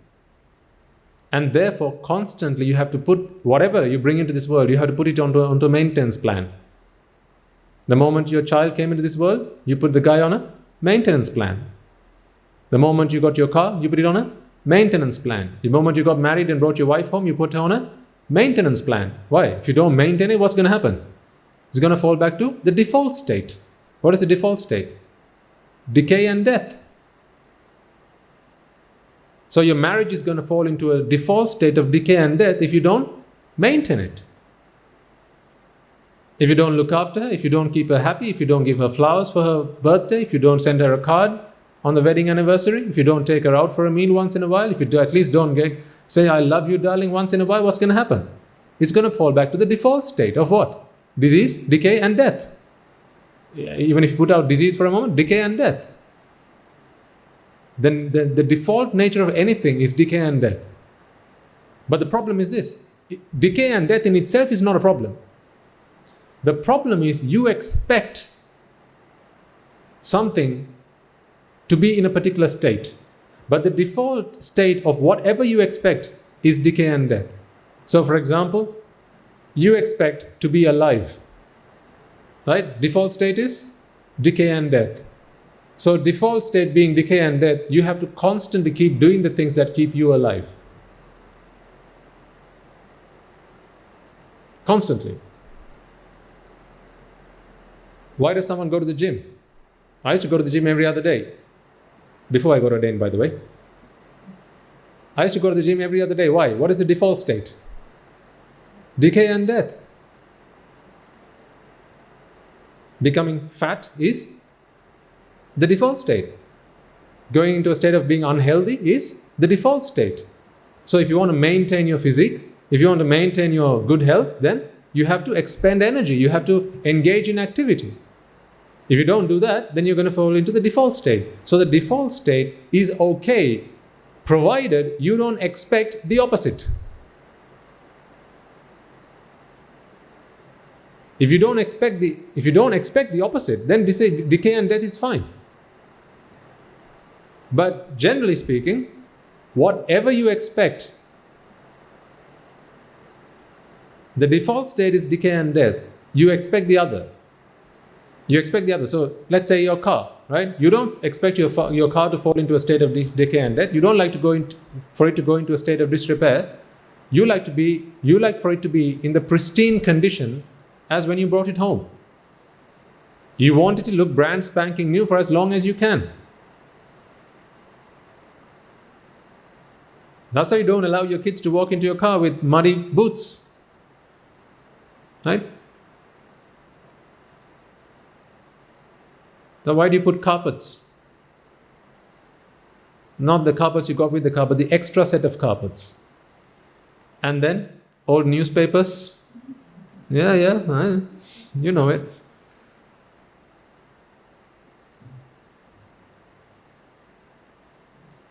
And therefore, constantly you have to put whatever you bring into this world, you have to put it onto a maintenance plan. The moment your child came into this world, you put the guy on a maintenance plan. The moment you got your car, you put it on a maintenance plan. The moment you got married and brought your wife home, you put her on a maintenance plan. Why? If you don't maintain it, what's going to happen? It's going to fall back to the default state. What is the default state? Decay and death. So your marriage is going to fall into a default state of decay and death if you don't maintain it. If you don't look after her, if you don't keep her happy, if you don't give her flowers for her birthday, if you don't send her a card on the wedding anniversary, if you don't take her out for a meal once in a while, if you at least don't say, I love you, darling, once in a while, what's going to happen? It's going to fall back to the default state of what? Disease, decay, and death. Even if you put out disease for a moment, decay and death. Then the default nature of anything is decay and death. But the problem is this. Decay and death in itself is not a problem. The problem is you expect something to be in a particular state. But the default state of whatever you expect is decay and death. So for example, you expect to be alive. Right? Default state is decay and death. So default state being decay and death, you have to constantly keep doing the things that keep you alive. Constantly. Why does someone go to the gym? I used to go to the gym every other day. Before I got ordained, by the way. I used to go to the gym every other day. Why? What is the default state? Decay and death. Becoming fat is the default state. Going into a state of being unhealthy is the default state. So if you want to maintain your physique, if you want to maintain your good health, then you have to expend energy. You have to engage in activity. If you don't do that, then you're going to fall into the default state. So the default state is okay, provided you don't expect the opposite. If you don't expect the opposite, then decay and death is fine. But generally speaking, whatever you expect, the default state is decay and death. You expect the other. You expect the other. So let's say your car, right? You don't expect your car to fall into a state of decay and death. You don't like for it to go into a state of disrepair. You like for it to be in the pristine condition as when you brought it home. You want it to look brand spanking new for as long as you can. That's why you don't allow your kids to walk into your car with muddy boots. Right? So why do you put carpets? Not the carpets you got with the car, but the extra set of carpets. And then old newspapers. Yeah, you know it.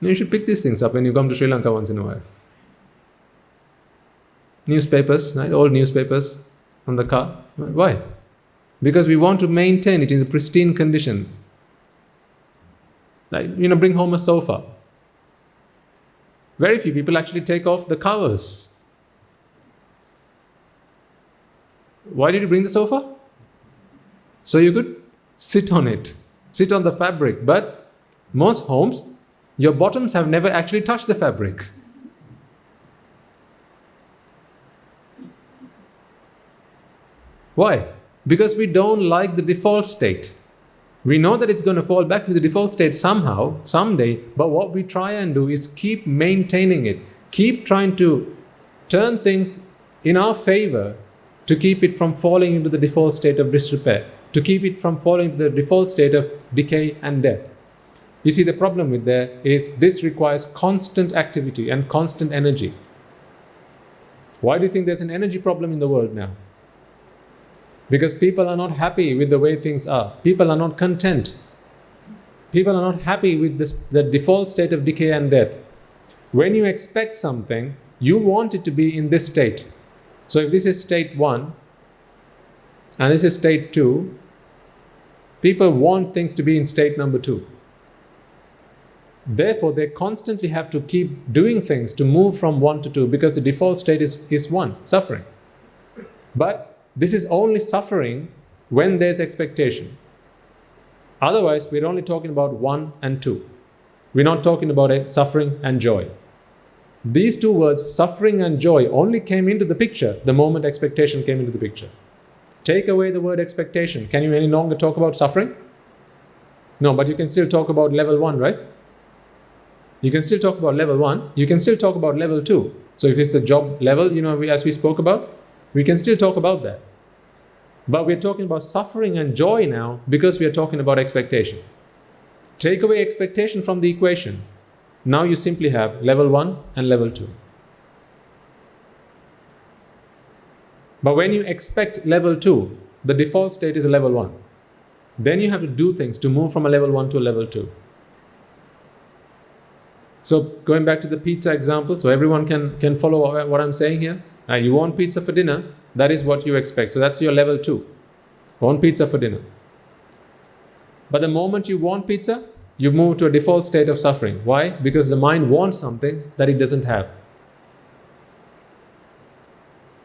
You should pick these things up when you come to Sri Lanka once in a while. Newspapers, right? Old newspapers on the car. Why? Because we want to maintain it in a pristine condition. Like, bring home a sofa. Very few people actually take off the covers. Why did you bring the sofa? So you could sit on it, sit on the fabric. But most homes, your bottoms have never actually touched the fabric. Why? Because we don't like the default state. We know that it's going to fall back to the default state somehow, someday, but what we try and do is keep maintaining it, keep trying to turn things in our favor to keep it from falling into the default state of disrepair, to keep it from falling into the default state of decay and death. You see, the problem with that is this requires constant activity and constant energy. Why do you think there's an energy problem in the world now? Because people are not happy with the way things are. People are not content. People are not happy with the default state of decay and death. When you expect something, you want it to be in this state. So if this is state 1 and this is state 2, people want things to be in state number 2. Therefore, they constantly have to keep doing things to move from 1 to 2 because the default state is 1, suffering. But this is only suffering when there's expectation. Otherwise, we're only talking about 1 and 2. We're not talking about suffering and joy. These two words, suffering and joy, only came into the picture the moment expectation came into the picture. Take away the word expectation. Can you any longer talk about suffering? No, but you can still talk about level 1, right? You can still talk about level 1. You can still talk about level 2. So if it's a job level, as we spoke about, we can still talk about that. But we're talking about suffering and joy now because we are talking about expectation. Take away expectation from the equation. Now you simply have level 1 and level 2. But when you expect level 2, the default state is a level 1. Then you have to do things to move from a level 1 to a level 2. So going back to the pizza example, so everyone can follow what I'm saying here. You want pizza for dinner, that is what you expect. So that's your level 2. Want pizza for dinner. But the moment you want pizza, you move to a default state of suffering. Why? Because the mind wants something that it doesn't have.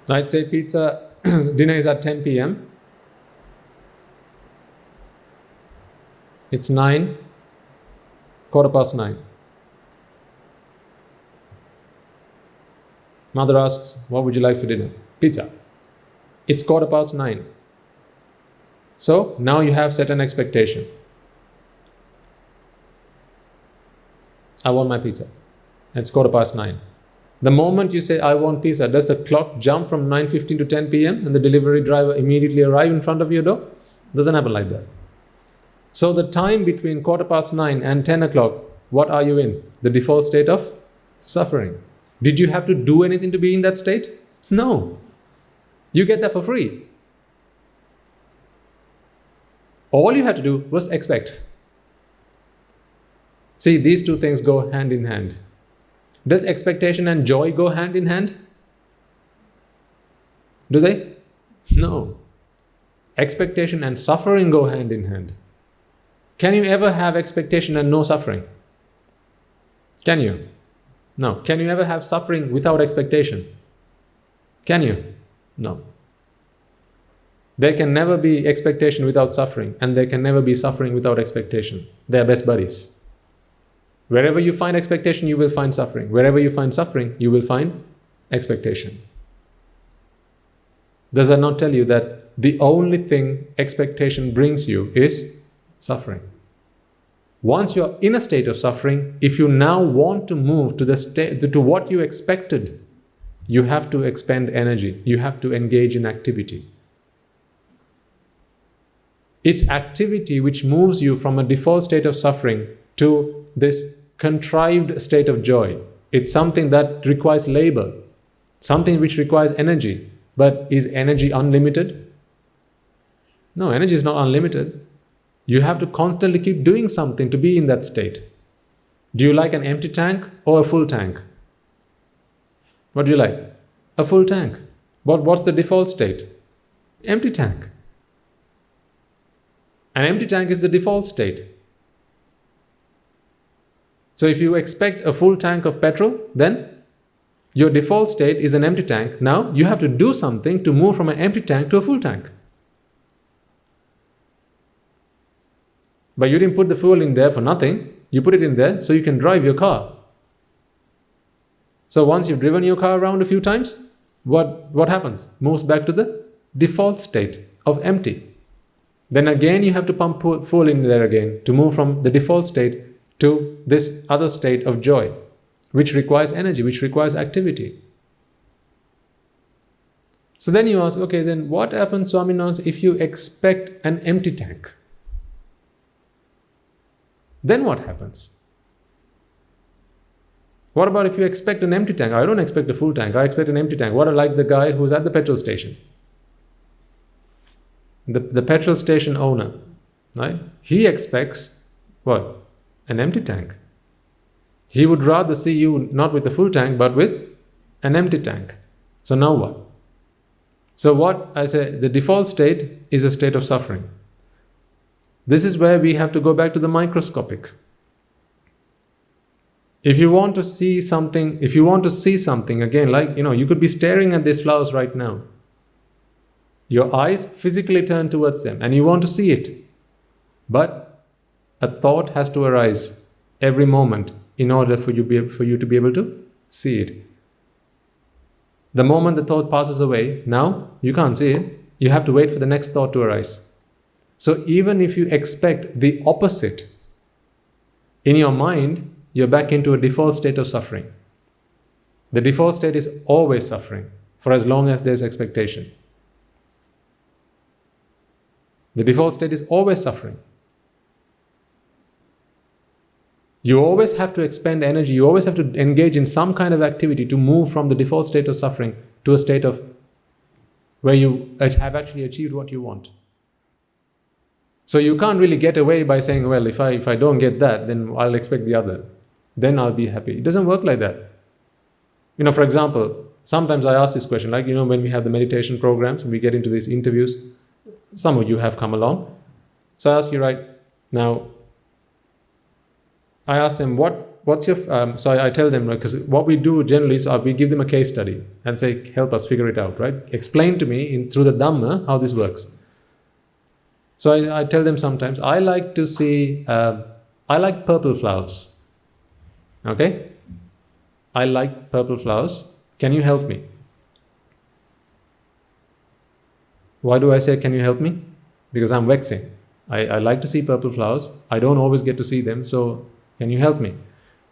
I'd say pizza, dinner is at 10 p.m. It's 9, 9:15. Mother asks, what would you like for dinner? Pizza. It's 9:15. So now you have set an expectation. I want my pizza. It's 9:15. The moment you say, I want pizza, does the clock jump from 9:15 to 10 p.m. and the delivery driver immediately arrive in front of your door? Doesn't happen like that. So the time between 9:15 and 10 o'clock, what are you in? The default state of suffering. Did you have to do anything to be in that state? No. You get that for free. All you had to do was expect. See, these two things go hand in hand. Does expectation and joy go hand in hand? Do they? No. Expectation and suffering go hand in hand. Can you ever have expectation and no suffering? Can you? No. Can you ever have suffering without expectation? Can you? No. There can never be expectation without suffering, and there can never be suffering without expectation. They are best buddies. Wherever you find expectation, you will find suffering. Wherever you find suffering, you will find expectation. Does that not tell you that the only thing expectation brings you is suffering? Once you're in a state of suffering, if you now want to move to the state, to what you expected, you have to expend energy. You have to engage in activity. It's activity which moves you from a default state of suffering to this contrived state of joy. It's something that requires labor, something which requires energy. But is energy unlimited? No, energy is not unlimited. You have to constantly keep doing something to be in that state. Do you like an empty tank or a full tank? What do you like? A full tank. What's the default state? Empty tank. An empty tank is the default state. So if you expect a full tank of petrol, then your default state is an empty tank. Now you have to do something to move from an empty tank to a full tank. But you didn't put the fuel in there for nothing. You put it in there so you can drive your car. So once you've driven your car around a few times, what happens? Moves back to the default state of empty. Then again you have to pump fuel in there again to move from the default state to this other state of joy, which requires energy, which requires activity. So then you ask, okay, then what happens, Swaminathan, if you expect an empty tank? Then what happens? What about if you expect an empty tank? I don't expect a full tank, I expect an empty tank. What, like the guy who's at the petrol station? The petrol station owner, right? He expects what? An empty tank. He would rather see you not with a full tank, but with an empty tank. So now what? So what I say, the default state is a state of suffering. This is where we have to go back to the microscopic. If you want to see something, again, like, you could be staring at these flowers right now. Your eyes physically turn towards them and you want to see it. But a thought has to arise every moment in order for you to be able to see it. The moment the thought passes away, now you can't see it. You have to wait for the next thought to arise. So even if you expect the opposite, in your mind, you're back into a default state of suffering. The default state is always suffering for as long as there's expectation. The default state is always suffering. You always have to expend energy, you always have to engage in some kind of activity to move from the default state of suffering to a state of where you have actually achieved what you want. So you can't really get away by saying, well, if I don't get that, then I'll expect the other. Then I'll be happy. It doesn't work like that. For example, sometimes I ask this question, like, when we have the meditation programs and we get into these interviews, some of you have come along. So I ask you right now, I ask them, what's your, so I tell them, because what we do generally is we give them a case study and say, help us figure it out, right? Explain to me through the Dhamma how this works. So I tell them sometimes, I like to see, I like purple flowers. Okay? I like purple flowers. Can you help me? Why do I say, can you help me? Because I'm vexing. I like to see purple flowers. I don't always get to see them, so can you help me?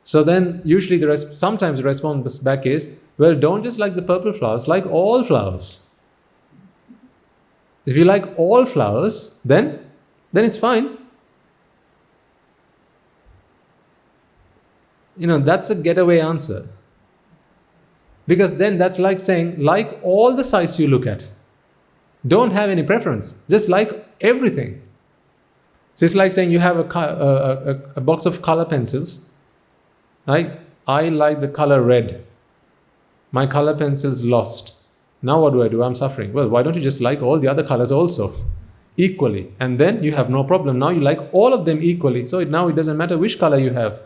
So then usually sometimes the response back is, well, don't just like the purple flowers, like all flowers. If you like all flowers, then it's fine. That's a getaway answer. Because then that's like saying, like all the sights you look at. Don't have any preference. Just like everything. So it's like saying you have a box of color pencils. Right? I like the color red. My color pencil's lost. Now what do? I'm suffering. Well, why don't you just like all the other colors also equally? And then you have no problem. Now you like all of them equally. So now it doesn't matter which color you have.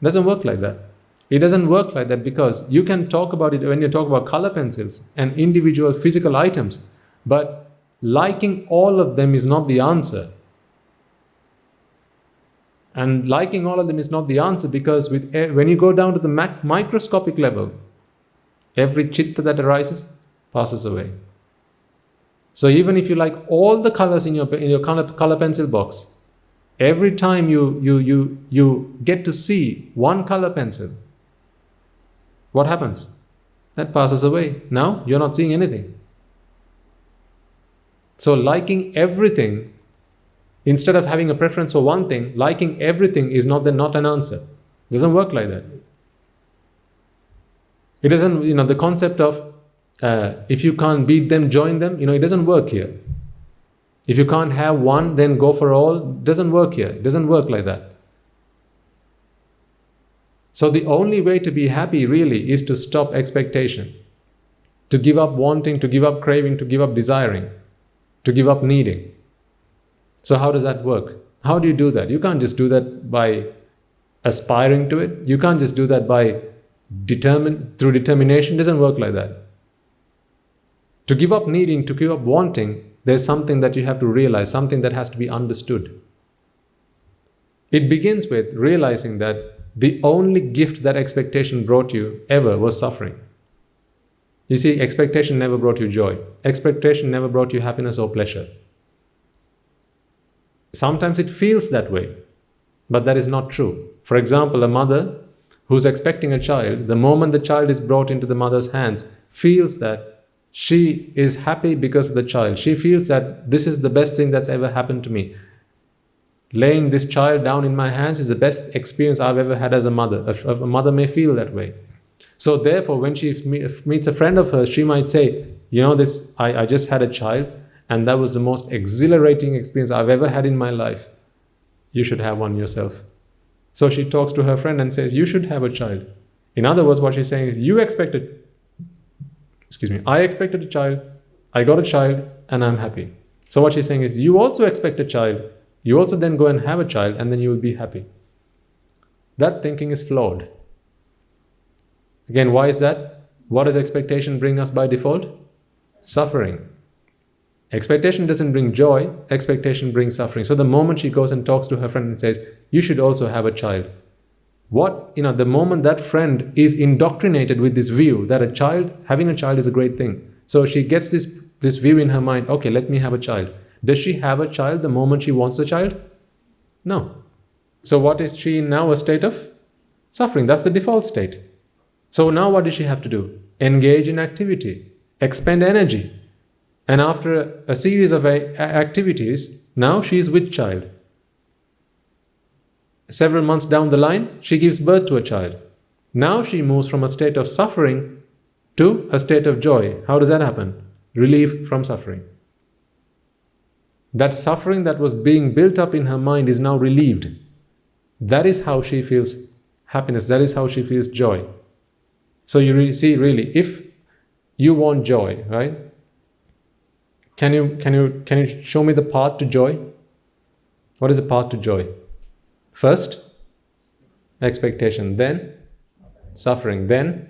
It doesn't work like that. It doesn't work like that because you can talk about it when you talk about color pencils and individual physical items, but liking all of them is not the answer. And liking all of them is not the answer because when you go down to the microscopic level, every chitta that arises passes away. So even if you like all the colors in your color pencil box, every time you get to see one color pencil, what happens? That passes away. Now you're not seeing anything. So liking everything, instead of having a preference for one thing, liking everything is not an answer. It doesn't work like that. It doesn't, the concept of if you can't beat them, join them, it doesn't work here. If you can't have one, then go for all, it doesn't work here. It doesn't work like that. So the only way to be happy really is to stop expectation, to give up wanting, to give up craving, to give up desiring, to give up needing. So how does that work? How do you do that? You can't just do that by aspiring to it. You can't just do that by through determination. It doesn't work like that. To give up needing, to give up wanting, there's something that you have to realize, something that has to be understood. It begins with realizing that the only gift that expectation brought you ever was suffering. You see, expectation never brought you joy. Expectation never brought you happiness or pleasure. Sometimes it feels that way, but that is not true. For example, a mother who's expecting a child, the moment the child is brought into the mother's hands, feels that she is happy because of the child. She feels that this is the best thing that's ever happened to me. Laying this child down in my hands is the best experience I've ever had as a mother. A mother may feel that way. So therefore, when she meets a friend of hers, she might say, I just had a child, and that was the most exhilarating experience I've ever had in my life. You should have one yourself. So she talks to her friend and says, you should have a child. In other words, what she's saying is, I expected a child, I got a child, and I'm happy. So what she's saying is, you also expect a child, you also then go and have a child, and then you will be happy. That thinking is flawed. Again, why is that? What does expectation bring us by default? Suffering. Expectation doesn't bring joy, expectation brings suffering. So the moment she goes and talks to her friend and says, you should also have a child, the moment that friend is indoctrinated with this view that having a child is a great thing. So she gets this view in her mind, okay, let me have a child. Does she have a child the moment she wants a child? No. So what is she in now? A state of suffering. That's the default state. So now what does she have to do? Engage in activity, expend energy. And after a series of activities, now she is with child. Several months down the line, she gives birth to a child. Now she moves from a state of suffering to a state of joy. How does that happen? Relief from suffering. That suffering that was being built up in her mind is now relieved. That is how she feels happiness. That is how she feels joy. So you see, really, if you want joy, right? Can you show me the path to joy? What is the path to joy? First, expectation, then suffering, then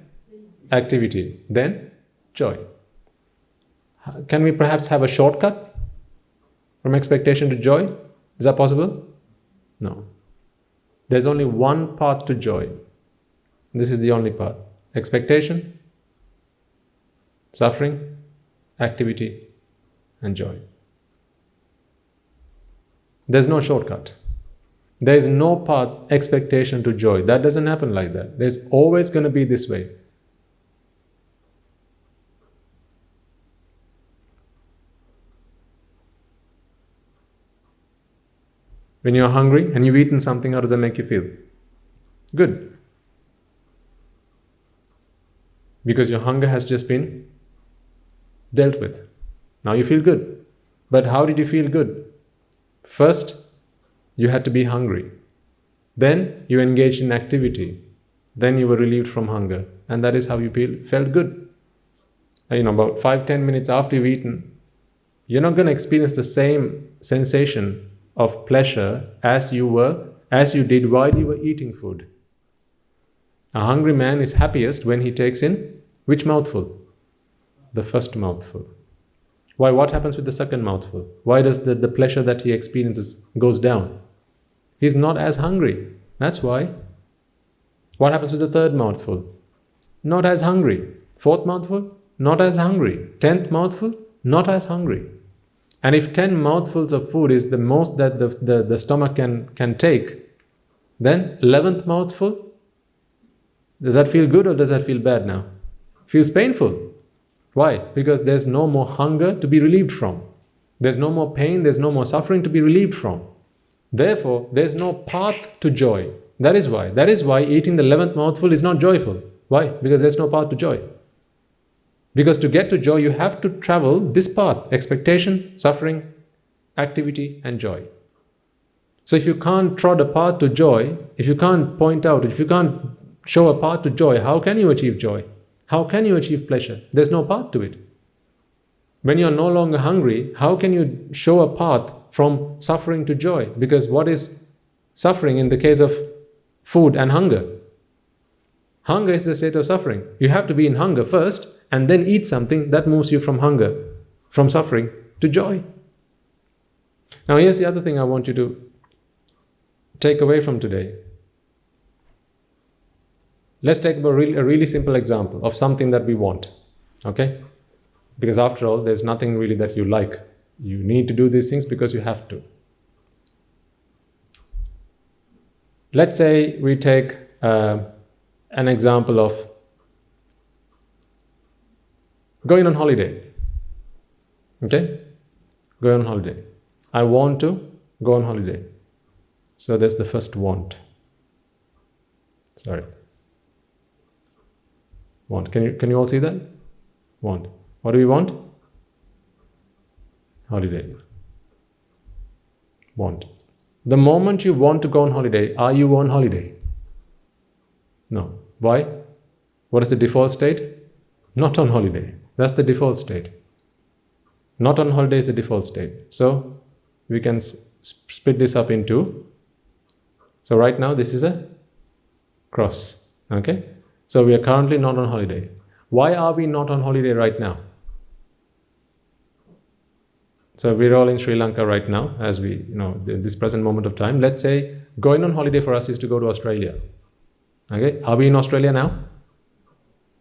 activity, then joy. Can we perhaps have a shortcut from expectation to joy? Is that possible? No. There's only one path to joy. This is the only path. Expectation, suffering, activity, and joy. There's no shortcut. There is no path, expectation to joy. That doesn't happen like that. There's always going to be this way. When you're hungry and you've eaten something, how does that make you feel? Good. Because your hunger has just been dealt with. Now you feel good. But how did you feel good? First, you had to be hungry. Then you engaged in activity. Then you were relieved from hunger. And that is how you felt good. About 5-10 minutes after you've eaten, you're not going to experience the same sensation of pleasure as you did while you were eating food. A hungry man is happiest when he takes in which mouthful? The first mouthful. Why? What happens with the second mouthful? Why does the pleasure that he experiences goes down? He's not as hungry. That's why. What happens with the third mouthful? Not as hungry. Fourth mouthful? Not as hungry. 10th mouthful? Not as hungry. And if 10 mouthfuls of food is the most that the stomach can take, then 11th mouthful, does that feel good or does that feel bad now? Feels painful. Why? Because there's no more hunger to be relieved from. There's no more pain, there's no more suffering to be relieved from. Therefore, there's no path to joy. That is why. That is why eating the 11th mouthful is not joyful. Why? Because there's no path to joy. Because to get to joy, you have to travel this path: expectation, suffering, activity, and joy. So if you can't trod a path to joy, if you can't point out, if you can't show a path to joy, how can you achieve joy? How can you achieve pleasure? There's no path to it. When you're no longer hungry, how can you show a path from suffering to joy? Because what is suffering in the case of food and hunger? Hunger is the state of suffering. You have to be in hunger first and then eat something that moves you from hunger, from suffering to joy. Now here's the other thing I want you to take away from today. Let's take a really simple example of something that we want, okay? Because after all, there's nothing really that you like. You need to do these things because you have to. Let's say we take an example of going on holiday, okay? Going on holiday. I want to go on holiday. So that's the first want. Sorry. Want. Can you all see that? Want. What do we want? Holiday. Want. The moment you want to go on holiday, are you on holiday? No. Why? What is the default state? Not on holiday. That's the default state. Not on holiday is the default state. So we can split this up into. So right now this is a cross. Okay? So we are currently not on holiday. Why are we not on holiday right now? So we're all in Sri Lanka right now, as we, this present moment of time. Let's say going on holiday for us is to go to Australia. Okay? Are we in Australia now?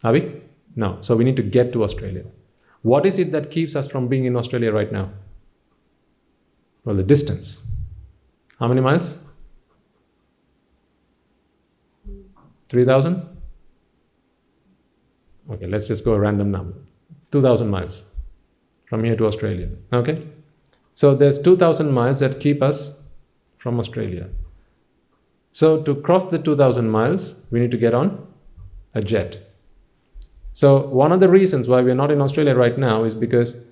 Are we? No. So we need to get to Australia. What is it that keeps us from being in Australia right now? Well, the distance. How many miles? 3,000? Okay, let's just go a random number. 2,000 miles from here to Australia. Okay? So there's 2,000 miles that keep us from Australia. So to cross the 2,000 miles, we need to get on a jet. So one of the reasons why we're not in Australia right now is because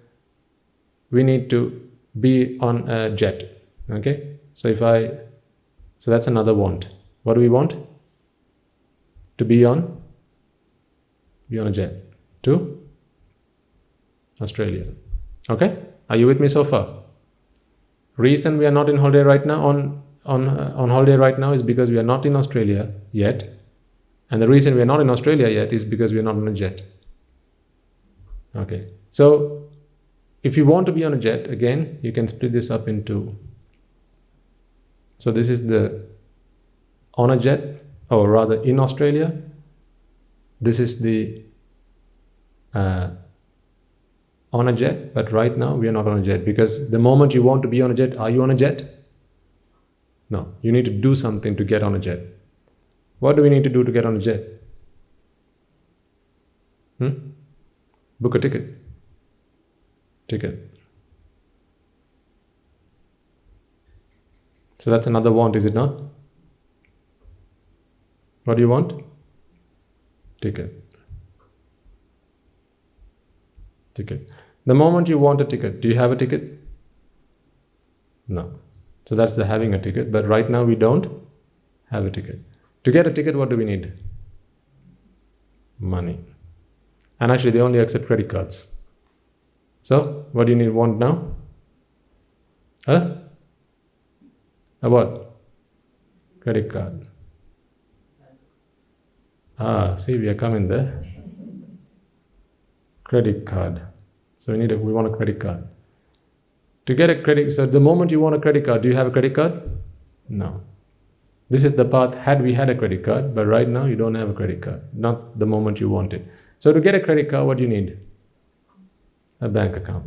we need to be on a jet. Okay? So that's another want. What do we want? To be on a jet to Australia. Okay? Are you with me so far? Reason we are not in holiday right now on holiday right now is because we are not in Australia yet. And the reason we are not in Australia yet is because we are not on a jet. Okay. So if you want to be on a jet, again, you can split this up into. So this is the on a jet, or rather in Australia. This is the on a jet, but right now we are not on a jet, because the moment you want to be on a jet, are you on a jet? No, you need to do something to get on a jet. What do we need to do to get on a jet? Book a ticket. So that's another want, is it not? What do you want? Ticket. The moment you want a ticket, do you have a ticket? No. So that's the having a ticket, but right now we don't have a ticket. To get a ticket, what do we need? Money. And actually they only accept credit cards. So what do you want now? A what? Credit card. See, we are coming there. Credit card. So we want a credit card. To get a credit, so the moment you want a credit card, do you have a credit card? No. This is the path had we had a credit card, but right now you don't have a credit card. Not the moment you want it. So to get a credit card, what do you need? A bank account.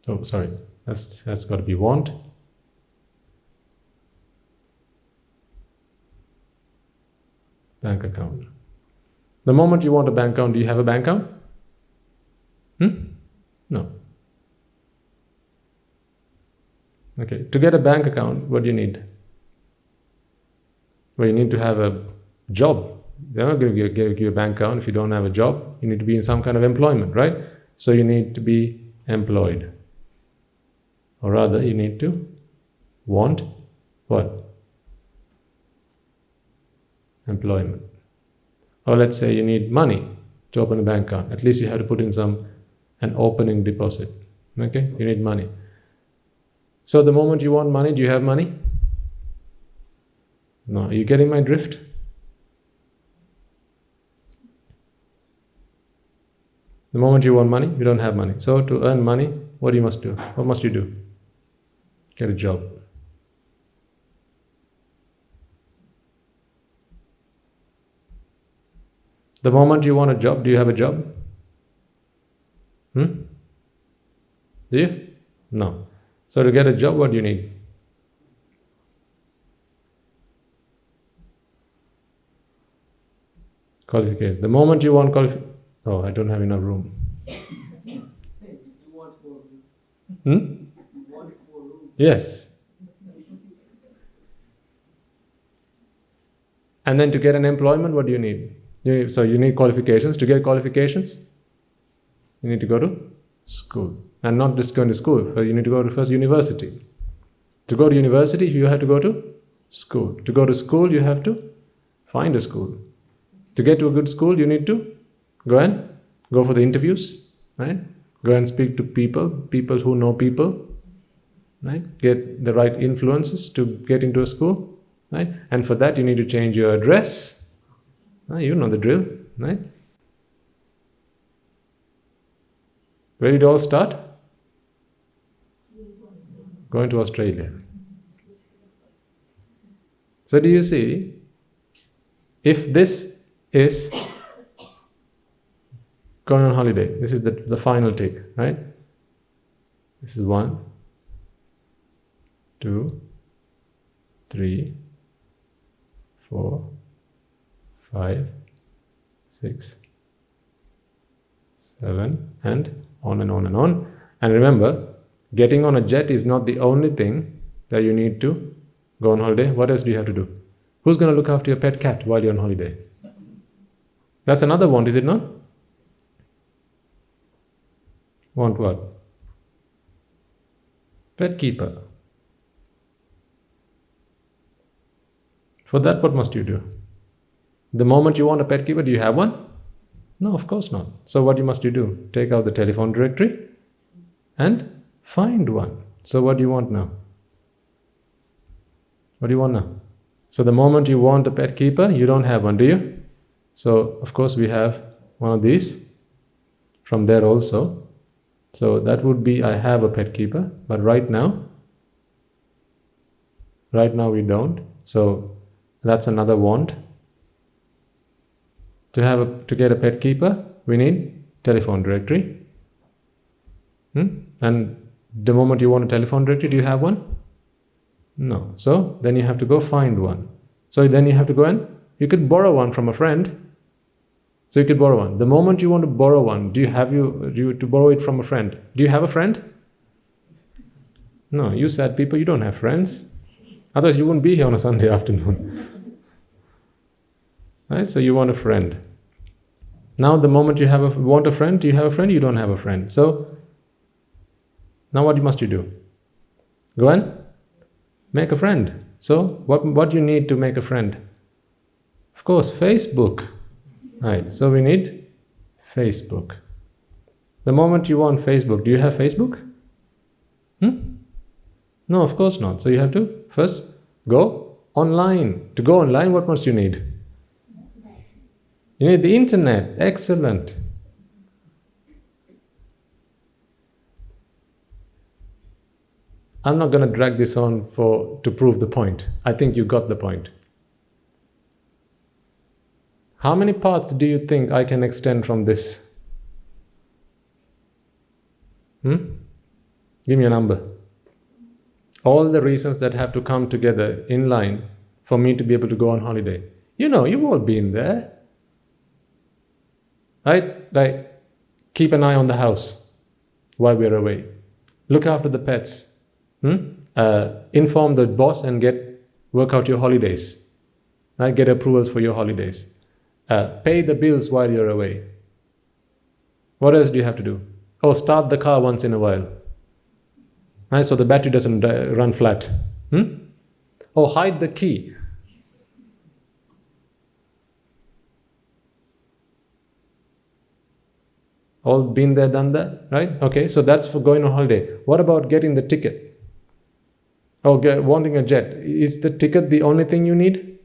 Oh, sorry. That's got to be want. Bank account. The moment you want a bank account, do you have a bank account? No. Okay. To get a bank account, what do you need? Well, you need to have a job. They're not going to give you a bank account if you don't have a job. You need to be in some kind of employment, right? So you need to be employed. Or rather, you need to want what? Employment. Or let's say you need money to open a bank account. At least you have to put in an opening deposit. Okay? You need money. So the moment you want money, do you have money? No. Are you getting my drift? The moment you want money, you don't have money. So to earn money, what you must do? What must you do? Get a job. The moment you want a job, do you have a job? Do you? No. So to get a job, what do you need? Qualifications. The moment you want qualifications... Oh, I don't have enough room. Yes. And then to get an employment, what do you need? So you need qualifications. To get qualifications, you need to go to school. And not just going to school, but you need to go to first university. To go to university, you have to go to school. To go to school, you have to find a school. To get to a good school, you need to go for the interviews, right? Go and speak to people who know people, right? Get the right influences to get into a school, right? And for that, you need to change your address. You know the drill, right? Where did it all start? Going to Australia. So do you see, if this is going on holiday, this is the final tick, right? This is 1, 2, 3, 4, 5, 6, 7, and on and on and on. And remember, getting on a jet is not the only thing that you need to go on holiday. What else do you have to do? Who's going to look after your pet cat while you're on holiday? That's another want, is it not? Want what? Pet keeper. For that, what must you do? The moment you want a pet keeper, do you have one? No, of course not. So what must you do? Take out the telephone directory and find one. So what do you want now? What do you want now? So the moment you want a pet keeper, you don't have one, do you? So of course we have one of these from there also. So that would be, I have a pet keeper, but right now we don't. So that's another want. To get a pet keeper, we need telephone directory. And the moment you want a telephone directory, do you have one? No. So then you have to go find one. So then you have to go and you could borrow one from a friend. So you could borrow one. The moment you want to borrow one, do you to borrow it from a friend? Do you have a friend? No, you sad people, you don't have friends. Otherwise you wouldn't be here on a Sunday afternoon. Right? So you want a friend. Now the moment you want a friend, do you have a friend? You don't have a friend. So now what must you do? Go and make a friend. So what do you need to make a friend? Of course, Facebook. Right. So we need Facebook. The moment you want Facebook, do you have Facebook? No, of course not. So you have to first go Online. To go online, what must you need? You need the internet. Excellent. I'm not going to drag this on to prove the point. I think you got the point. How many paths do you think I can extend from this? Give me a number. All the reasons that have to come together in line for me to be able to go on holiday. You know, you've all been there. Right? Like, keep an eye on the house while we're away. Look after the pets. Inform the boss and work out your holidays. Right? Get approvals for your holidays. Pay the bills while you're away. What else do you have to do? Oh, start the car once in a while. Right? So the battery doesn't run flat. Oh, hide the key. All been there, done that, right? Okay, so that's for going on holiday. What about getting the ticket? Oh, wanting a jet. Is the ticket the only thing you need?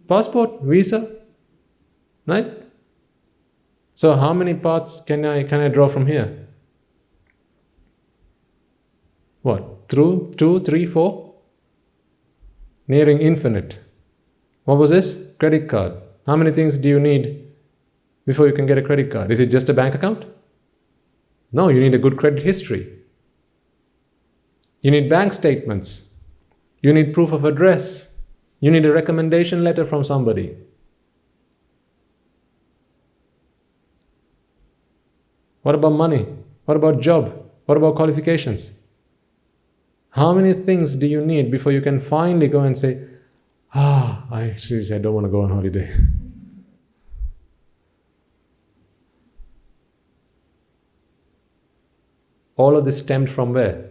Passport, visa, right? So how many paths can I draw from here? What? Through 2, 3, 4? Nearing infinite. What was this? Credit card. How many things do you need before you can get a credit card? Is it just a bank account? No, you need a good credit history. You need bank statements. You need proof of address. You need a recommendation letter from somebody. What about money? What about job? What about qualifications? How many things do you need before you can finally go and say, I don't want to go on holiday. All of this stemmed from where?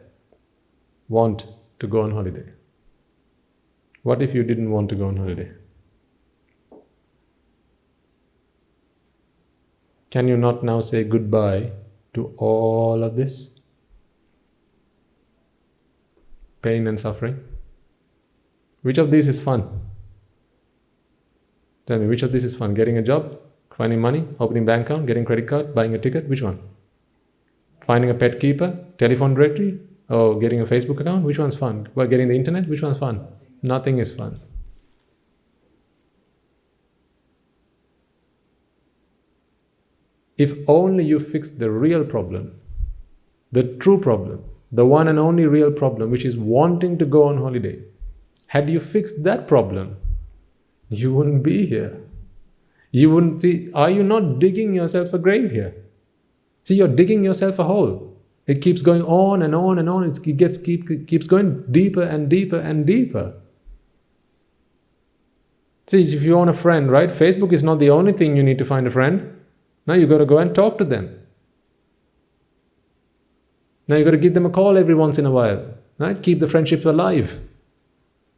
Want to go on holiday. What if you didn't want to go on holiday? Can you not now say goodbye to all of this? Pain and suffering? Which of these is fun? Tell me, which of these is fun? Getting a job? Finding money? Opening bank account? Getting credit card? Buying a ticket? Which one? Finding a pet keeper? Telephone directory? Or getting a Facebook account? Which one's fun? Well, getting the internet? Which one's fun? Nothing is fun. If only you fix the real problem, the true problem, the one and only real problem, which is wanting to go on holiday. Had you fixed that problem, you wouldn't be here. You wouldn't see. Are you not digging yourself a grave here? See, you're digging yourself a hole. It keeps going on and on and on. It keeps going deeper and deeper and deeper. See, if you want a friend, right? Facebook is not the only thing you need to find a friend. Now you've got to go and talk to them. Now you've got to give them a call every once in a while, right? Keep the friendship alive.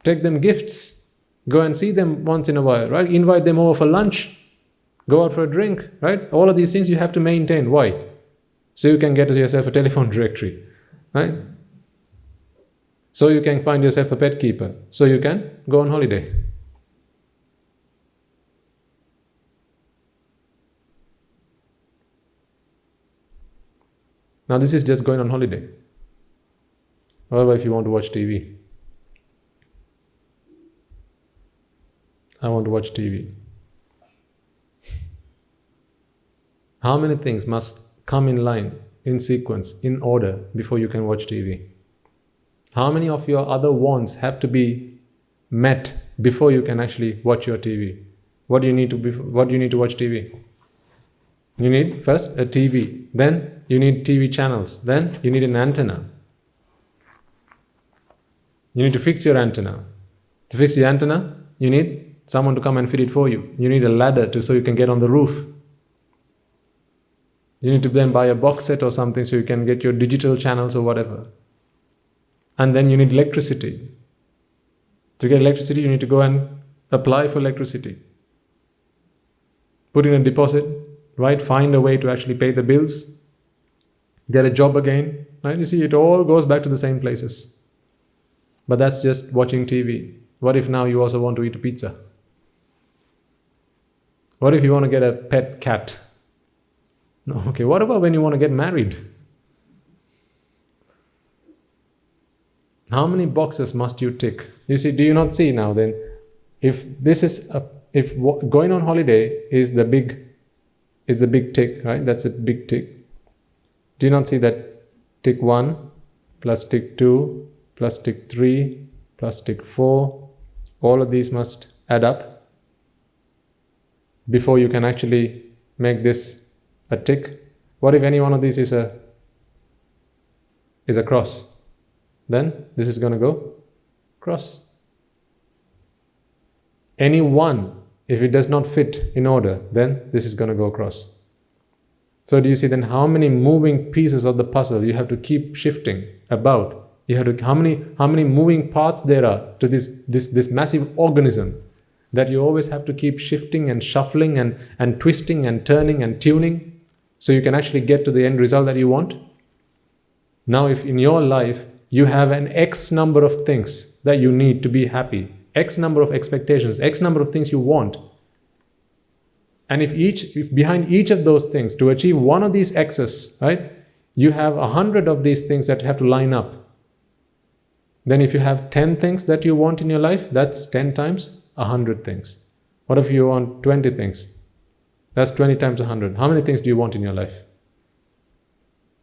Take them gifts. Go and see them once in a while, right? Invite them over for lunch. Go out for a drink, right? All of these things you have to maintain. Why? So you can get yourself a telephone directory, right? So you can find yourself a pet keeper. So you can go on holiday. Now this is just going on holiday. What about if you want to watch TV? I want to watch TV. How many things must come in line, in sequence, in order before you can watch TV? How many of your other wants have to be met before you can actually watch your TV? What do you need to watch TV? You need first a TV, then you need TV channels, then you need an antenna. You need to fix your antenna. To fix the antenna, you need someone to come and fit it for you. You need a ladder so you can get on the roof. You need to then buy a box set or something so you can get your digital channels or whatever. And then you need electricity. To get electricity, you need to go and apply for electricity. Put in a deposit, right? Find a way to actually pay the bills. Get a job again, right? You see, it all goes back to the same places. But that's just watching TV. What if now you also want to eat a pizza? What if you want to get a pet cat? No, okay, what about when you want to get married? How many boxes must you tick? You see, do you not see now then, if going on holiday is the big tick, right? That's a big tick. Do you not see that tick 1 plus tick 2 plus tick 3 plus tick 4, all of these must add up before you can actually make this a tick? What if any one of these is a cross? Then this is going to go cross. Any one, if it does not fit in order, then this is going to go across. So do you see then how many moving pieces of the puzzle you have to keep shifting about? You have to, how many moving parts there are to this massive organism that you always have to keep shifting and shuffling and twisting and turning and tuning so you can actually get to the end result that you want? Now if in your life you have an X number of things that you need to be happy, X number of expectations, X number of things you want, and if behind each of those things, to achieve one of these X's, right, you have 100 of these things that have to line up. Then if you have 10 things that you want in your life, that's 10 times 100 things. What if you want 20 things? That's 20 times 100. How many things do you want in your life?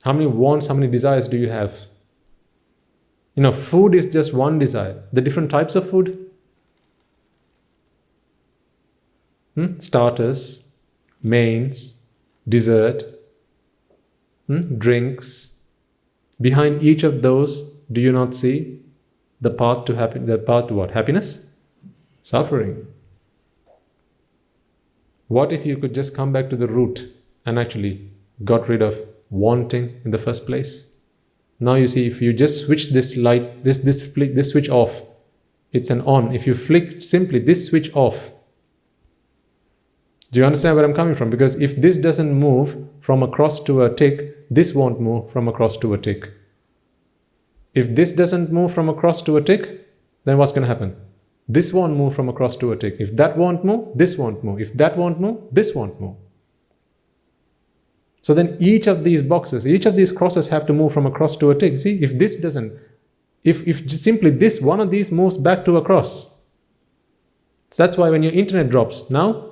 How many wants, how many desires do you have? You know, food is just one desire. The different types of food, starters, mains, dessert, drinks. Behind each of those, do you not see the path to what? Happiness? Suffering. What if you could just come back to the root and actually got rid of wanting in the first place? Now you see, if you just switch this light, this switch off, it's an on. If you flick simply this switch off, do you understand where I'm coming from? Because if this doesn't move from a cross to a tick, this won't move from a cross to a tick. If this doesn't move from a cross to a tick, then what's going to happen? This won't move from a cross to a tick. If that won't move, this won't move. If that won't move, this won't move. So then each of these boxes, each of these crosses have to move from a cross to a tick. See, if this doesn't, if simply this, one of these moves back to a cross. So that's why when your internet drops, now,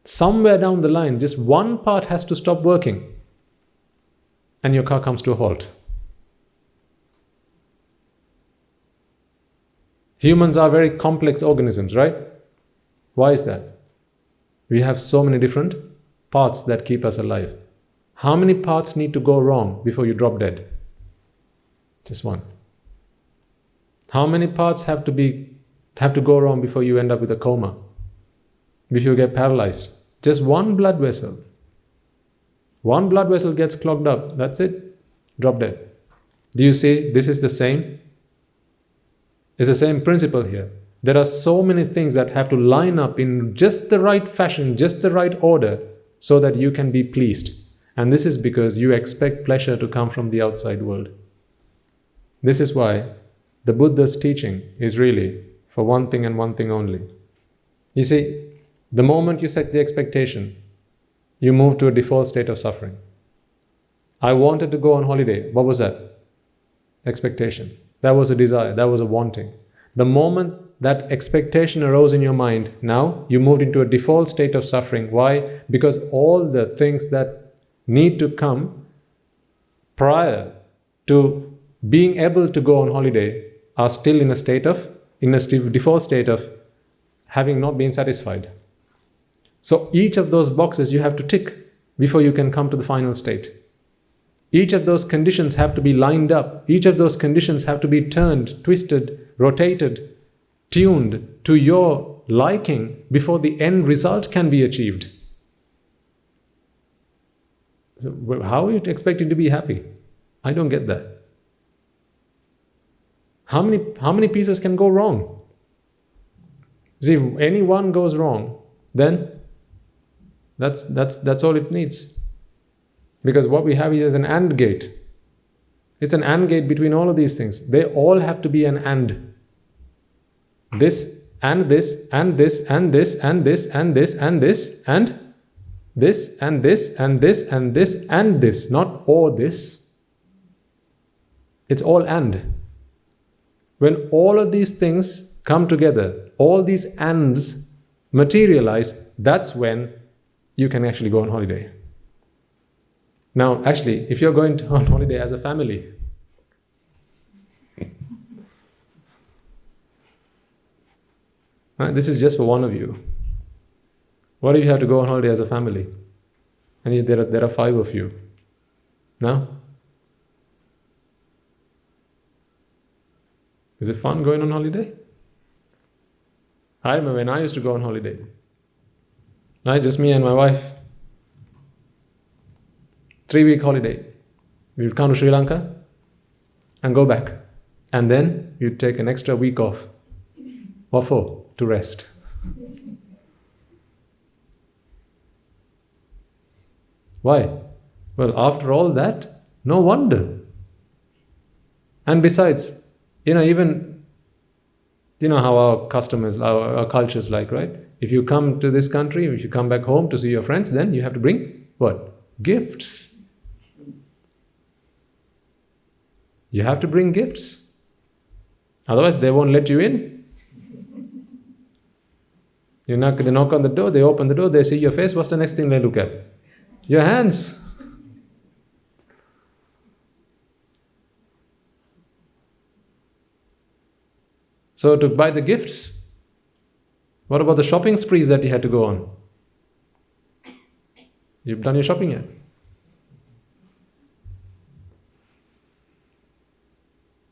somewhere down the line, just one part has to stop working and your car comes to a halt. Humans are very complex organisms, right? Why is that? We have so many different parts that keep us alive. How many parts need to go wrong before you drop dead? Just one. How many parts have to go wrong before you end up with a coma? Before you get paralyzed? Just one blood vessel. One blood vessel gets clogged up. That's it. Drop dead. Do you see? This is the same. It's the same principle here. There are so many things that have to line up in just the right fashion, just the right order, so that you can be pleased. And this is because you expect pleasure to come from the outside world. This is why the Buddha's teaching is really for one thing and one thing only. You see, the moment you set the expectation, you move to a default state of suffering. I wanted to go on holiday. What was that? Expectation. That was a desire. That was a wanting. The moment that expectation arose in your mind, now you moved into a default state of suffering. Why? Because all the things that need to come prior to being able to go on holiday are still in a default state of having not been satisfied. So each of those boxes you have to tick before you can come to the final state. Each of those conditions have to be lined up. Each of those conditions have to be turned, twisted, rotated, tuned to your liking before the end result can be achieved. So how are you expecting to be happy? I don't get that. How many pieces can go wrong? See, if any one goes wrong, then that's all it needs. Because what we have here is an AND gate. It's an AND gate between all of these things. They all have to be an AND. This and this and this and this and this and this and this and this and this and this and this and this, not or this. It's all AND. When all of these things come together, all these ANDs materialize, that's when you can actually go on holiday. Now, actually, if you're going on holiday as a family, this is just for one of you. What if you have to go on holiday as a family? And there are 5 of you. Now? Is it fun going on holiday? I remember when I used to go on holiday. Just me and my wife. 3-week holiday. We would come to Sri Lanka and go back. And then you'd take an extra week off. What for? To rest. Why? Well, after all that, no wonder. And besides, even, how our customers, our culture is like, right? If you come to this country, if you come back home to see your friends, then you have to bring what? Gifts. You have to bring gifts. Otherwise, they won't let you in. They knock on the door, they open the door, they see your face. What's the next thing they look at? Your hands. So to buy the gifts, what about the shopping sprees that you had to go on? You've done your shopping yet?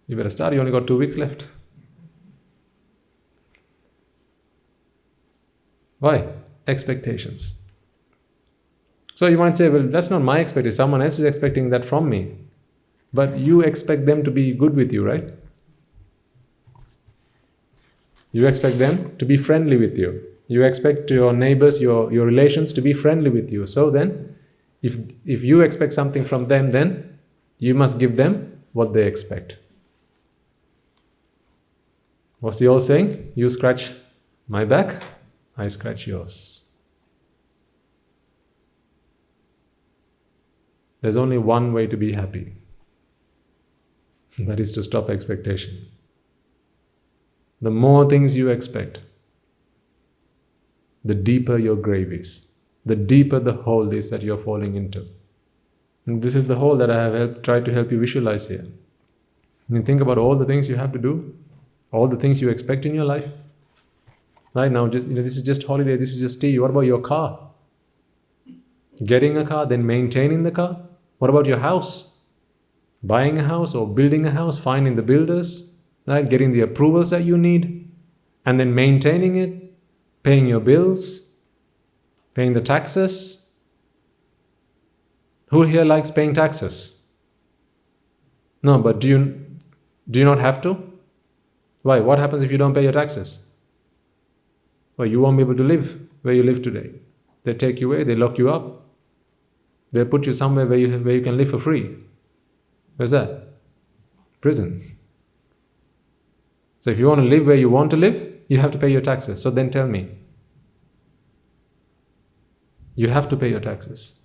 You better start, you only got 2 weeks left. Why? Expectations. So you might say, well, that's not my expectation. Someone else is expecting that from me. But you expect them to be good with you, right? You expect them to be friendly with you. You expect your neighbors, your relations to be friendly with you. So then, if you expect something from them, then you must give them what they expect. What's the old saying? You scratch my back, I scratch yours. There's only one way to be happy. That is to stop expectation. The more things you expect, the deeper your grave is. The deeper the hole is that you're falling into. And this is the hole that I have tried to help you visualize here. And think about all the things you have to do, all the things you expect in your life. Right now, this is just holiday, this is just tea. What about your car? Getting a car, then maintaining the car? What about your house? Buying a house or building a house, finding the builders, right? Getting the approvals that you need, and then maintaining it, paying your bills, paying the taxes. Who here likes paying taxes? No, but do you not have to? Why? What happens if you don't pay your taxes? Well, you won't be able to live where you live today. They take you away, they lock you up. They put you somewhere where you can live for free. Where's that? Prison. So if you want to live where you want to live, you have to pay your taxes. So then tell me, you have to pay your taxes.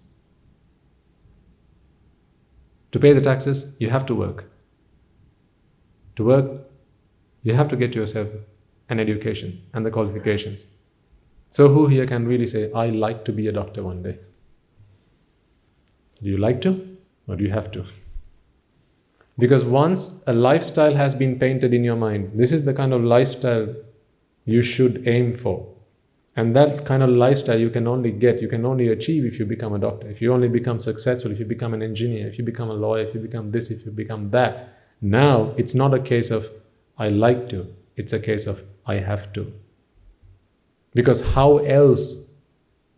To pay the taxes, you have to work. To work, you have to get yourself an education and the qualifications. So who here can really say, I like to be a doctor one day? Do you like to, or do you have to? Because once a lifestyle has been painted in your mind, this is the kind of lifestyle you should aim for. And that kind of lifestyle you can only get, you can only achieve if you become a doctor, if you only become successful, if you become an engineer, if you become a lawyer, if you become this, if you become that. Now, it's not a case of, I like to, it's a case of, I have to. Because how else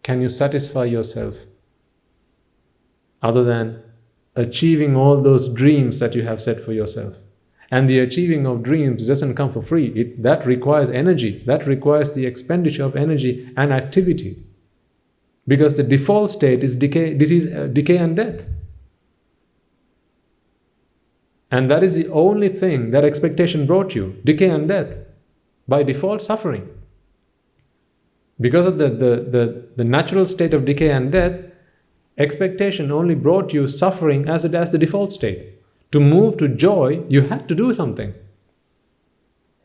can you satisfy yourself other than achieving all those dreams that you have set for yourself? And the achieving of dreams doesn't come for free. That requires energy. That requires the expenditure of energy and activity. Because the default state is decay and death. And that is the only thing that expectation brought you, decay and death. By default, suffering. Because of the natural state of decay and death, expectation only brought you suffering as the default state. To move to joy, you had to do something.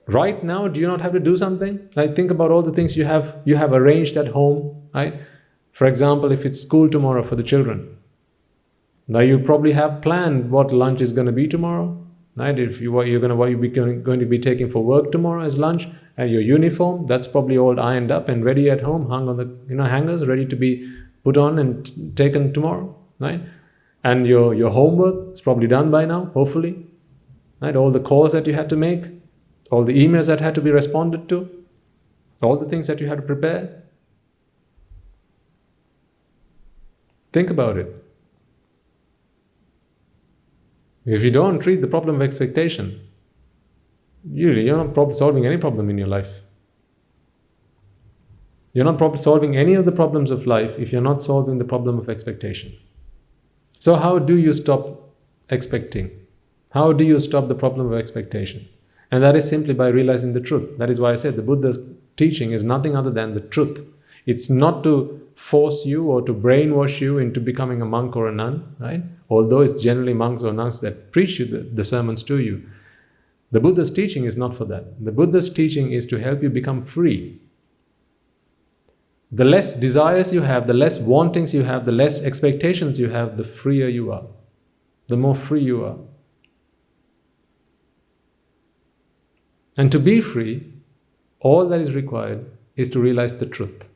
Right now, do you not have to do something? Like, think about all the things you have arranged at home, right? For example, if it's school tomorrow for the children, now you probably have planned what lunch is going to be tomorrow, right? If what you're going to be taking for work tomorrow as lunch, and your uniform, that's probably all ironed up and ready at home, hung on the hangers, ready to be put on and taken tomorrow, right? And your homework is probably done by now, hopefully, right? All the calls that you had to make, all the emails that had to be responded to, all the things that you had to prepare. Think about it. If you don't treat the problem of expectation, you're not solving any problem in your life. You're not solving any of the problems of life if you're not solving the problem of expectation. So how do you stop expecting? How do you stop the problem of expectation? And that is simply by realizing the truth. That is why I said the Buddha's teaching is nothing other than the truth. It's not to force you or to brainwash you into becoming a monk or a nun, right? Although it's generally monks or nuns that preach you the sermons to you. The Buddha's teaching is not for that. The Buddha's teaching is to help you become free. The less desires you have, the less wantings you have, the less expectations you have, the freer you are. The more free you are. And to be free, all that is required is to realize the truth.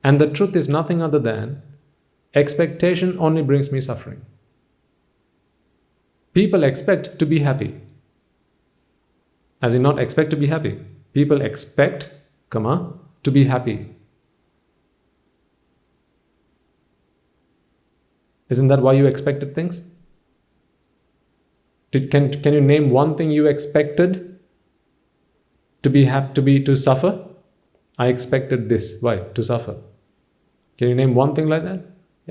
And the truth is nothing other than expectation only brings me suffering. People expect to be happy. As in not expect to be happy. People expect, to be happy. Isn't that why you expected things? Can you name one thing you expected to suffer? I expected this. Why? To suffer. Can you name one thing like that?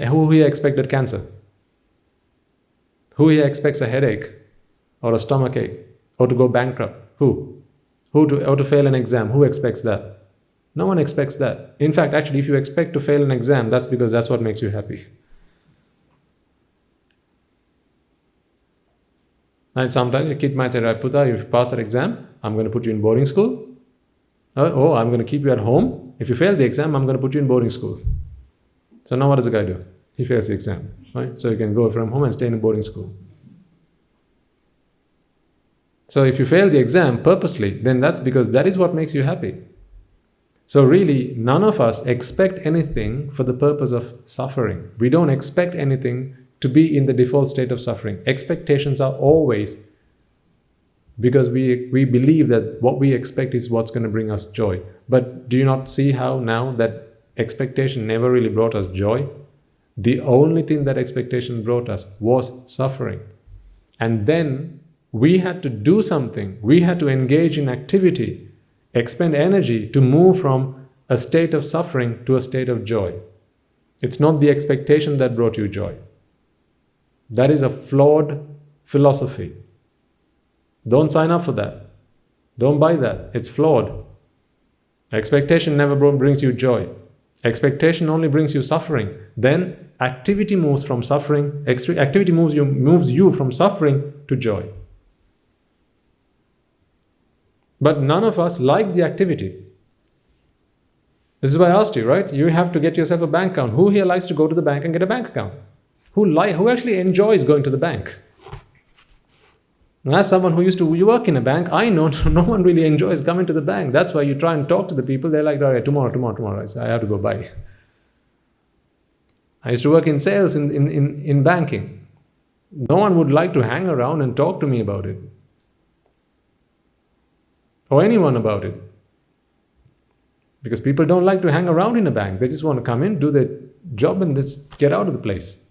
Who here expected cancer? Who here expects a headache or a stomach ache or to go bankrupt? Who? Or to fail an exam? Who expects that? No one expects that. In fact, actually, if you expect to fail an exam, that's because that's what makes you happy. And sometimes a kid might say, right, Puta, if you pass that exam, I'm going to put you in boarding school. Oh, I'm going to keep you at home. If you fail the exam, I'm going to put you in boarding school. So now what does the guy do? He fails the exam, right? So he can go from home and stay in a boarding school. So if you fail the exam purposely, then that's because that is what makes you happy. So really, none of us expect anything for the purpose of suffering. We don't expect anything to be in the default state of suffering. Expectations are always because we believe that what we expect is what's going to bring us joy. But do you not see how now that expectation never really brought us joy? The only thing that expectation brought us was suffering. And then we had to do something. We had to engage in activity, expend energy to move from a state of suffering to a state of joy. It's not the expectation that brought you joy. That is a flawed philosophy. Don't sign up for that. Don't buy that. It's flawed. Expectation never brings you joy. Expectation only brings you suffering. Then activity moves from suffering. Activity moves you from suffering to joy. But none of us like the activity. This is why I asked you, right? You have to get yourself a bank account. Who here likes to go to the bank and get a bank account? Who actually enjoys going to the bank? And as someone who used to work in a bank, I know no one really enjoys coming to the bank. That's why you try and talk to the people. They're like, all right, tomorrow. I say, I have to go buy. I used to work in sales in banking. No one would like to hang around and talk to me about it. Or anyone about it. Because people don't like to hang around in a bank. They just want to come in, do their job, and just get out of the place.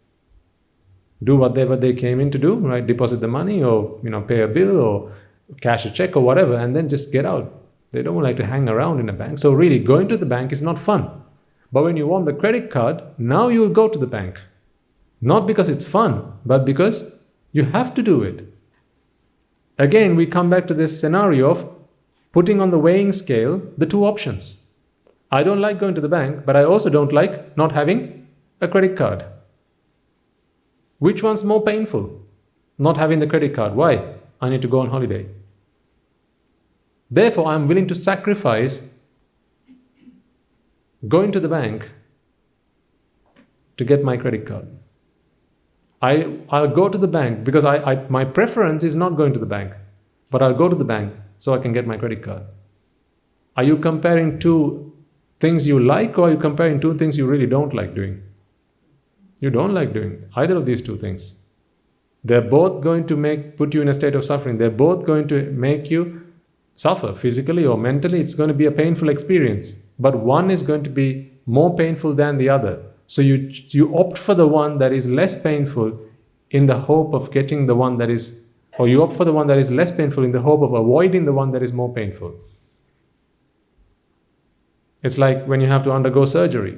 Do whatever they came in to do, right? Deposit the money or pay a bill or cash a check or whatever, and then just get out. They don't like to hang around in a bank. So really, going to the bank is not fun. But when you want the credit card, now you will go to the bank. Not because it's fun, but because you have to do it. Again, we come back to this scenario of putting on the weighing scale the two options. I don't like going to the bank, but I also don't like not having a credit card. Which one's more painful? Not having the credit card. Why? I need to go on holiday. Therefore, I'm willing to sacrifice going to the bank to get my credit card. I'll go to the bank because my preference is not going to the bank, but I'll go to the bank so I can get my credit card. Are you comparing two things you like, or are you comparing two things you really don't like doing? You don't like doing either of these two things. They're both going to put you in a state of suffering. They're both going to make you suffer physically or mentally. It's going to be a painful experience, but one is going to be more painful than the other. So you opt for the one that is less painful in the hope of getting the one that is, or you opt for the one that is less painful in the hope of avoiding the one that is more painful. It's like when you have to undergo surgery.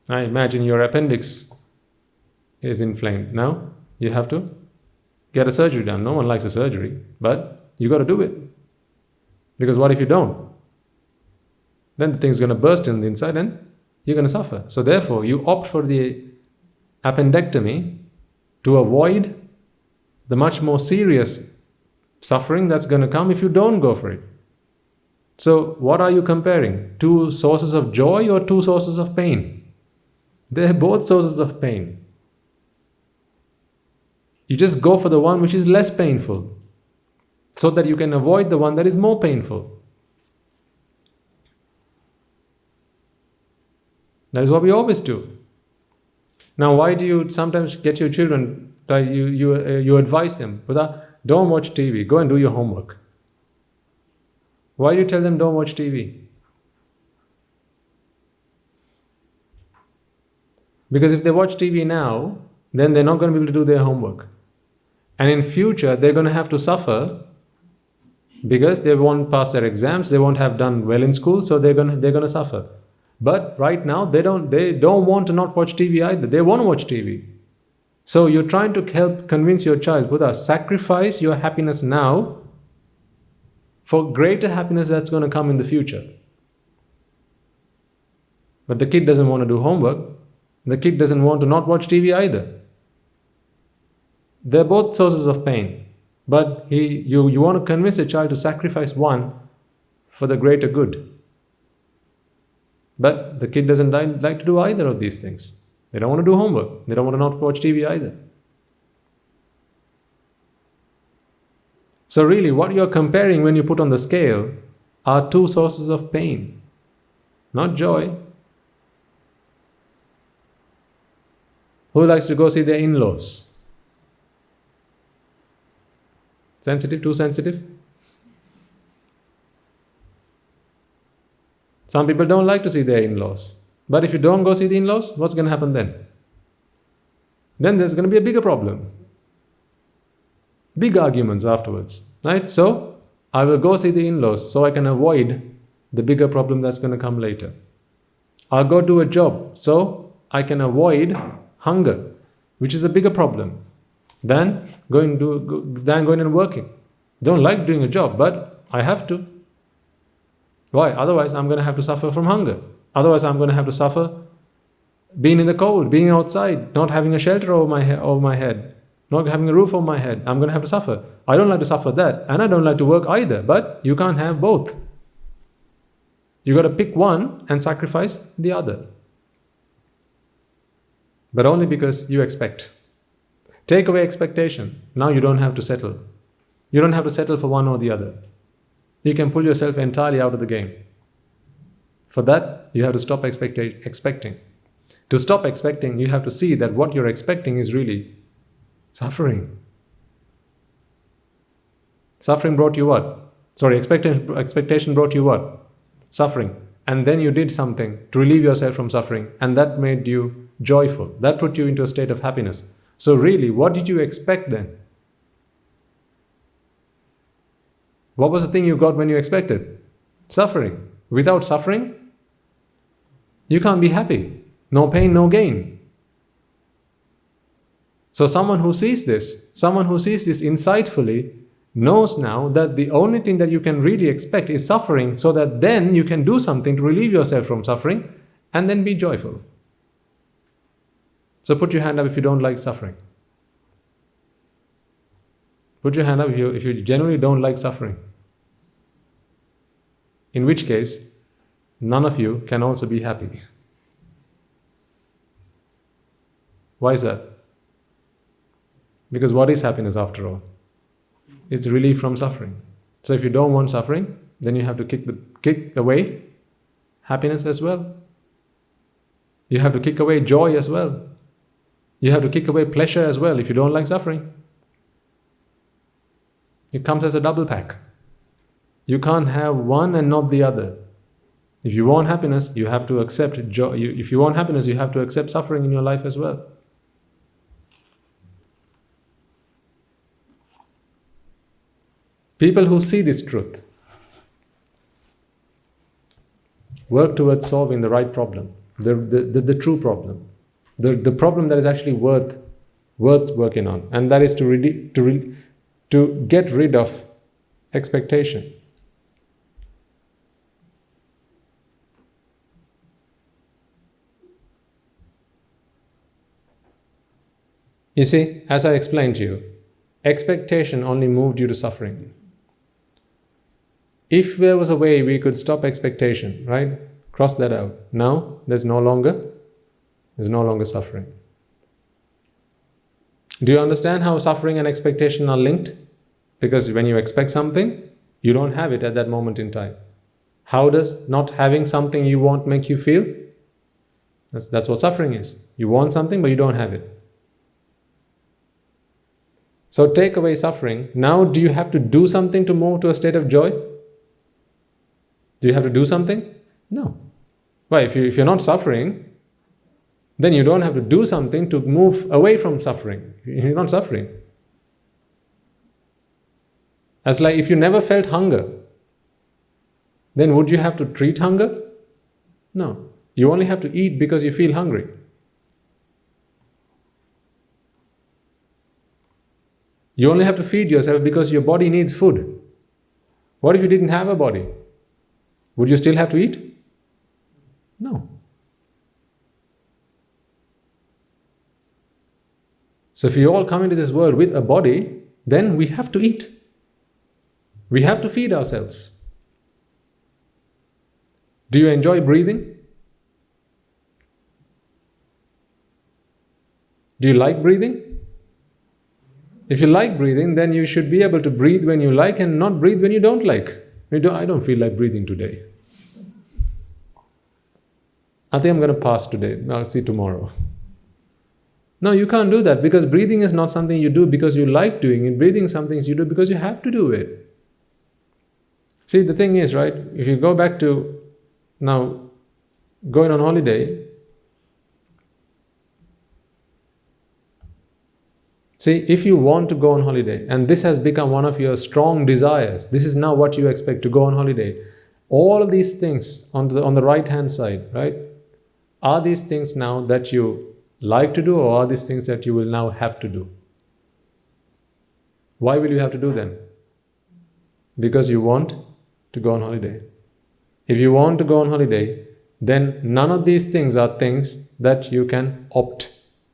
I imagine your appendix is inflamed. Now you have to get a surgery done. No one likes a surgery, but you got to do it. Because what if you don't? Then the thing's going to burst in the inside and you're going to suffer. So therefore, you opt for the appendectomy to avoid the much more serious suffering that's going to come if you don't go for it. So what are you comparing? Two sources of joy or two sources of pain? They're both sources of pain. You just go for the one which is less painful so that you can avoid the one that is more painful. That is what we always do. Now, why do you sometimes get your children, you advise them, don't watch TV, go and do your homework. Why do you tell them don't watch TV? Because if they watch TV now, then they're not going to be able to do their homework. And in future, they're going to have to suffer because they won't pass their exams, they won't have done well in school, so they're going to suffer. But right now, they don't want to not watch TV either. They want to watch TV. So you're trying to help convince your child, Buddha, sacrifice your happiness now for greater happiness that's going to come in the future. But the kid doesn't want to do homework. The kid doesn't want to not watch TV either. They're both sources of pain. But you want to convince a child to sacrifice one for the greater good. But the kid doesn't like to do either of these things. They don't want to do homework. They don't want to not watch TV either. So really, what you're comparing when you put on the scale are two sources of pain, not joy. Who likes to go see their in-laws? Sensitive? Too sensitive? Some people don't like to see their in-laws. But if you don't go see the in-laws, what's going to happen then? Then there's going to be a bigger problem. Big arguments afterwards. Right? So, I will go see the in-laws so I can avoid the bigger problem that's going to come later. I'll go do a job so I can avoid hunger, which is a bigger problem than going and working. Don't like doing a job, but I have to. Why? Otherwise, I'm going to have to suffer from hunger. Otherwise, I'm going to have to suffer being in the cold, being outside, not having a shelter over my head, not having a roof over my head. I'm going to have to suffer. I don't like to suffer that, and I don't like to work either, but you can't have both. You got to pick one and sacrifice the other. But only because you expect. Take away expectation. Now you don't have to settle. You don't have to settle for one or the other. You can pull yourself entirely out of the game. For that, you have to stop expecting. To stop expecting, you have to see that what you're expecting is really suffering. Suffering brought you what? Expectation brought you what? Suffering. And then you did something to relieve yourself from suffering, and that made you joyful. That put you into a state of happiness. So really, what did you expect then? What was the thing you got when you expected? Suffering. Without suffering, you can't be happy. No pain, no gain. So someone who sees this insightfully knows now that the only thing that you can really expect is suffering, so that then you can do something to relieve yourself from suffering and then be joyful. So put your hand up if you don't like suffering. Put your hand up if you genuinely don't like suffering. In which case, none of you can also be happy. Why is that? Because what is happiness after all? It's relief from suffering. So if you don't want suffering, then you have to kick away happiness as well. You have to kick away joy as well. You have to kick away pleasure as well if you don't like suffering. It comes as a double pack. You can't have one and not the other. If you want happiness, you have to accept joy. If you want happiness, you have to accept suffering in your life as well. People who see this truth work towards solving the right problem, the true problem, the problem that is actually worth working on, and that is to get rid of expectation. You see, as I explained to you, expectation only moved you to suffering. If there was a way we could stop expectation, right? Cross that out. Now there's no longer suffering. Do you understand how suffering and expectation are linked? Because when you expect something, you don't have it at that moment in time. How does not having something you want make you feel? That's what suffering is. You want something, but you don't have it. So take away suffering. Now do you have to do something to move to a state of joy? Do you have to do something? No. Why? If you're not suffering, then you don't have to do something to move away from suffering. You're not suffering. As like if you never felt hunger, then would you have to treat hunger? No. You only have to eat because you feel hungry. You only have to feed yourself because your body needs food. What if you didn't have a body? Would you still have to eat? No. So if you all come into this world with a body, then we have to eat. We have to feed ourselves. Do you enjoy breathing? Do you like breathing? If you like breathing, then you should be able to breathe when you like and not breathe when you don't like. I don't feel like breathing today. I think I'm going to pass today. I'll see tomorrow. No, you can't do that, because breathing is not something you do because you like doing it. Breathing is something you do because you have to do it. See, the thing is, right, if you go back to now going on holiday, see, if you want to go on holiday, and this has become one of your strong desires, this is now what you expect to go on holiday. All of these things on the right hand side, right? Are these things now that you like to do, or are these things that you will now have to do? Why will you have to do them? Because you want to go on holiday. If you want to go on holiday, then none of these things are things that you can opt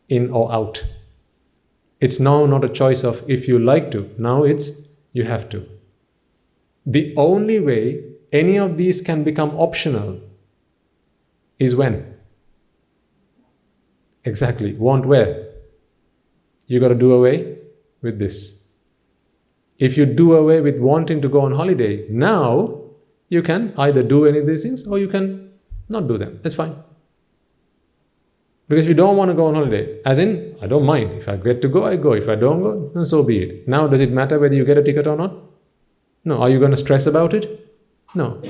in or out. It's now not a choice of if you like to, now it's you have to. The only way any of these can become optional is when? Exactly. Want where? You got to do away with this. If you do away with wanting to go on holiday, now you can either do any of these things or you can not do them. It's fine. Because if you don't want to go on holiday, as in, I don't mind. If I get to go, I go. If I don't go, then so be it. Now, does it matter whether you get a ticket or not? No. Are you going to stress about it? No.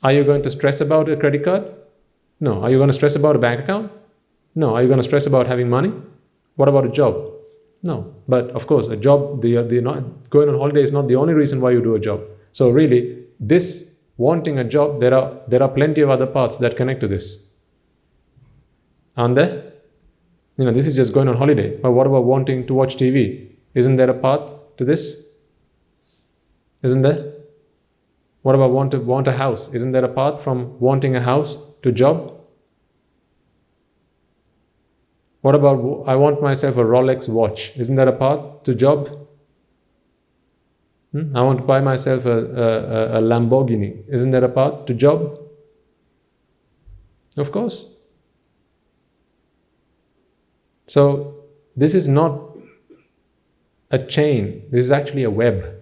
Are you going to stress about a credit card? No. Are you going to stress about a bank account? No. Are you going to stress about having money? What about a job? No. But of course, a job, going on holiday is not the only reason why you do a job. So really, this wanting a job, there are plenty of other paths that connect to this. Aren't there? This is just going on holiday. But what about wanting to watch TV? Isn't there a path to this? Isn't there? What about want a house? Isn't there a path from wanting a house to job? What about I want myself a Rolex watch? Isn't that a path to job? I want to buy myself a Lamborghini. Isn't that a path to job? Of course. So this is not a chain. This is actually a web.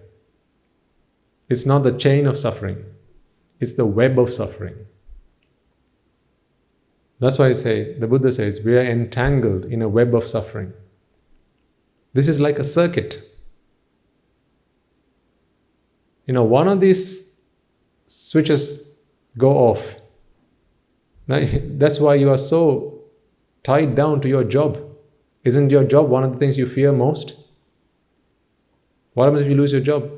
It's not the chain of suffering. It's the web of suffering. That's why the Buddha says, we are entangled in a web of suffering. This is like a circuit. One of these switches go off. That's why you are so tied down to your job. Isn't your job one of the things you fear most? What happens if you lose your job?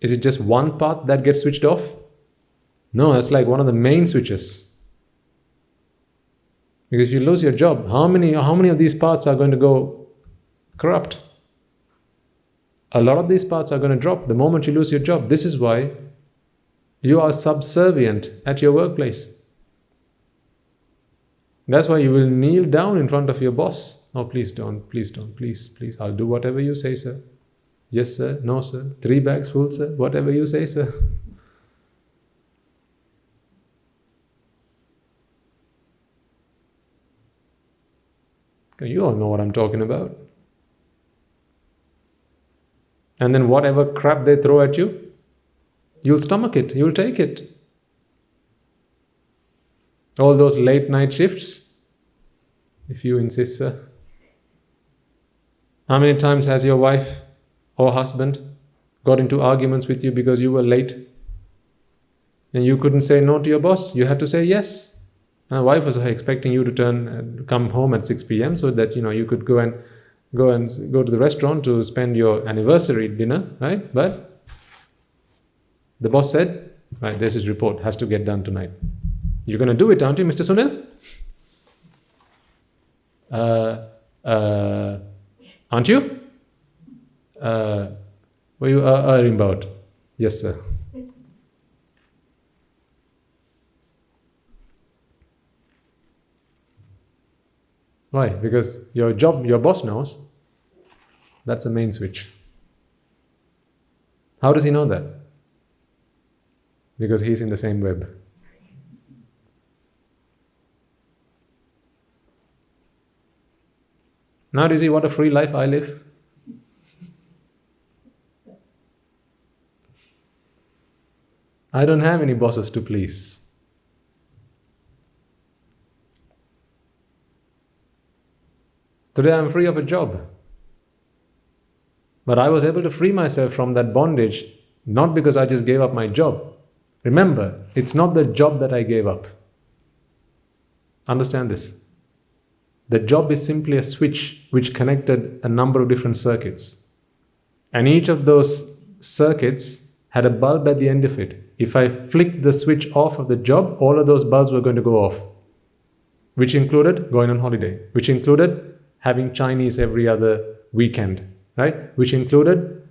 Is it just one path that gets switched off? No, that's like one of the main switches. Because if you lose your job, how many of these paths are going to go corrupt? A lot of these paths are going to drop the moment you lose your job. This is why you are subservient at your workplace. That's why you will kneel down in front of your boss. Oh, please don't, please. I'll do whatever you say, sir. Yes, sir. No, sir. 3 bags full, sir. Whatever you say, sir. You all know what I'm talking about. And then whatever crap they throw at you, you'll stomach it, you'll take it. All those late night shifts, if you insist, sir. How many times has your wife or husband got into arguments with you because you were late? And you couldn't say no to your boss, you had to say yes. My wife was expecting you to come home at 6 p.m. so that you could go to the restaurant to spend your anniversary dinner, right? But the boss said, right, this is report, has to get done tonight. You're going to do it, aren't you, Mr. Sunil? Aren't you? What are you erring about? Yes, sir. Why? Because your boss knows. That's the main switch. How does he know that? Because he's in the same web. Now do you see what a free life I live? I don't have any bosses to please. Today I'm free of a job. But I was able to free myself from that bondage, not because I just gave up my job. Remember, it's not the job that I gave up. Understand this. The job is simply a switch which connected a number of different circuits. And each of those circuits had a bulb at the end of it. If I flicked the switch off of the job, all of those bulbs were going to go off. Which included going on holiday. Which included having Chinese every other weekend. Right? Which included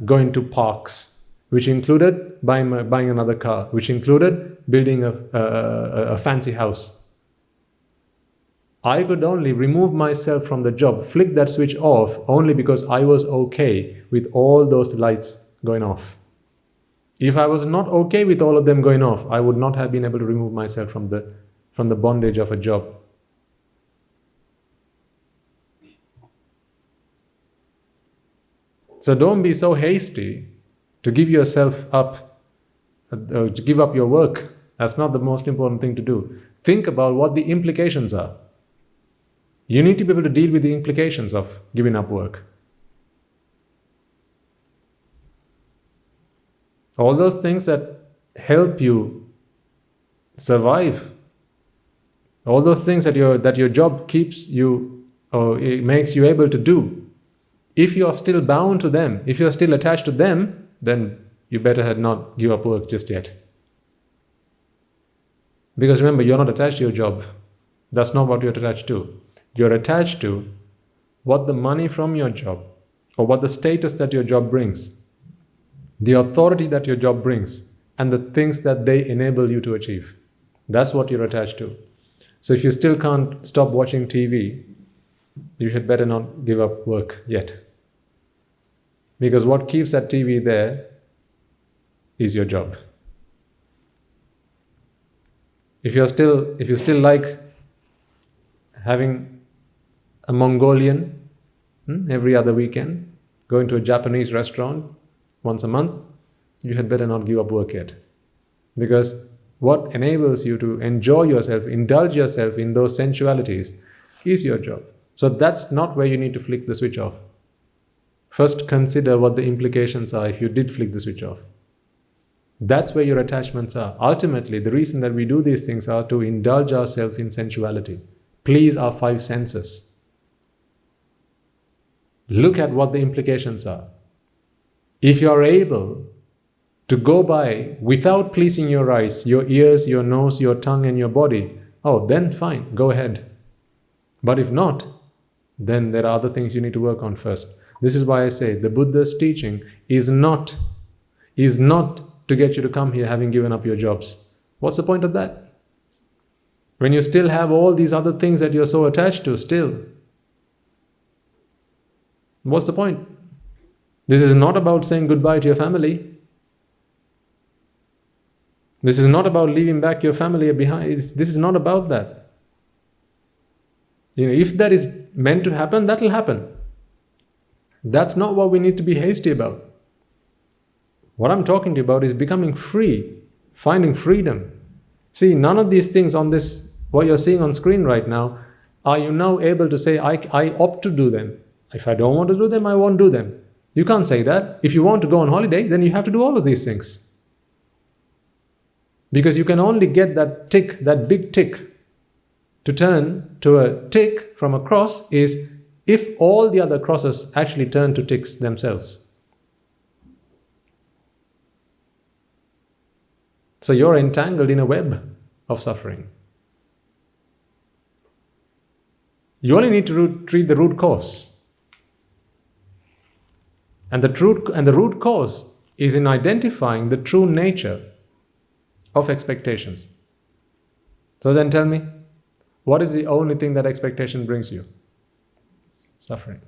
going to parks. Which included buying another car. Which included building a fancy house. I could only remove myself from the job, flick that switch off, only because I was okay with all those lights going off. If I was not okay with all of them going off, I would not have been able to remove myself from the bondage of a job. So don't be so hasty to give yourself up, to give up your work. That's not the most important thing to do. Think about what the implications are. You need to be able to deal with the implications of giving up work. All those things that help you survive, all those things that your job keeps you, or it makes you able to do, if you are still bound to them, if you are still attached to them, then you better not give up work just yet. Because remember, you're not attached to your job. That's not what you're attached to. You're attached to what the money from your job, or what the status that your job brings. the authority that your job brings, and the things that they enable you to achieve. That's what you're attached to. So if you still can't stop watching TV, you should better not give up work yet. Because what keeps that TV there is your job. If you still like having a Mongolian every other weekend, going to a Japanese restaurant once a month, you had better not give up work yet. Because what enables you to enjoy yourself, indulge yourself in those sensualities is your job. So that's not where you need to flick the switch off. First consider what the implications are if you did flick the switch off. That's where your attachments are. Ultimately, the reason that we do these things are to indulge ourselves in sensuality. Please our five senses. Look at what the implications are. If you are able to go by without pleasing your eyes, your ears, your nose, your tongue and your body, then fine, go ahead. But if not, then there are other things you need to work on first. This is why I say the Buddha's teaching is not to get you to come here having given up your jobs. What's the point of that? When you still have all these other things that you're so attached to still, what's the point? This is not about saying goodbye to your family. This is not about leaving back your family behind. This is not about that. If that is meant to happen, that will happen. That's not what we need to be hasty about. What I'm talking to you about is becoming free, finding freedom. See, none of these things on this, what you're seeing on screen right now, are you now able to say, I opt to do them. If I don't want to do them, I won't do them. You can't say that. If you want to go on holiday, then you have to do all of these things. Because you can only get that tick, that big tick, to turn to a tick from a cross is if all the other crosses actually turn to ticks themselves. So you're entangled in a web of suffering. You only need to treat the root cause. And the root cause is in identifying the true nature of expectations. So then tell me, what is the only thing that expectation brings you? Suffering.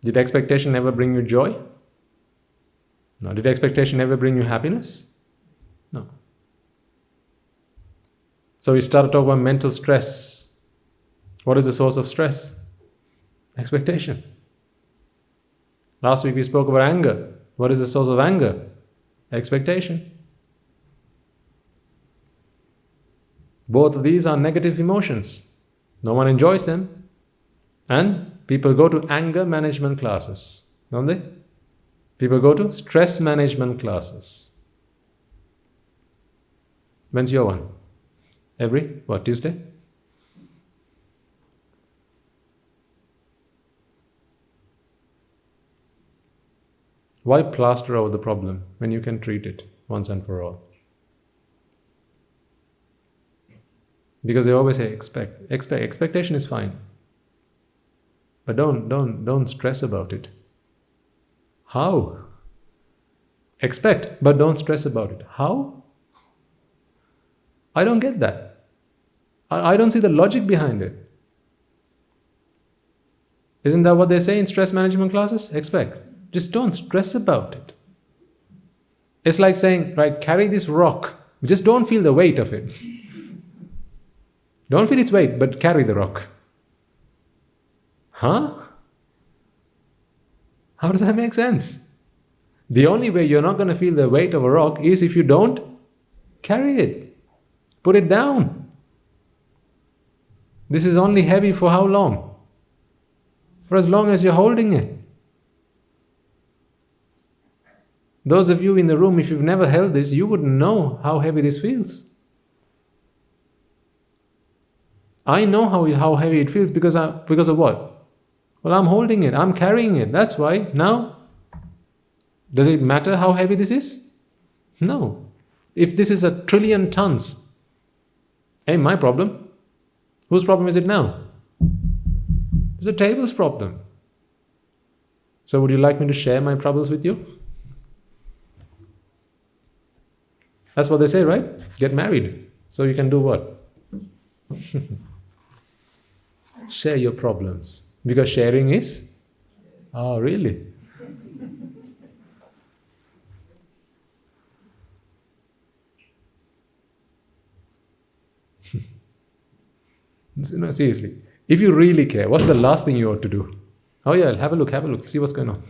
Did expectation ever bring you joy? No. Did expectation ever bring you happiness? No. So we started talking about mental stress. What is the source of stress? Expectation. Last week we spoke about anger. What is the source of anger? Expectation. Both of these are negative emotions. No one enjoys them. And people go to anger management classes, don't they? People go to stress management classes. When's your one? Every, Tuesday? Why plaster over the problem when you can treat it once and for all? Because they always say expect. Expectation is fine. But don't stress about it. How? Expect, but don't stress about it. How? I don't get that. I don't see the logic behind it. Isn't that what they say in stress management classes? Expect. Just don't stress about it. It's like saying, right, carry this rock. Just don't feel the weight of it. Don't feel its weight, but carry the rock. Huh? How does that make sense? The only way you're not going to feel the weight of a rock is if you don't carry it. Put it down. This is only heavy for how long? For as long as you're holding it. Those of you in the room, if you've never held this, you wouldn't know how heavy this feels. I know how heavy it feels because of what? Well, I'm holding it, I'm carrying it. That's why. Now, does it matter how heavy this is? No. If this is 1 trillion tons, ain't my problem. Whose problem is it now? It's the table's problem. So would you like me to share my troubles with you? That's what they say, right? Get married. So you can do what? Share your problems. Because sharing is... Oh, really? No, seriously. If you really care, what's the last thing you ought to do? Oh yeah, have a look, see what's going on.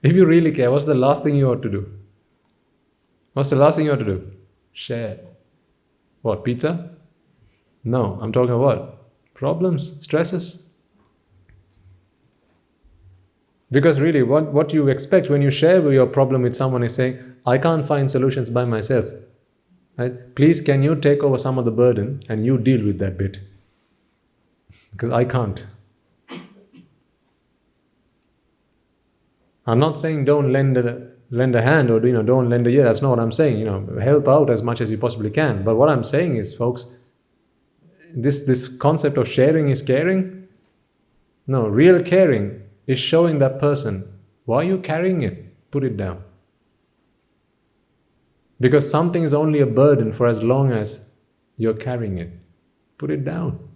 If you really care, what's the last thing you ought to do? What's the last thing you ought to do? Share. What, pizza? No, I'm talking about what? Problems, stresses. Because really, what you expect when you share your problem with someone is saying, I can't find solutions by myself. Right? Please, can you take over some of the burden and you deal with that bit? Because I can't. I'm not saying don't lend a hand or don't lend a ear. That's not what I'm saying. Help out as much as you possibly can. But what I'm saying is, folks, this concept of sharing is caring. No, real caring is showing that person, why are you carrying it? Put it down. Because something is only a burden for as long as you're carrying it. Put it down.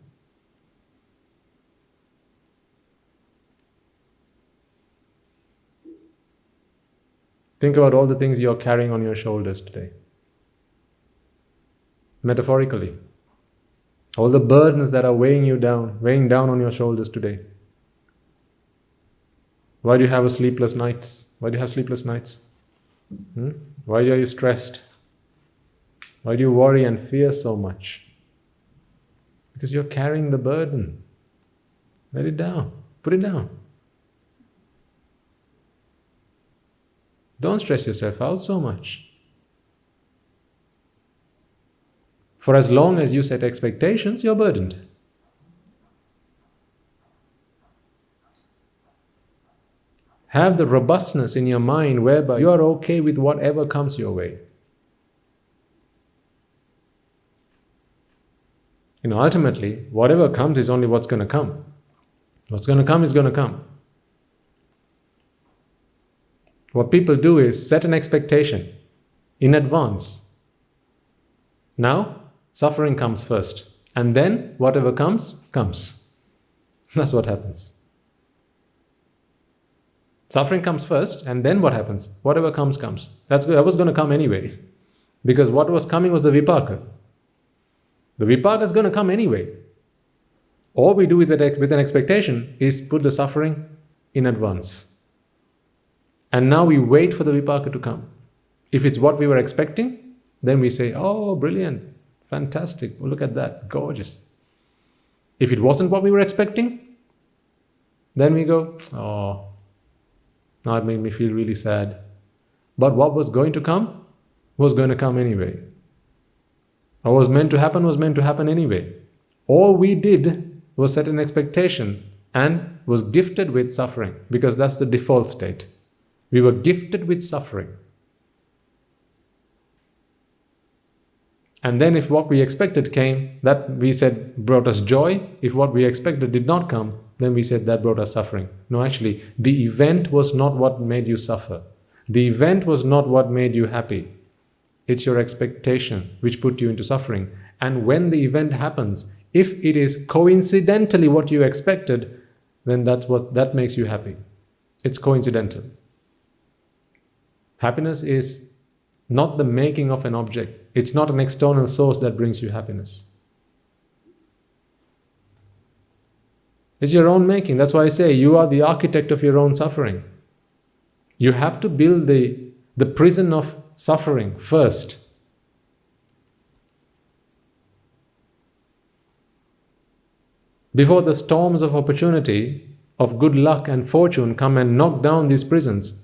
Think about all the things you're carrying on your shoulders today. Metaphorically. All the burdens that are weighing down on your shoulders today. Why do you have sleepless nights? Why do you have sleepless nights? Why are you stressed? Why do you worry and fear so much? Because you're carrying the burden. Let it down. Put it down. Don't stress yourself out so much. For as long as you set expectations, you're burdened. Have the robustness in your mind whereby you are okay with whatever comes your way. Ultimately, whatever comes is only what's going to come. What's going to come is going to come. What people do is set an expectation in advance. Now, suffering comes first. And then, whatever comes, comes. That's what happens. Suffering comes first, and then what happens? Whatever comes, comes. That was going to come anyway. Because what was coming was the vipaka. The vipaka is going to come anyway. All we do with an expectation is put the suffering in advance. And now we wait for the vipaka to come. If it's what we were expecting, then we say, oh, brilliant, fantastic, oh, look at that, gorgeous. If it wasn't what we were expecting, then we go, oh, now it made me feel really sad. But what was going to come was going to come anyway. What was meant to happen anyway. All we did was set an expectation and was gifted with suffering, because that's the default state. We were gifted with suffering. And then if what we expected came, that we said brought us joy. If what we expected did not come, then we said that brought us suffering. No, actually, the event was not what made you suffer. The event was not what made you happy. It's your expectation which put you into suffering. And when the event happens, if it is coincidentally what you expected, then that makes you happy. It's coincidental. Happiness is not the making of an object. It's not an external source that brings you happiness. It's your own making. That's why I say you are the architect of your own suffering. You have to build the prison of suffering first. Before the storms of opportunity, of good luck and fortune come and knock down these prisons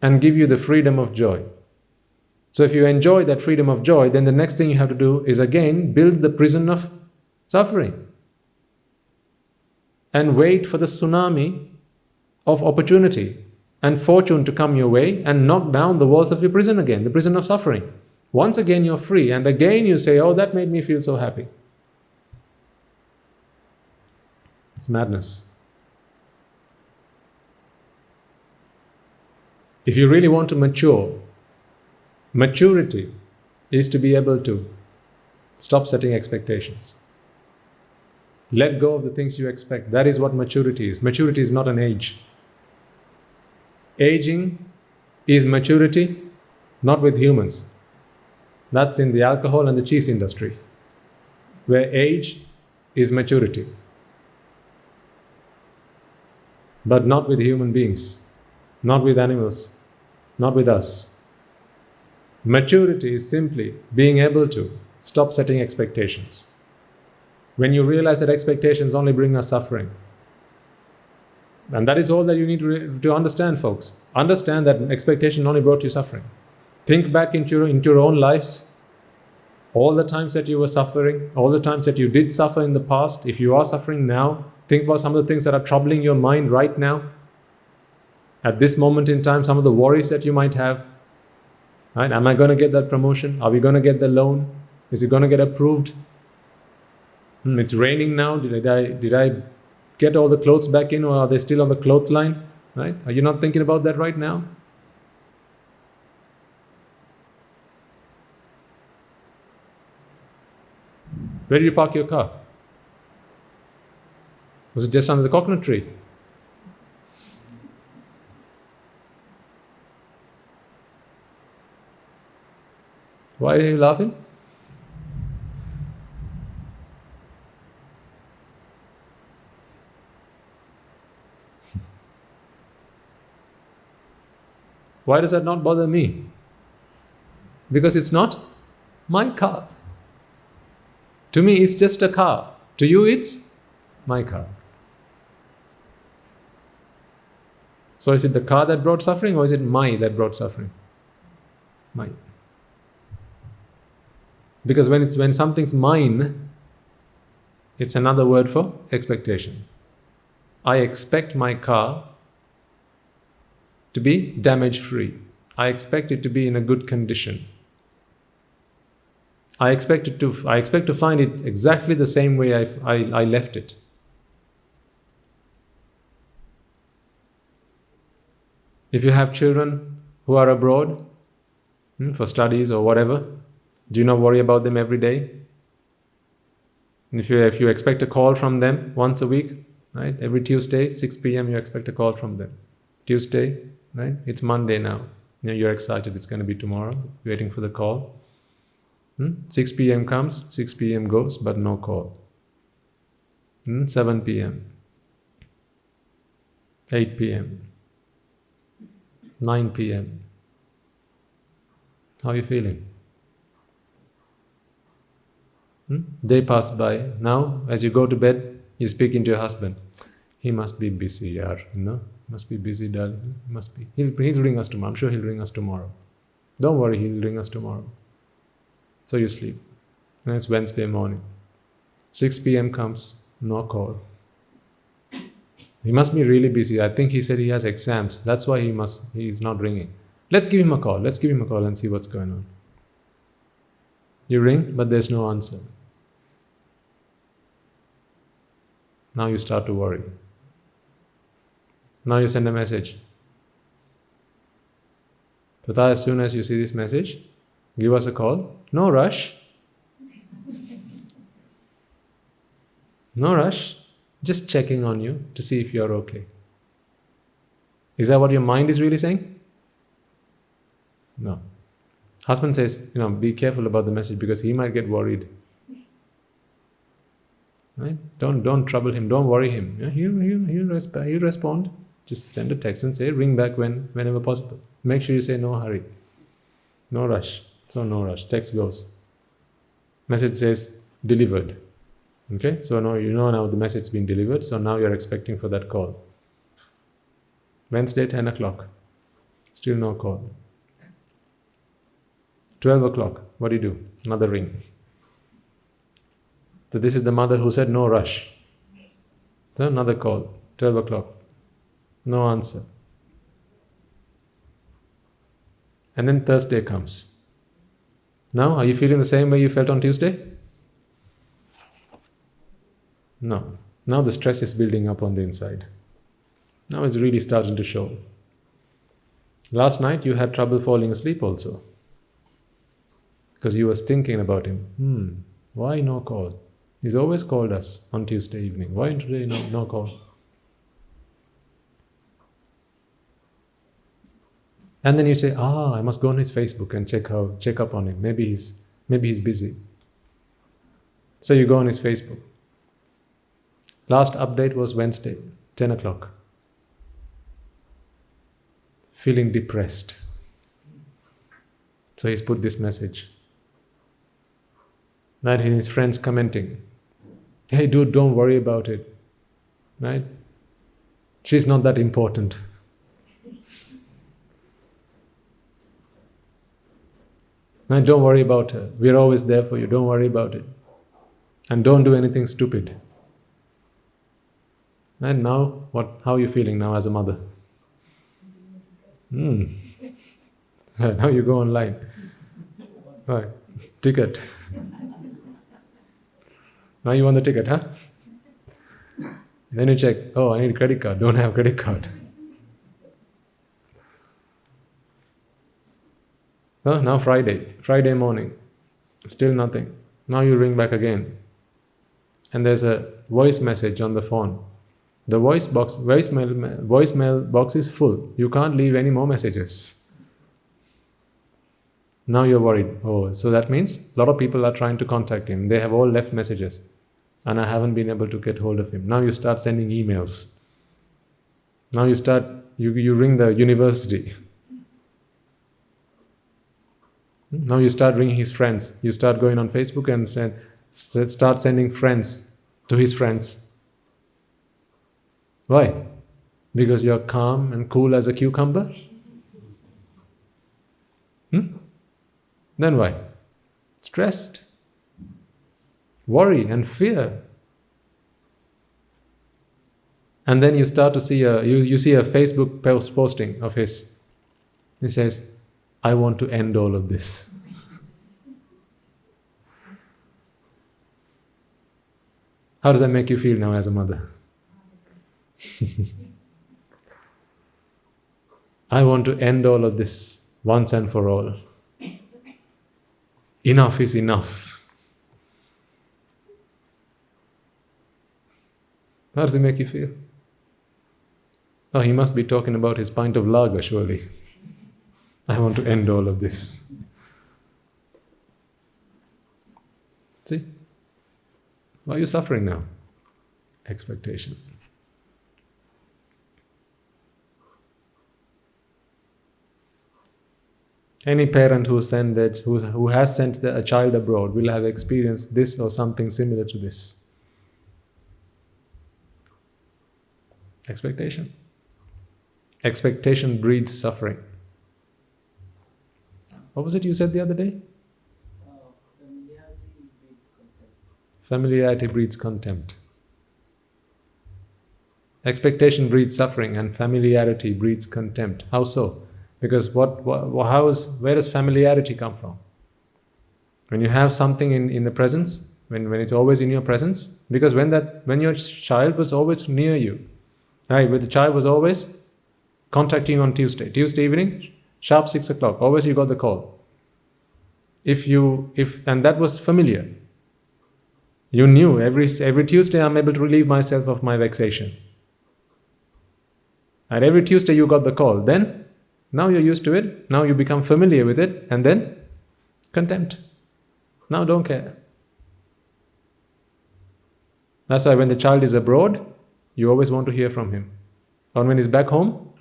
and give you the freedom of joy. So if you enjoy that freedom of joy, then the next thing you have to do is again build the prison of suffering. And wait for the tsunami of opportunity and fortune to come your way and knock down the walls of your prison again, the prison of suffering. Once again you're free, and again you say, oh, that made me feel so happy. It's madness. If you really want to mature, maturity is to be able to stop setting expectations. Let go of the things you expect. That is what maturity is. Maturity is not an age. Aging is maturity, not with humans. That's in the alcohol and the cheese industry, where age is maturity. But not with human beings, not with animals, not with us. Maturity is simply being able to stop setting expectations. When you realize that expectations only bring us suffering. And that is all that you need to understand, folks. Understand that expectation only brought you suffering. Think back into your own lives. All the times that you were suffering, all the times that you did suffer in the past, if you are suffering now, think about some of the things that are troubling your mind right now. At this moment in time, some of the worries that you might have. Right? Am I going to get that promotion? Are we going to get the loan? Is it going to get approved? It's raining now. Did I get all the clothes back in, or are they still on the clothesline? Right? Are you not thinking about that right now? Where did you park your car? Was it just under the coconut tree? Why are you laughing? Why does that not bother me? Because it's not my car. To me, it's just a car. To you, it's my car. So is it the car that brought suffering, or is it my that brought suffering? My. Because when something's mine, it's another word for expectation. I expect my car to be damage-free. I expect it to be in a good condition. I expect to find it exactly the same way I left it. If you have children who are abroad for studies or whatever, do you not worry about them every day? If you expect a call from them once a week, right? Every Tuesday, 6 p.m. you expect a call from them. Tuesday, right? It's Monday now. You're excited. It's going to be tomorrow. You're waiting for the call. 6 p.m. comes, 6 p.m. goes, but no call. 7 p.m. 8 p.m. 9 p.m. How are you feeling? Day passed by. Now, as you go to bed, you speak into your husband. He must be busy, yaar. Must be busy, darling. Must be. He'll ring us tomorrow. I'm sure he'll ring us tomorrow. Don't worry, he'll ring us tomorrow. So you sleep. And it's Wednesday morning. 6 p.m. comes, no call. He must be really busy. I think he said he has exams. That's why he's not ringing. Let's give him a call. Let's give him a call and see what's going on. You ring, but there's no answer. Now you start to worry. Now you send a message. But as soon as you see this message, give us a call. No rush. No rush. Just checking on you to see if you're okay. Is that what your mind is really saying? No. Husband says, be careful about the message because he might get worried. Right? Don't trouble him. Don't worry him. He'll respond. Just send a text and say, ring back whenever possible. Make sure you say no hurry. No rush. So no rush. Text goes. Message says, delivered. Okay? So now now the message's been delivered. So now you're expecting for that call. Wednesday, 10 o'clock. Still no call. 12 o'clock. What do? Another ring. So this is the mother who said no rush. So another call. 12 o'clock. No answer. And then Thursday comes. Now, are you feeling the same way you felt on Tuesday? No. Now the stress is building up on the inside. Now it's really starting to show. Last night you had trouble falling asleep also. Because you was thinking about him. Why no call? He's always called us on Tuesday evening. Why today no call? And then you say, I must go on his Facebook and check up on him. Maybe he's busy. So you go on his Facebook. Last update was Wednesday, 10 o'clock. Feeling depressed. So he's put this message. Right, and his friends commenting, hey dude, don't worry about it. Right? She's not that important. Right? Don't worry about her. We're always there for you. Don't worry about it. And don't do anything stupid. And now, how are you feeling now as a mother? Now you go online. Right. Ticket. Now you want the ticket, huh? Then you check, I need a credit card. Don't have a credit card. Now Friday morning. Still nothing. Now you ring back again. And there's a voice message on the phone. The voicemail box is full. You can't leave any more messages. Now you're worried. So that means a lot of people are trying to contact him. They have all left messages. And I haven't been able to get hold of him. Now you start sending emails. Now you ring the university. Now you start ringing his friends. You start going on Facebook and start sending friends to his friends. Why? Because you're calm and cool as a cucumber? Then why? Stressed. Worry and fear. And then you start to see you see a Facebook posting of his. He says, I want to end all of this. How does that make you feel now as a mother? I want to end all of this once and for all. Enough is enough. How does it make you feel? He must be talking about his pint of lager, surely. I want to end all of this. See? Why are you suffering now? Expectation. Any parent who has sent a child abroad will have experienced this or something similar to this. Expectation. Expectation breeds suffering. What was it you said the other day? Familiarity breeds contempt. Expectation breeds suffering and familiarity breeds contempt. How so? Because where does familiarity come from? When you have something in the presence, when it's always in your presence, because when your child was always near you, right? When the child was always contacting you on Tuesday evening, sharp 6 o'clock, always you got the call. And that was familiar. You knew every Tuesday I'm able to relieve myself of my vexation. And every Tuesday you got the call. Then, now you're used to it, now you become familiar with it, and then contempt. Now don't care. That's why when the child is abroad, you always want to hear from him. Or when he's back home,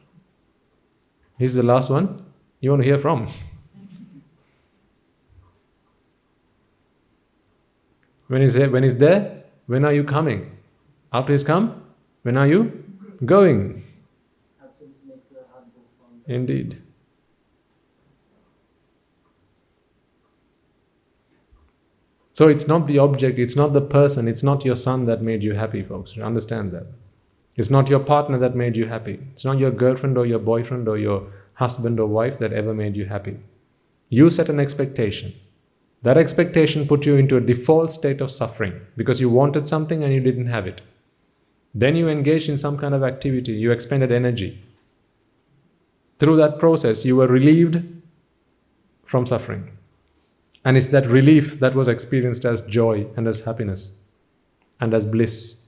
he's the last one you want to hear from. When he's there, when are you coming? After he's come, when are you going? Indeed. So it's not the object, it's not the person, it's not your son that made you happy, folks. Understand that. It's not your partner that made you happy. It's not your girlfriend or your boyfriend or your husband or wife that ever made you happy. You set an expectation. That expectation put you into a default state of suffering because you wanted something and you didn't have it. Then you engaged in some kind of activity, you expended energy. through that process, you were relieved from suffering. And it's that relief that was experienced as joy and as happiness and as bliss.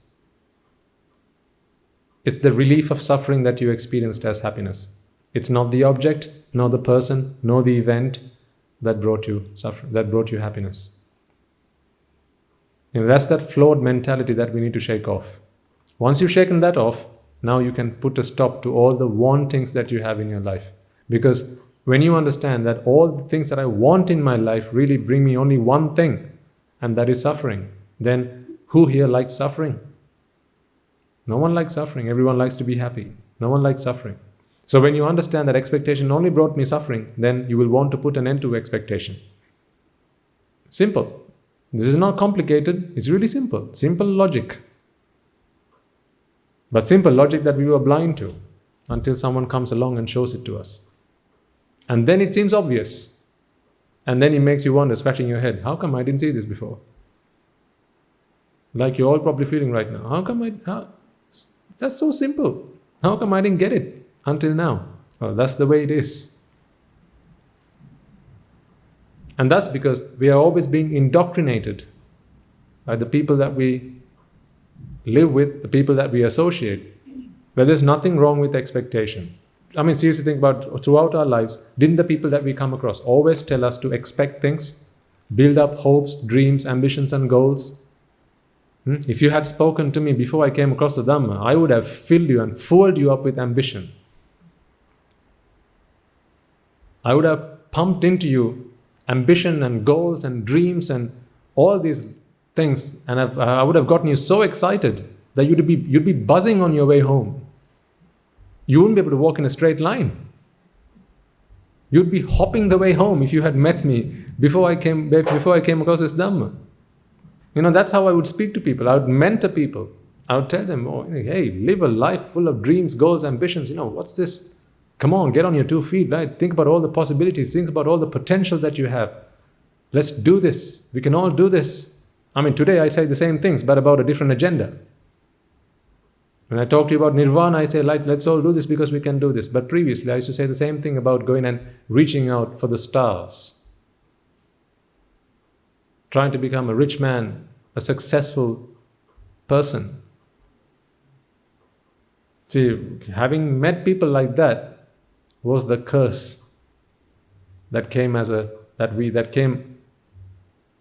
It's the relief of suffering that you experienced as happiness. It's not the object, nor the person, nor the event that brought you suffering, that brought you happiness. That's that flawed mentality that we need to shake off. Once you've shaken that off, now you can put a stop to all the wantings that you have in your life. Because when you understand that all the things that I want in my life really bring me only one thing, and that is suffering, then who here likes suffering? No one likes suffering. Everyone likes to be happy. No one likes suffering. So when you understand that expectation only brought me suffering, then you will want to put an end to expectation. Simple. This is not complicated. It's really simple. Simple logic. But simple logic that we were blind to until someone comes along and shows it to us. And then it seems obvious. And then it makes you wonder, scratching your head, how come I didn't see this before? Like you're all probably feeling right now. That's so simple. How come I didn't get it until now? Well, that's the way it is. And that's because we are always being indoctrinated by the people that we live with, the people that we associate. But there's nothing wrong with expectation. I mean, seriously think about throughout our lives, didn't the people that we come across always tell us to expect things, build up hopes, dreams, ambitions and goals? If you had spoken to me before I came across the Dhamma, I would have filled you and fueled you up with ambition. I would have pumped into you ambition and goals and dreams and all these things, and I would have gotten you so excited that you'd be buzzing on your way home. You wouldn't be able to walk in a straight line. You'd be hopping the way home if you had met me before I came across this Dhamma. That's how I would speak to people. I would mentor people. I would tell them, hey, live a life full of dreams, goals, ambitions. What's this? Come on, get on your 2 feet, right? Think about all the possibilities. Think about all the potential that you have. Let's do this. We can all do this. I mean, today I say the same things, but about a different agenda. When I talk to you about nirvana, I say, let's all do this because we can do this. But previously, I used to say the same thing about going and reaching out for the stars. Trying to become a rich man, a successful person. See, having met people like that was the curse that came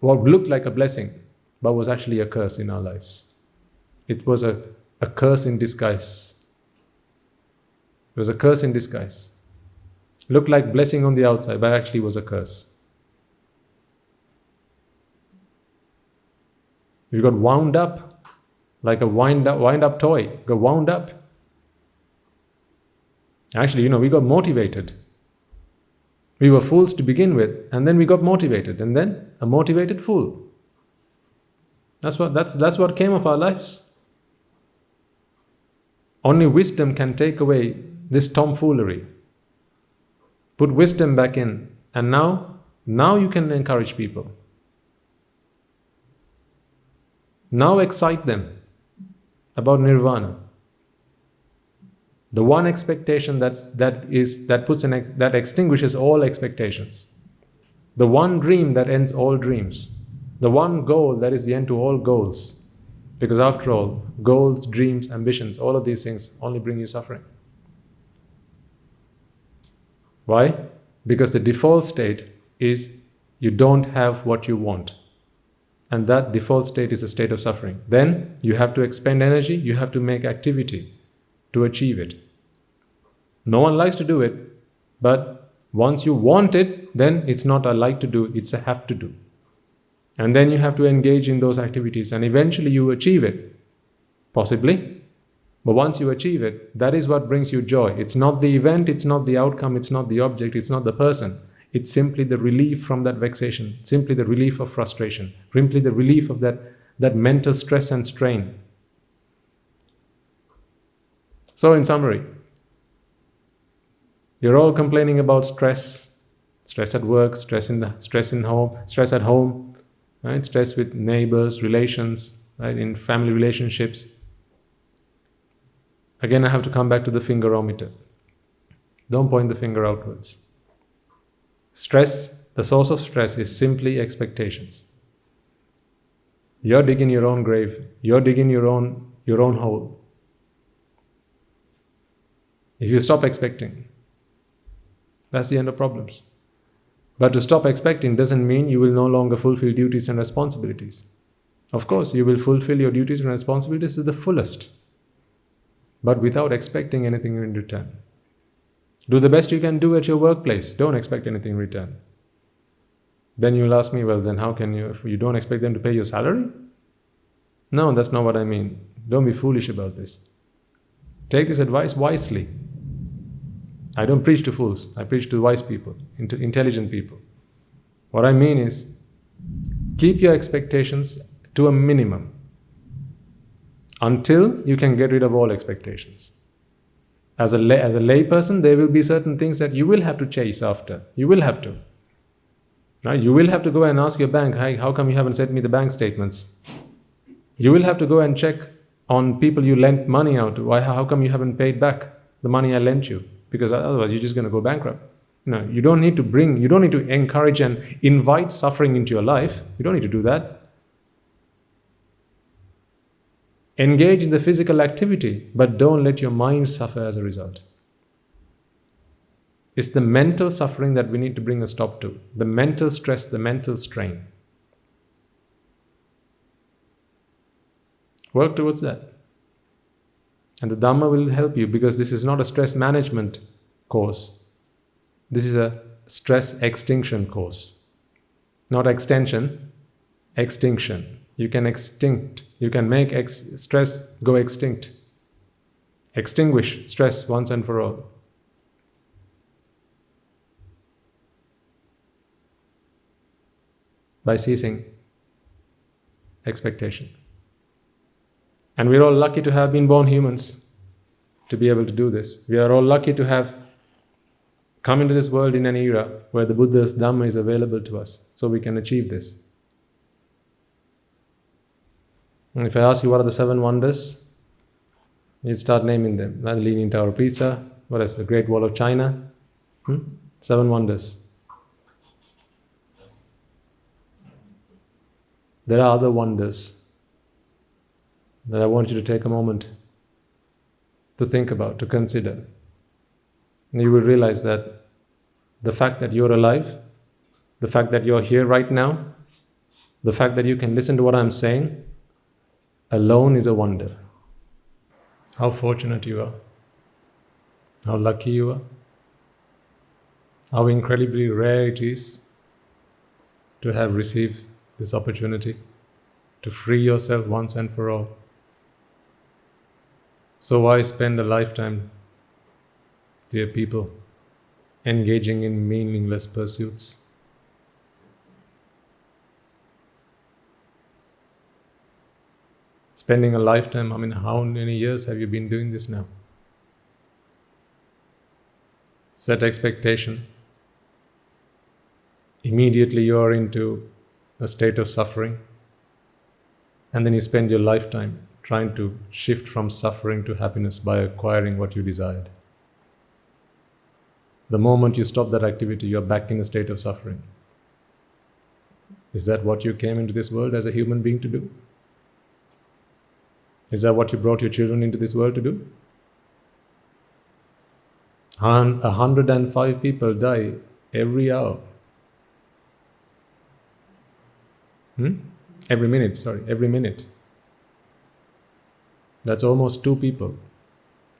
what looked like a blessing, but was actually a curse in our lives. It was a curse in disguise. It was a curse in disguise. Looked like blessing on the outside, but actually was a curse. You got wound up like a wind-up toy. Got wound up. Actually, we got motivated. We were fools to begin with, and then we got motivated, and then a motivated fool. That's what came of our lives. Only wisdom can take away this tomfoolery. Put wisdom back in, and now you can encourage people. Now excite them about nirvana. The one expectation that extinguishes all expectations. The one dream that ends all dreams. The one goal that is the end to all goals. Because after all, goals, dreams, ambitions, all of these things only bring you suffering. Why? Because the default state is you don't have what you want. And that default state is a state of suffering. Then you have to expend energy, you have to make activity to achieve it. No one likes to do it, but once you want it, then it's not a like to do, it's a have to do. And then you have to engage in those activities, and eventually you achieve it. Possibly. But once you achieve it, that is what brings you joy. It's not the event, it's not the outcome, it's not the object, it's not the person. It's simply the relief from that vexation, simply the relief of frustration, simply the relief of that mental stress and strain. So in summary, you're all complaining about stress at work, stress at home, right? Stress with neighbors, relations, right? In family relationships. Again, I have to come back to the fingerometer. Don't point the finger outwards. Stress, the source of stress is simply expectations. You're digging your own grave. You're digging your own hole. If you stop expecting, that's the end of problems. But to stop expecting doesn't mean you will no longer fulfill duties and responsibilities. Of course, you will fulfill your duties and responsibilities to the fullest, but without expecting anything in return. Do the best you can do at your workplace. Don't expect anything in return. Then you'll ask me, well, then how can you, if you don't expect them to pay your salary? No, that's not what I mean. Don't be foolish about this. Take this advice wisely. I don't preach to fools. I preach to wise people, intelligent people. What I mean is, keep your expectations to a minimum until you can get rid of all expectations. As a lay person, there will be certain things that you will have to chase after. You will have to. Right? You will have to go and ask your bank, hey, how come you haven't sent me the bank statements? You will have to go and check on people you lent money out to. How come you haven't paid back the money I lent you? Because otherwise you're just going to go bankrupt. No, you don't need to encourage and invite suffering into your life. You don't need to do that. Engage in the physical activity, but don't let your mind suffer as a result. It's the mental suffering that we need to bring a stop to. The mental stress, the mental strain. Work towards that. And the Dhamma will help you, because this is not a stress management course. This is a stress extinction course. Not extension, extinction. You can make stress go extinct. Extinguish stress once and for all. By ceasing expectation. And we're all lucky to have been born humans to be able to do this. We are all lucky to have come into this world in an era where the Buddha's Dhamma is available to us, so we can achieve this. And if I ask you what are the 7 wonders, you'd start naming them. The Leaning Tower of Pisa, what is the Great Wall of China? 7 wonders. There are other wonders that I want you to take a moment to think about, to consider. And you will realize that the fact that you're alive, the fact that you're here right now, the fact that you can listen to what I'm saying, alone is a wonder. How fortunate you are. How lucky you are. How incredibly rare it is to have received this opportunity to free yourself once and for all. So why spend a lifetime, dear people, engaging in meaningless pursuits? Spending a lifetime, how many years have you been doing this now? Set expectation. Immediately you are into a state of suffering. And then you spend your lifetime trying to shift from suffering to happiness by acquiring what you desired. The moment you stop that activity, you're back in a state of suffering. Is that what you came into this world as a human being to do? Is that what you brought your children into this world to do? 105 people die every hour. Every minute. That's almost 2 people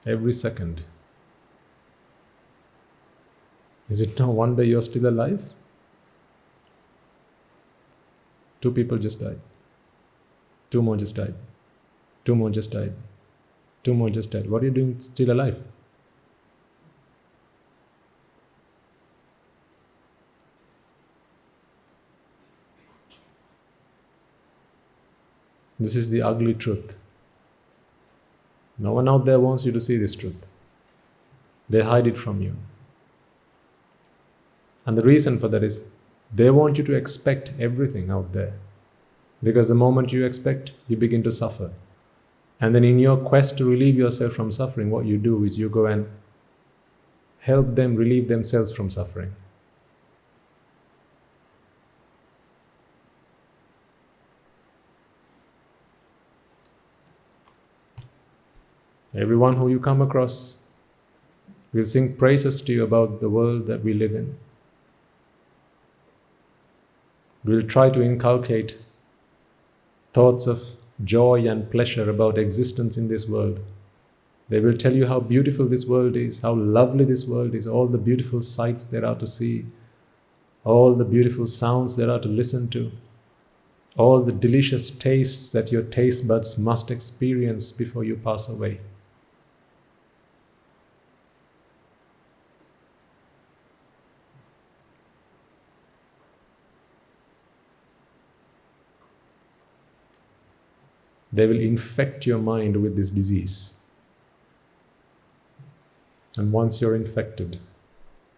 every second. Is it no wonder you're still alive? 2 people just died. 2 more just died. 2 more just died. 2 more just died. What are you doing still alive? This is the ugly truth. No one out there wants you to see this truth. They hide it from you. And the reason for that is they want you to expect everything out there. Because the moment you expect, you begin to suffer. And then in your quest to relieve yourself from suffering, what you do is you go and help them relieve themselves from suffering. Everyone who you come across will sing praises to you about the world that we live in. We'll try to inculcate thoughts of joy and pleasure about existence in this world. They will tell you how beautiful this world is, how lovely this world is, all the beautiful sights there are to see, all the beautiful sounds there are to listen to, all the delicious tastes that your taste buds must experience before you pass away. They will infect your mind with this disease. And once you're infected,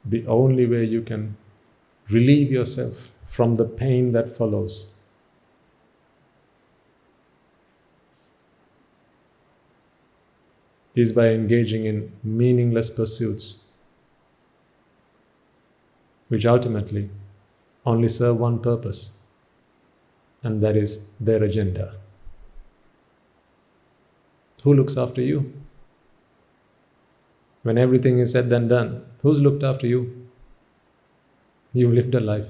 the only way you can relieve yourself from the pain that follows is by engaging in meaningless pursuits, which ultimately only serve one purpose, and that is their agenda. Who looks after you? When everything is said and done, who's looked after you? You've lived a life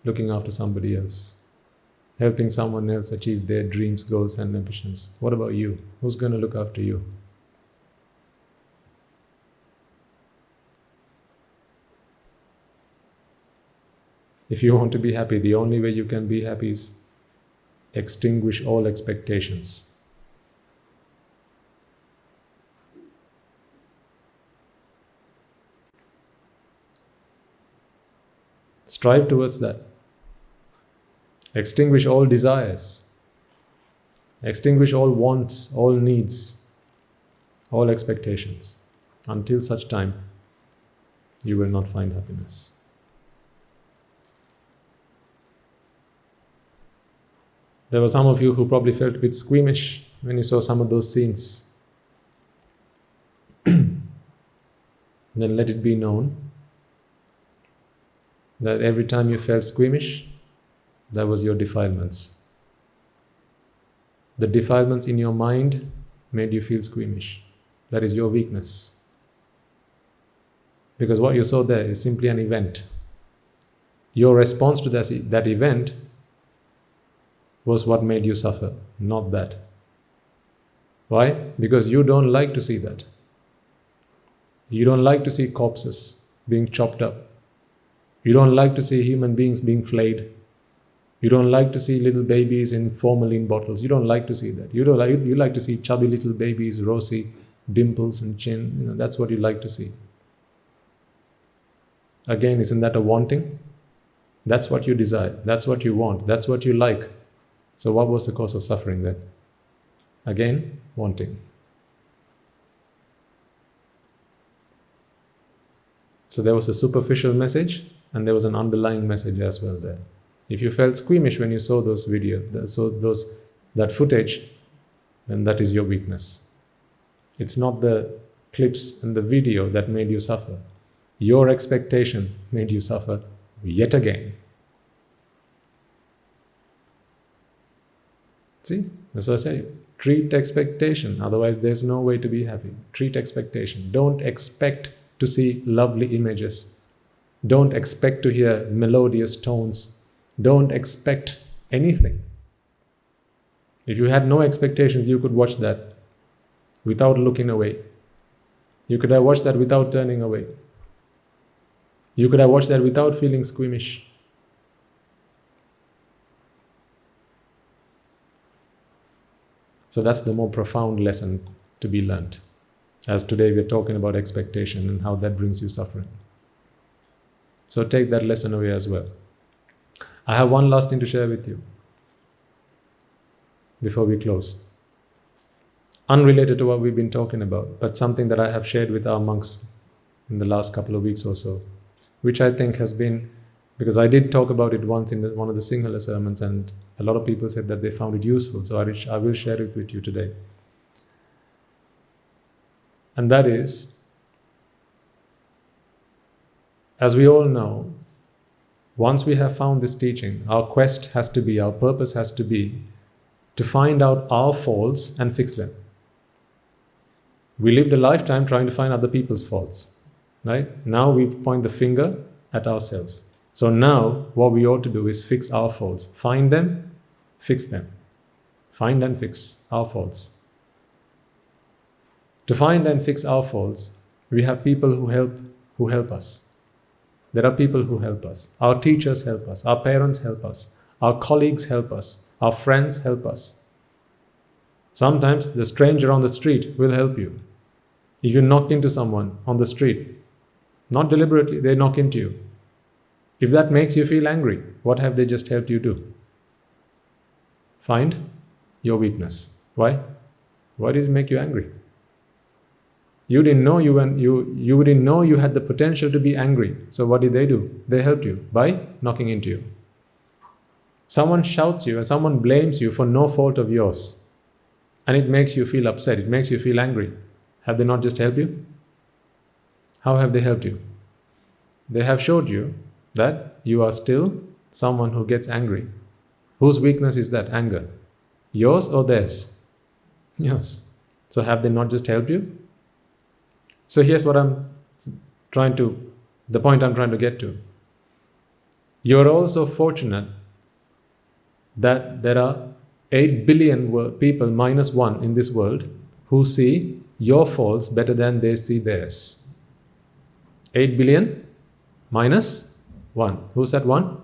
looking after somebody else, helping someone else achieve their dreams, goals, and ambitions. What about you? Who's going to look after you? If you want to be happy, the only way you can be happy is extinguish all expectations. Strive towards that. Extinguish all desires. Extinguish all wants, all needs, all expectations. Until such time, you will not find happiness. There were some of you who probably felt a bit squeamish when you saw some of those scenes. Then let it be known that every time you felt squeamish, that was your defilements. The defilements in your mind made you feel squeamish. That is your weakness. Because what you saw there is simply an event. Your response to that event was what made you suffer, not that. Why? Because you don't like to see that. You don't like to see corpses being chopped up. You don't like to see human beings being flayed. You don't like to see little babies in formalin bottles. You don't like to see that. You like to see chubby little babies, rosy dimples and chin. That's what you like to see. Again, isn't that a wanting? That's what you desire. That's what you want. That's what you like. So what was the cause of suffering then? Again, wanting. So there was a superficial message, and there was an underlying message as well there. If you felt squeamish when you saw those videos, that footage, then that is your weakness. It's not the clips and the video that made you suffer. Your expectation made you suffer yet again. See, that's what I say. Treat expectation, otherwise there's no way to be happy. Treat expectation. Don't expect to see lovely images. Don't expect to hear melodious tones. Don't expect anything. If you had no expectations, you could watch that without looking away. You could have watched that without turning away. You could have watched that without feeling squeamish. So that's the more profound lesson to be learnt. As today we're talking about expectation and how that brings you suffering. So take that lesson away as well. I have one last thing to share with you before we close. Unrelated to what we've been talking about, but something that I have shared with our monks in the last couple of weeks or so, which I think has been, because I did talk about it once in one of the Sinhala sermons, and a lot of people said that they found it useful, so I will share it with you today. And that is, As we all know, once we have found this teaching, our quest has to be, our purpose has to be to find out our faults and fix them. We lived a lifetime trying to find other people's faults, right? Now we point the finger at ourselves. So now what we ought to do is fix our faults. Find them, fix them. Find and fix our faults. To find and fix our faults, we have people who help us. There are people who help us. Our teachers help us. Our parents help us. Our colleagues help us. Our friends help us. Sometimes the stranger on the street will help you. If you knock into someone on the street, not deliberately, they knock into you. If that makes you feel angry, what have they just helped you do? Find your weakness. Why? Why did it make you angry? You didn't know you didn't know you had the potential to be angry. So what did they do? They helped you by knocking into you. Someone shouts you and someone blames you for no fault of yours. And it makes you feel upset. It makes you feel angry. Have they not just helped you? How have they helped you? They have showed you that you are still someone who gets angry. Whose weakness is that? Anger. Yours or theirs? Yours. So have they not just helped you? So here's what the point I'm trying to get to. You're also fortunate that there are 8 billion people minus 1 in this world who see your faults better than they see theirs. 8 billion minus 1. Who's that 1?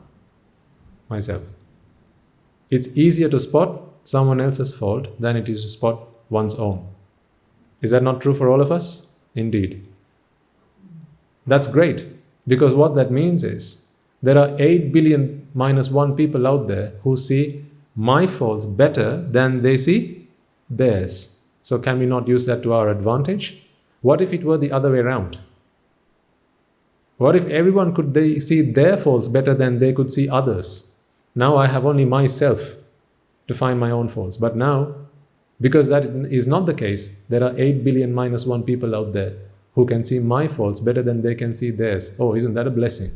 Myself. It's easier to spot someone else's fault than it is to spot one's own. Is that not true for all of us? Indeed. That's great, because what that means is there are 8 billion minus 1 people out there who see my faults better than they see theirs. So can we not use that to our advantage? What if it were the other way around? What if everyone could see their faults better than they could see others? Now I have only myself to find my own faults. But now, because that is not the case, there are 8 billion minus 1 people out there who can see my faults better than they can see theirs. Oh, isn't that a blessing?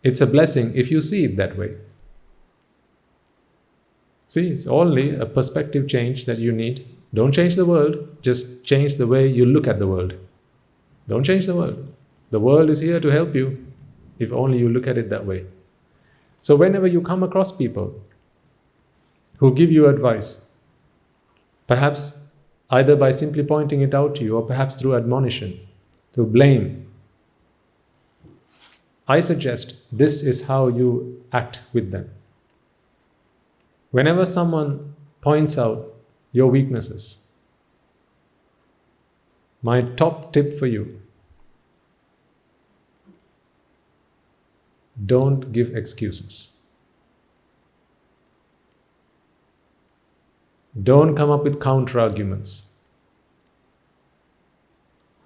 It's a blessing if you see it that way. See, it's only a perspective change that you need. Don't change the world, just change the way you look at the world. Don't change the world. The world is here to help you if only you look at it that way. So whenever you come across people who give you advice, perhaps either by simply pointing it out to you or perhaps through admonition, through blame, I suggest this is how you act with them. Whenever someone points out your weaknesses, my top tip for you: don't give excuses. Don't come up with counter-arguments.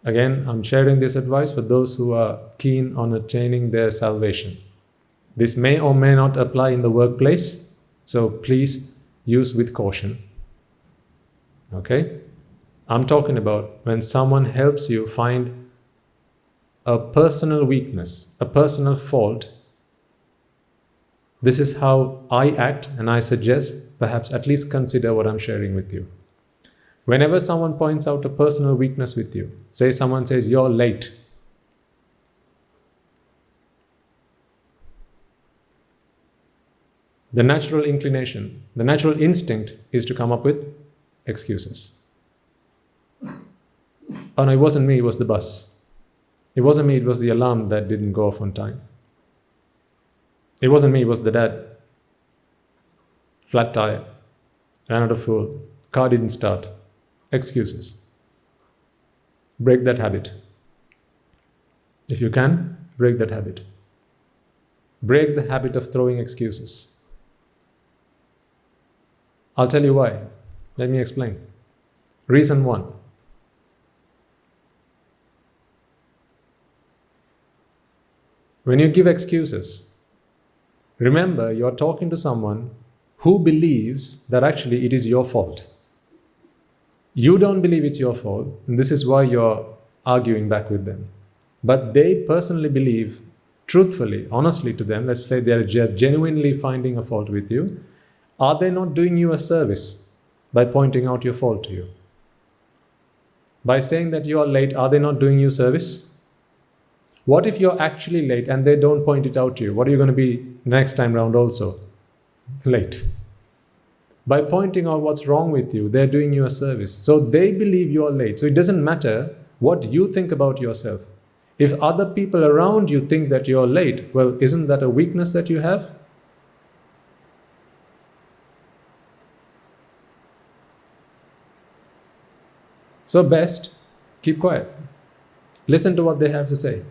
Again, I'm sharing this advice for those who are keen on attaining their salvation. This may or may not apply in the workplace, so please use with caution. Okay? I'm talking about when someone helps you find a personal weakness, a personal fault. This is how I act, and I suggest perhaps at least consider what I'm sharing with you. Whenever someone points out a personal weakness with you, say someone says, "You're late." The natural inclination, the natural instinct is to come up with excuses. Oh no, it wasn't me, it was the bus. It wasn't me, it was the alarm that didn't go off on time. It wasn't me, it was the dad. Flat tire, ran out of fuel, car didn't start. Excuses. Break that habit. If you can, break that habit. Break the habit of throwing excuses. I'll tell you why. Let me explain. Reason 1. When you give excuses, remember you're talking to someone who believes that actually it is your fault. You don't believe it's your fault, and this is why you're arguing back with them. but they personally believe, truthfully, honestly to them, let's say they are genuinely finding a fault with you, are they not doing you a service by pointing out your fault to you? By saying that you are late, are they not doing you service? What if you're actually late and they don't point it out to you? What are you going to be next time round also? Late. By pointing out what's wrong with you, they're doing you a service. So they believe you are late. So it doesn't matter what you think about yourself. If other people around you think that you're late, well, isn't that a weakness that you have? So best, keep quiet. Listen to what they have to say.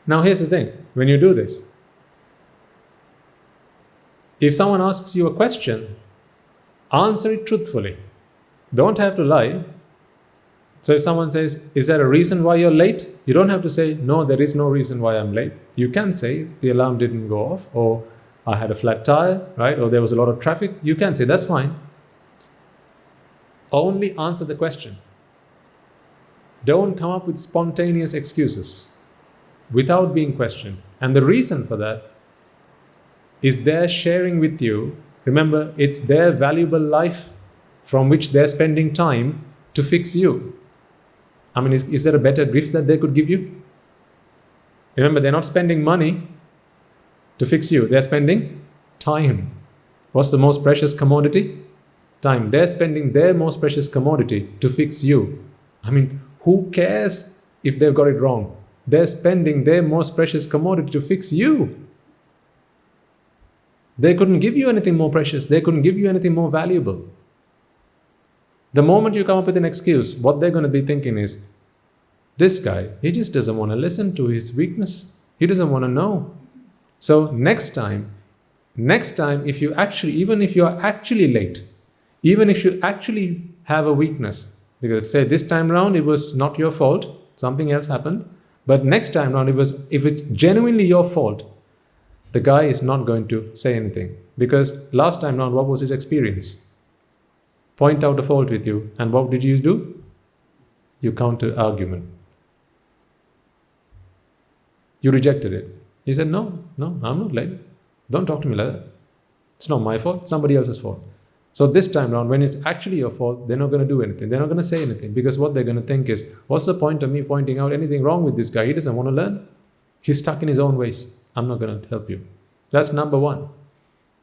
Now here's the thing, when you do this, if someone asks you a question, answer it truthfully. Don't have to lie. So if someone says, is there a reason why you're late? You don't have to say, no, there is no reason why I'm late. You can say, the alarm didn't go off, or I had a flat tire, right? Or there was a lot of traffic. You can say, that's fine. Only answer the question. Don't come up with spontaneous excuses without being questioned. And the reason for that is they're sharing with you. Remember, it's their valuable life from which they're spending time to fix you. I mean, is there a better gift that they could give you? Remember, they're not spending money to fix you. They're spending time. What's the most precious commodity? Time. They're spending their most precious commodity to fix you. I mean, who cares if they've got it wrong? They're spending their most precious commodity to fix you. They couldn't give you anything more precious. They couldn't give you anything more valuable. The moment you come up with an excuse, what they're going to be thinking is, this guy, he just doesn't want to listen to his weakness. He doesn't want to know. So next time, if you actually, even if you are actually late, even if you actually have a weakness, because say this time round it was not your fault, something else happened, but next time round if it's genuinely your fault, the guy is not going to say anything. Because last time round, what was his experience? Point out a fault with you, and what did you do? You counter argument. You rejected it. He said, no, I'm not late. Don't talk to me like that. It's not my fault, somebody else's fault. So this time round, when it's actually your fault, they're not going to do anything. They're not going to say anything, because what they're going to think is, what's the point of me pointing out anything wrong with this guy? He doesn't want to learn. He's stuck in his own ways. I'm not going to help you. That's number one.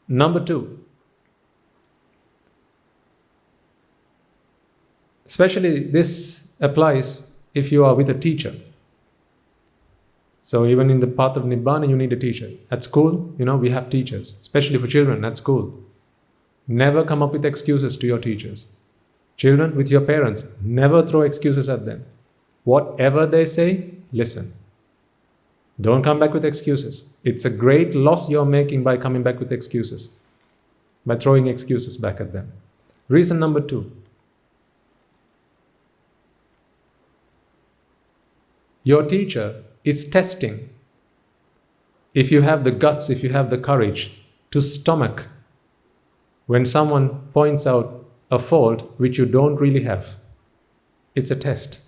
Number two, especially this applies if you are with a teacher. So even in the path of Nibbana, you need a teacher. At school, we have teachers, especially for children at school. Never come up with excuses to your teachers. Children, with your parents, never throw excuses at them. Whatever they say, listen. Don't come back with excuses. It's a great loss you're making by coming back with excuses, by throwing excuses back at them. Reason number two. Your teacher is testing if you have the guts, if you have the courage to stomach when someone points out a fault which you don't really have. It's a test.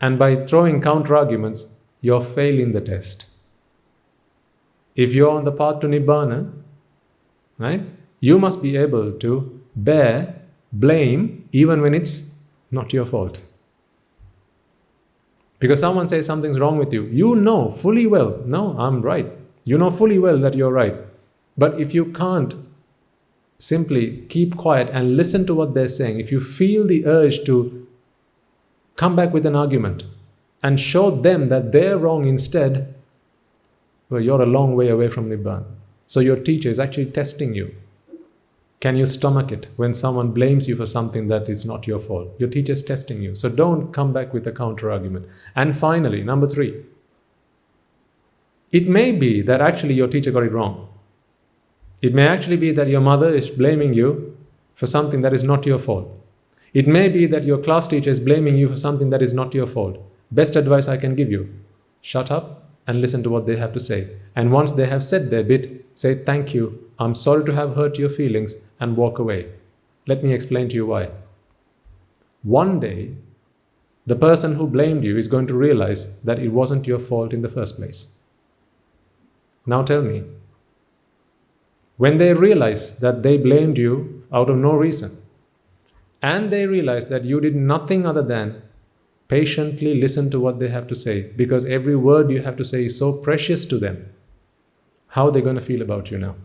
And by throwing counter-arguments, you're failing the test. If you're on the path to Nibbana, right, you must be able to bear blame even when it's not your fault. Because someone says something's wrong with you, you know fully well, no, I'm right. You know fully well that you're right. But if you can't simply keep quiet and listen to what they're saying, if you feel the urge to come back with an argument and show them that they're wrong instead, well, you're a long way away from Nibbana. So your teacher is actually testing you. Can you stomach it when someone blames you for something that is not your fault? Your teacher is testing you. So don't come back with a counter-argument. And finally, number three. It may be that actually your teacher got it wrong. It may actually be that your mother is blaming you for something that is not your fault. It may be that your class teacher is blaming you for something that is not your fault. Best advice I can give you, shut up and listen to what they have to say. And once they have said their bit, say, thank you, I'm sorry to have hurt your feelings, and walk away. Let me explain to you why. One day, the person who blamed you is going to realize that it wasn't your fault in the first place. Now tell me, when they realize that they blamed you out of no reason, and they realize that you did nothing other than patiently listen to what they have to say, because every word you have to say is so precious to them, how are they going to feel about you now?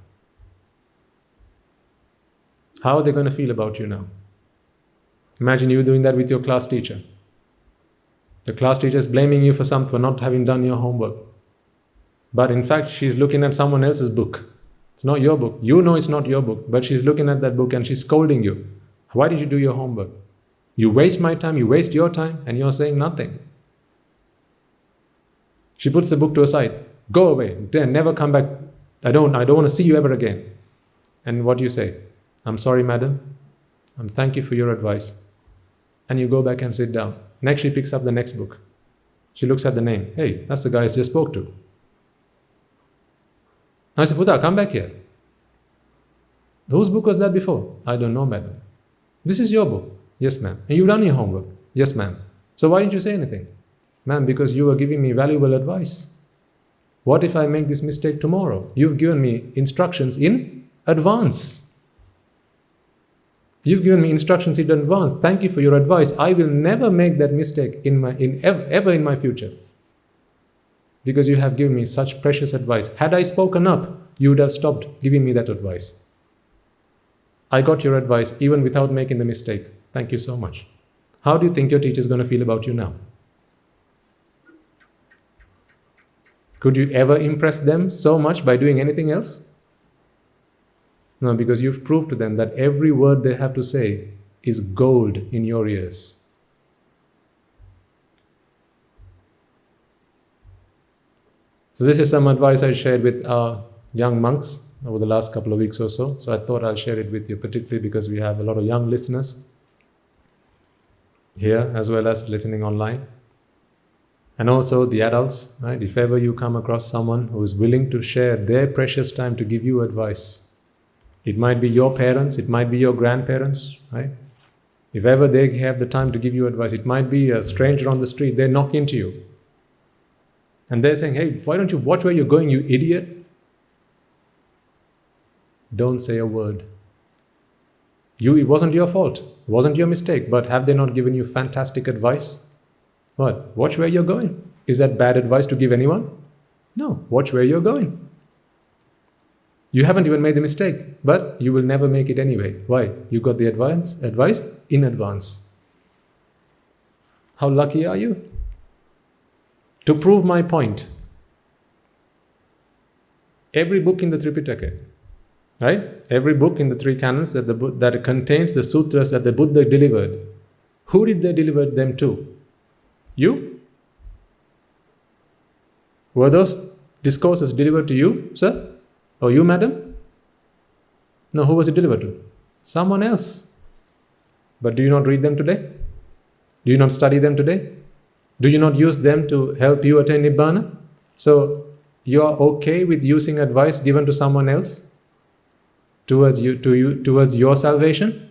How are they going to feel about you now? Imagine you doing that with your class teacher. The class teacher is blaming you for not having done your homework. But in fact, she's looking at someone else's book. It's not your book. You know it's not your book, but she's looking at that book and she's scolding you. Why did you do your homework? You waste my time, you waste your time, and you're saying nothing. She puts the book to a side. Go away. Then never come back. I don't want to see you ever again. And what do you say? I'm sorry, madam. Thank you for your advice. And you go back and sit down. Next, she picks up the next book. She looks at the name. Hey, that's the guy I just spoke to. I said, Buddha, come back here. Whose book was that before? I don't know, madam. This is your book. Yes, ma'am. And you've done your homework. Yes, ma'am. So why didn't you say anything? Ma'am, because you were giving me valuable advice. What if I make this mistake tomorrow? You've given me instructions in advance. You've given me instructions in advance. Thank you for your advice. I will never make that mistake ever in my future. Because you have given me such precious advice. Had I spoken up, you would have stopped giving me that advice. I got your advice even without making the mistake. Thank you so much. How do you think your teacher is going to feel about you now? Could you ever impress them so much by doing anything else? No, because you've proved to them that every word they have to say is gold in your ears. So this is some advice I shared with our young monks over the last couple of weeks or so. So I thought I'll share it with you, particularly because we have a lot of young listeners here as well as listening online. And also the adults, right? If ever you come across someone who is willing to share their precious time to give you advice, it might be your parents, it might be your grandparents, right? If ever they have the time to give you advice, it might be a stranger on the street, they knock into you. And they're saying, hey, why don't you watch where you're going, you idiot? Don't say a word. It wasn't your fault, it wasn't your mistake, but have they not given you fantastic advice? What? Watch where you're going. Is that bad advice to give anyone? No, watch where you're going. You haven't even made the mistake, but you will never make it anyway. Why? You got the advice in advance. How lucky are you? To prove my point, every book in the Tripitaka, right? Every book in the three canons that contains the sutras that the Buddha delivered, who did they deliver them to? You? Were those discourses delivered to you, sir? Or you, madam? No, who was it delivered to? Someone else. But do you not read them today? Do you not study them today? Do you not use them to help you attain Nibbana? So you are okay with using advice given to someone else towards your salvation?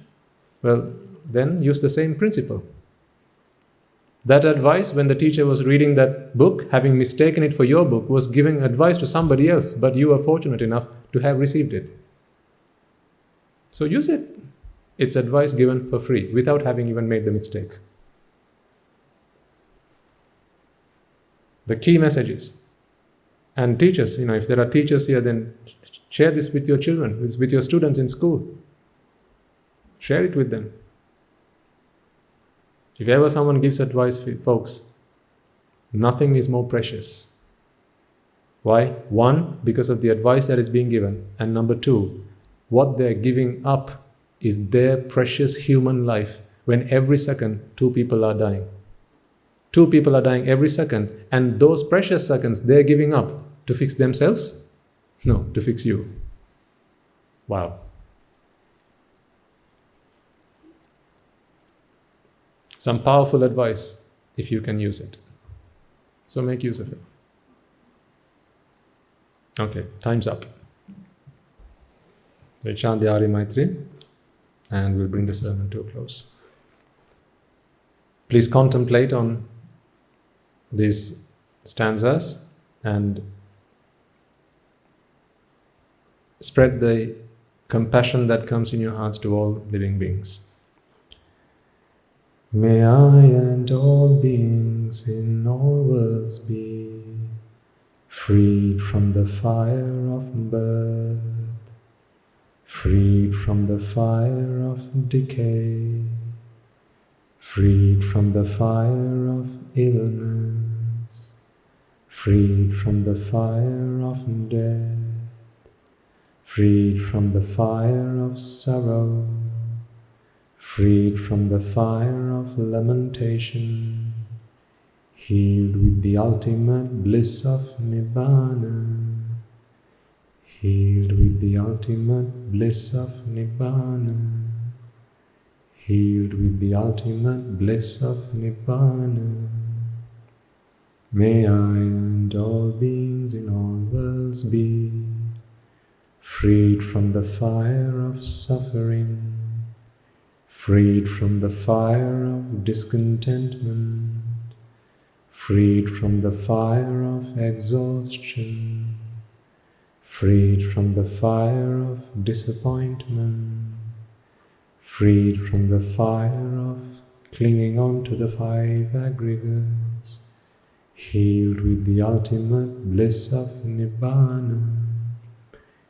Well, then use the same principle. That advice, when the teacher was reading that book, having mistaken it for your book, was giving advice to somebody else, but you were fortunate enough to have received it. So use it. It's advice given for free, without having even made the mistake. The key messages. And teachers, if there are teachers here, then share this with your children, with your students in school. Share it with them. If ever someone gives advice, folks, nothing is more precious. Why? One, because of the advice that is being given. And number two, what they're giving up is their precious human life, when every second 2 people are dying. 2 people are dying every second, and those precious seconds they're giving up to fix themselves? No, to fix you. Wow. Some powerful advice, if you can use it. So make use of it. Okay, time's up. We chant the Ari Maitri, and we'll bring the sermon to a close. Please contemplate on these stanzas and spread the compassion that comes in your hearts to all living beings. May I and all beings in all worlds be freed from the fire of birth, freed from the fire of decay, freed from the fire of illness, freed from the fire of death, freed from the fire of sorrow, freed from the fire of lamentation, healed with the ultimate bliss of Nibbana, healed with the ultimate bliss of Nibbana, healed with the ultimate bliss of Nibbana. May I and all beings in all worlds be freed from the fire of suffering, freed from the fire of discontentment, freed from the fire of exhaustion, freed from the fire of disappointment, freed from the fire of clinging on to the five aggregates, healed with the ultimate bliss of Nibbana,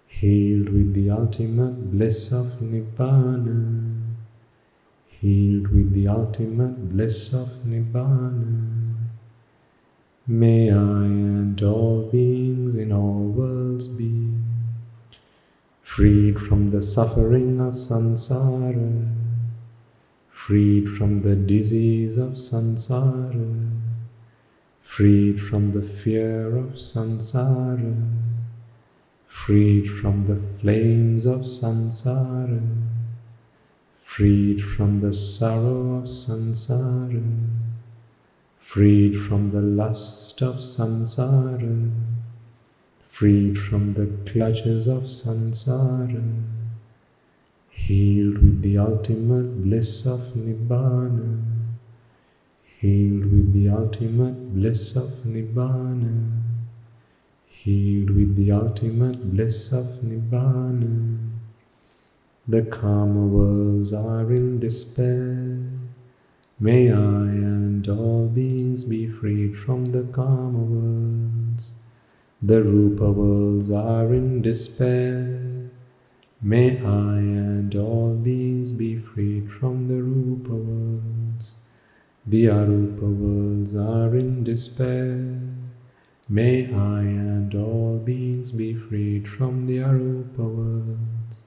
healed with the ultimate bliss of Nibbana, healed with the ultimate bliss of Nibbana. May I and all beings in all worlds be freed from the suffering of samsara, freed from the disease of samsara, freed from the fear of samsara, freed from the flames of samsara, freed from the sorrow of samsara, freed from the lust of samsara, freed from the clutches of samsara, healed with the ultimate bliss of Nibbana, healed with the ultimate bliss of Nibbana, healed with the ultimate bliss of Nibbana. The karma worlds are in despair. May I and all beings be freed from the karma worlds. The rupa worlds are in despair. May I and all beings be freed from the rupa worlds. The arupa worlds are in despair. May I and all beings be freed from the arupa worlds.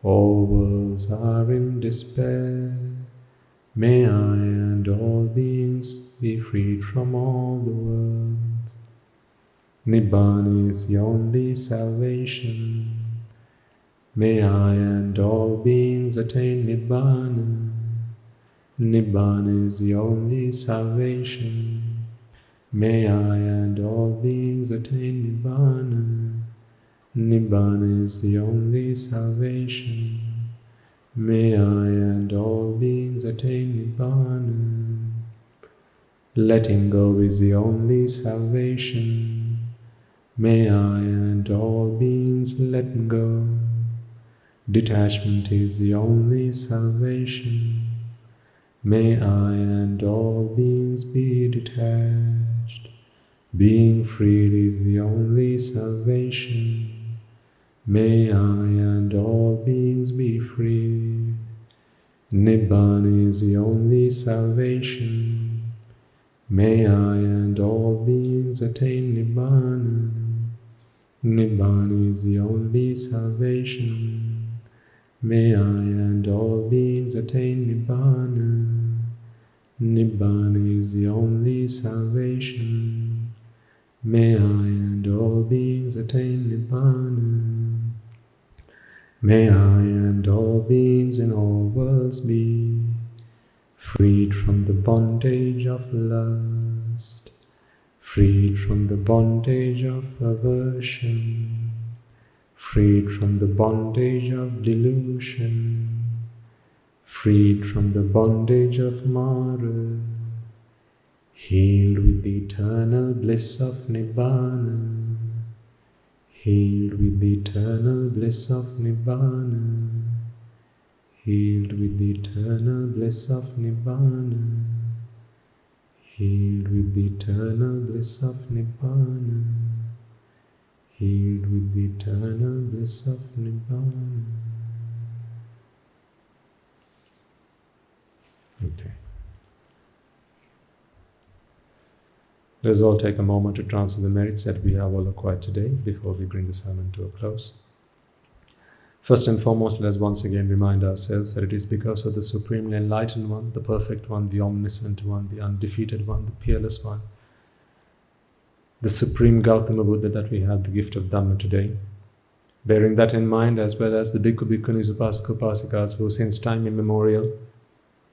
All worlds are in despair. May I and all beings be freed from all the worlds. Nibbana is the only salvation. May I and all beings attain Nibbana. Nibbana is the only salvation. May I and all beings attain Nibbana. Nibbana is the only salvation. May I and all beings attain Nibbana. Letting go is the only salvation. May I and all beings let go. Detachment is the only salvation. May I and all beings be detached. Being freed is the only salvation. May I and all beings be free. Nibbana is the only salvation. May I and all beings attain Nibbana. Nibbana is the only salvation. May I and all beings attain Nibbana. Nibbana is the only salvation. May I and all beings attain Nibbana. May I and all beings in all worlds be freed from the bondage of lust, freed from the bondage of aversion, freed from the bondage of delusion, freed from the bondage of Mara, healed with the eternal bliss of Nibbana, healed with the eternal bliss of Nibbana, healed with the eternal bliss of Nibbana, healed with the eternal bliss of Nibbana, healed with the eternal bliss of Nibbana. Okay. Let us all take a moment to transfer the merits that we have all acquired today before we bring the sermon to a close. First and foremost, let us once again remind ourselves that it is because of the Supremely Enlightened One, the Perfect One, the Omniscient One, the Undefeated One, the Peerless One, the Supreme Gautama Buddha that we have the gift of Dhamma today. Bearing that in mind, as well as the Bhikkhu Bhikkhunis, Upasaka Upasikas, who since time immemorial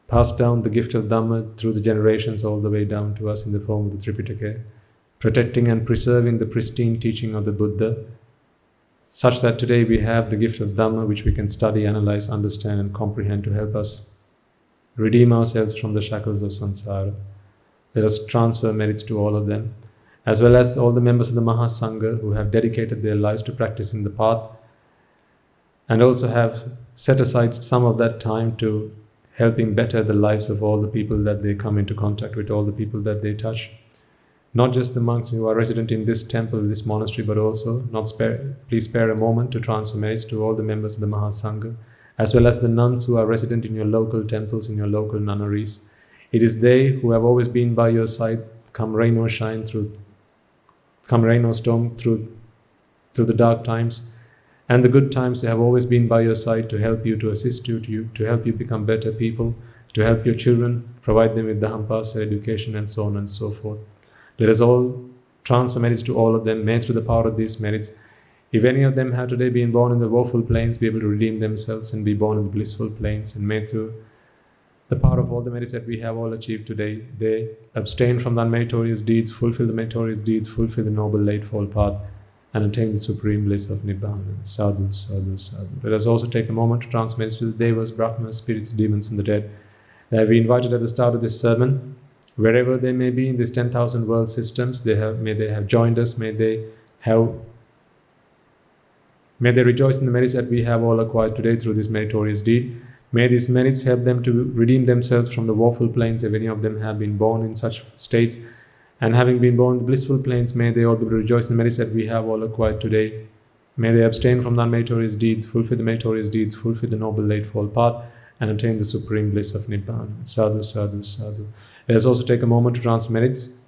passed down the gift of Dhamma through the generations all the way down to us in the form of the Tripitaka, protecting and preserving the pristine teaching of the Buddha, such that today we have the gift of Dhamma which we can study, analyze, understand and comprehend to help us redeem ourselves from the shackles of samsara. Let us transfer merits to all of them, as well as all the members of the Mahasangha who have dedicated their lives to practicing the path and also have set aside some of that time to helping better the lives of all the people that they come into contact with, all the people that they touch. Not just the monks who are resident in this temple, this monastery, but also please spare a moment to transfer merits to all the members of the Mahasangha, as well as the nuns who are resident in your local temples, in your local nunneries. It is they who have always been by your side, come rain or shine, come rain or storm, through the dark times and the good times. They have always been by your side to help you, to assist you, to help you become better people, to help your children, provide them with Dhamma, education and so on and so forth. Let us all transfer merits to all of them, may through the power of these merits, if any of them have today been born in the woeful planes, be able to redeem themselves and be born in the blissful planes, and may through the power of all the merits that we have all achieved today, they abstain from the unmeritorious deeds, fulfill the meritorious deeds, fulfill the noble eightfold path, and attain the supreme bliss of Nibbana. Sadhu, sadhu, sadhu. Let us also take a moment to transfer merits to the Devas, Brahmas, spirits, demons and the dead. They have been invited at the start of this sermon. Wherever they may be in these 10,000 world systems, may they have joined us, may they rejoice in the merits that we have all acquired today through this meritorious deed. May these merits help them to redeem themselves from the woeful planes, if any of them have been born in such states. And having been born in the blissful planes, may they all be able to rejoice in the merits that we have all acquired today. May they abstain from the unmeritorious deeds, fulfill the meritorious deeds, fulfill the noble eightfold path, and attain the supreme bliss of Nibbana. Sadhu, sadhu, sadhu. Let us also take a moment to transfer merits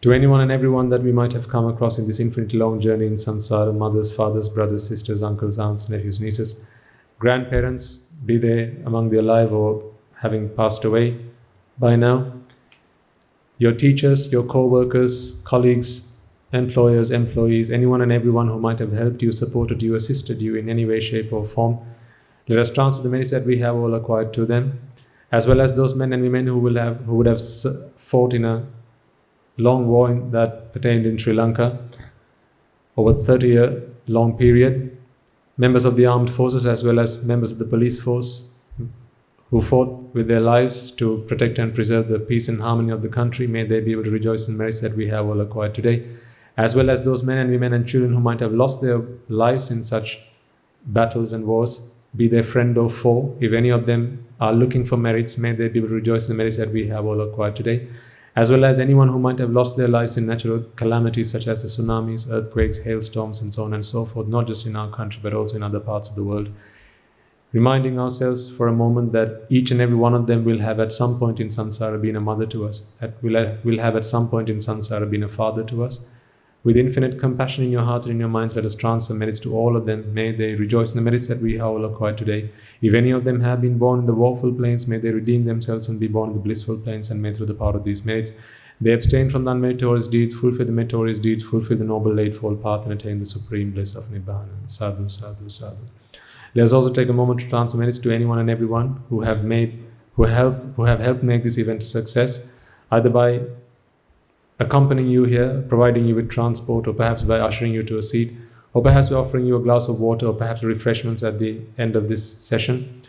to anyone and everyone that we might have come across in this infinitely long journey in samsara, mothers, fathers, brothers, sisters, uncles, aunts, nephews, nieces, grandparents, be they among the alive or having passed away by now, your teachers, your co-workers, colleagues, employers, employees, anyone and everyone who might have helped you, supported you, assisted you in any way, shape or form. Let us transfer the merits that we have all acquired to them, as well as those men and women who would have fought in a long war that pertained in Sri Lanka over 30-year long period, members of the armed forces as well as members of the police force who fought with their lives to protect and preserve the peace and harmony of the country. May they be able to rejoice in the merits that we have all acquired today, as well as those men and women and children who might have lost their lives in such battles and wars, be they friend or foe. If any of them are looking for merits, may they be able to rejoice in the merits that we have all acquired today, as well as anyone who might have lost their lives in natural calamities such as the tsunamis, earthquakes, hailstorms and so on and so forth, not just in our country but also in other parts of the world. Reminding ourselves for a moment that each and every one of them will have at some point in samsara been a mother to us, will have at some point in samsara been a father to us. With infinite compassion in your hearts and in your minds, let us transfer merits to all of them. May they rejoice in the merits that we have all acquired today. If any of them have been born in the woeful planes, may they redeem themselves and be born in the blissful planes, and may through the power of these merits they abstain from the unmeritorious deeds, fulfill the meritorious deeds, fulfill the noble eightfold path, and attain the supreme bliss of Nibbana. Sadhu, sadhu, sadhu. Let us also take a moment to transfer merits to anyone and everyone who have helped make this event a success, either by accompanying you here, providing you with transport, or perhaps by ushering you to a seat, or perhaps by offering you a glass of water, or perhaps refreshments at the end of this session,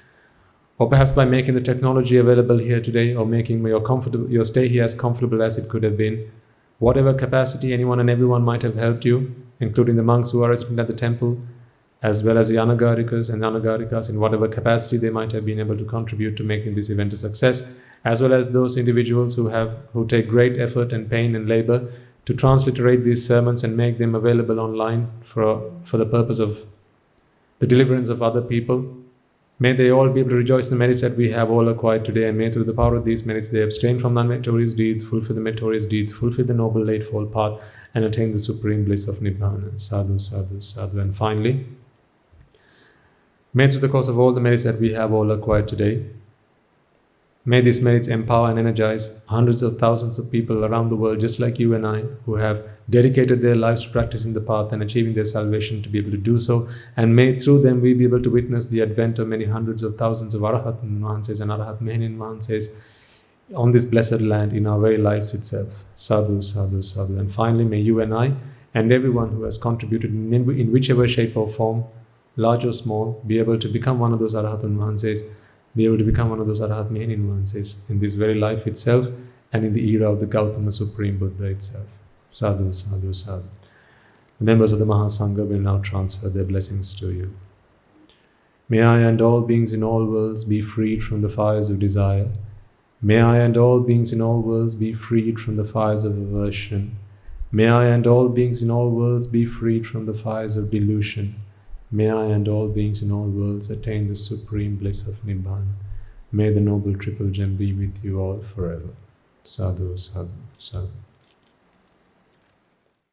or perhaps by making the technology available here today, or making your stay here as comfortable as it could have been. Whatever capacity anyone and everyone might have helped you, including the monks who are resident at the temple, as well as the anagarikas and anagarikas, in whatever capacity they might have been able to contribute to making this event a success, as well as those individuals who take great effort and pain and labor to transliterate these sermons and make them available online for the purpose of the deliverance of other people. May they all be able to rejoice in the merits that we have all acquired today, and may through the power of these merits they abstain from non-meritorious deeds, fulfill the meritorious deeds, fulfill the noble eightfold path, and attain the supreme bliss of Nibbana. Sadhu, sadhu, sadhu. And finally, may through the course of all the merits that we have all acquired today, may these merits empower and energize hundreds of thousands of people around the world, just like you and I, who have dedicated their lives to practicing the path and achieving their salvation, to be able to do so. And may through them we be able to witness the advent of many hundreds of thousands of Arahat Mahanses and Arahat Mehenin Mahanses on this blessed land in our very lives itself. Sadhu, sadhu, sadhu. And finally, may you and I and everyone who has contributed in whichever shape or form, large or small, be able to become one of those Arahatun Mahanses, be able to become one of those Arahat Mehenin Mahanses in this very life itself and in the era of the Gautama Supreme Buddha itself. Sadhu, sadhu, sadhu. The members of the Mahasangha will now transfer their blessings to you. May I and all beings in all worlds be freed from the fires of desire. May I and all beings in all worlds be freed from the fires of aversion. May I and all beings in all worlds be freed from the fires of delusion. May I and all beings in all worlds attain the supreme bliss of Nibbana. May the Noble Triple Gem be with you all forever. Sadhu, sadhu, sadhu.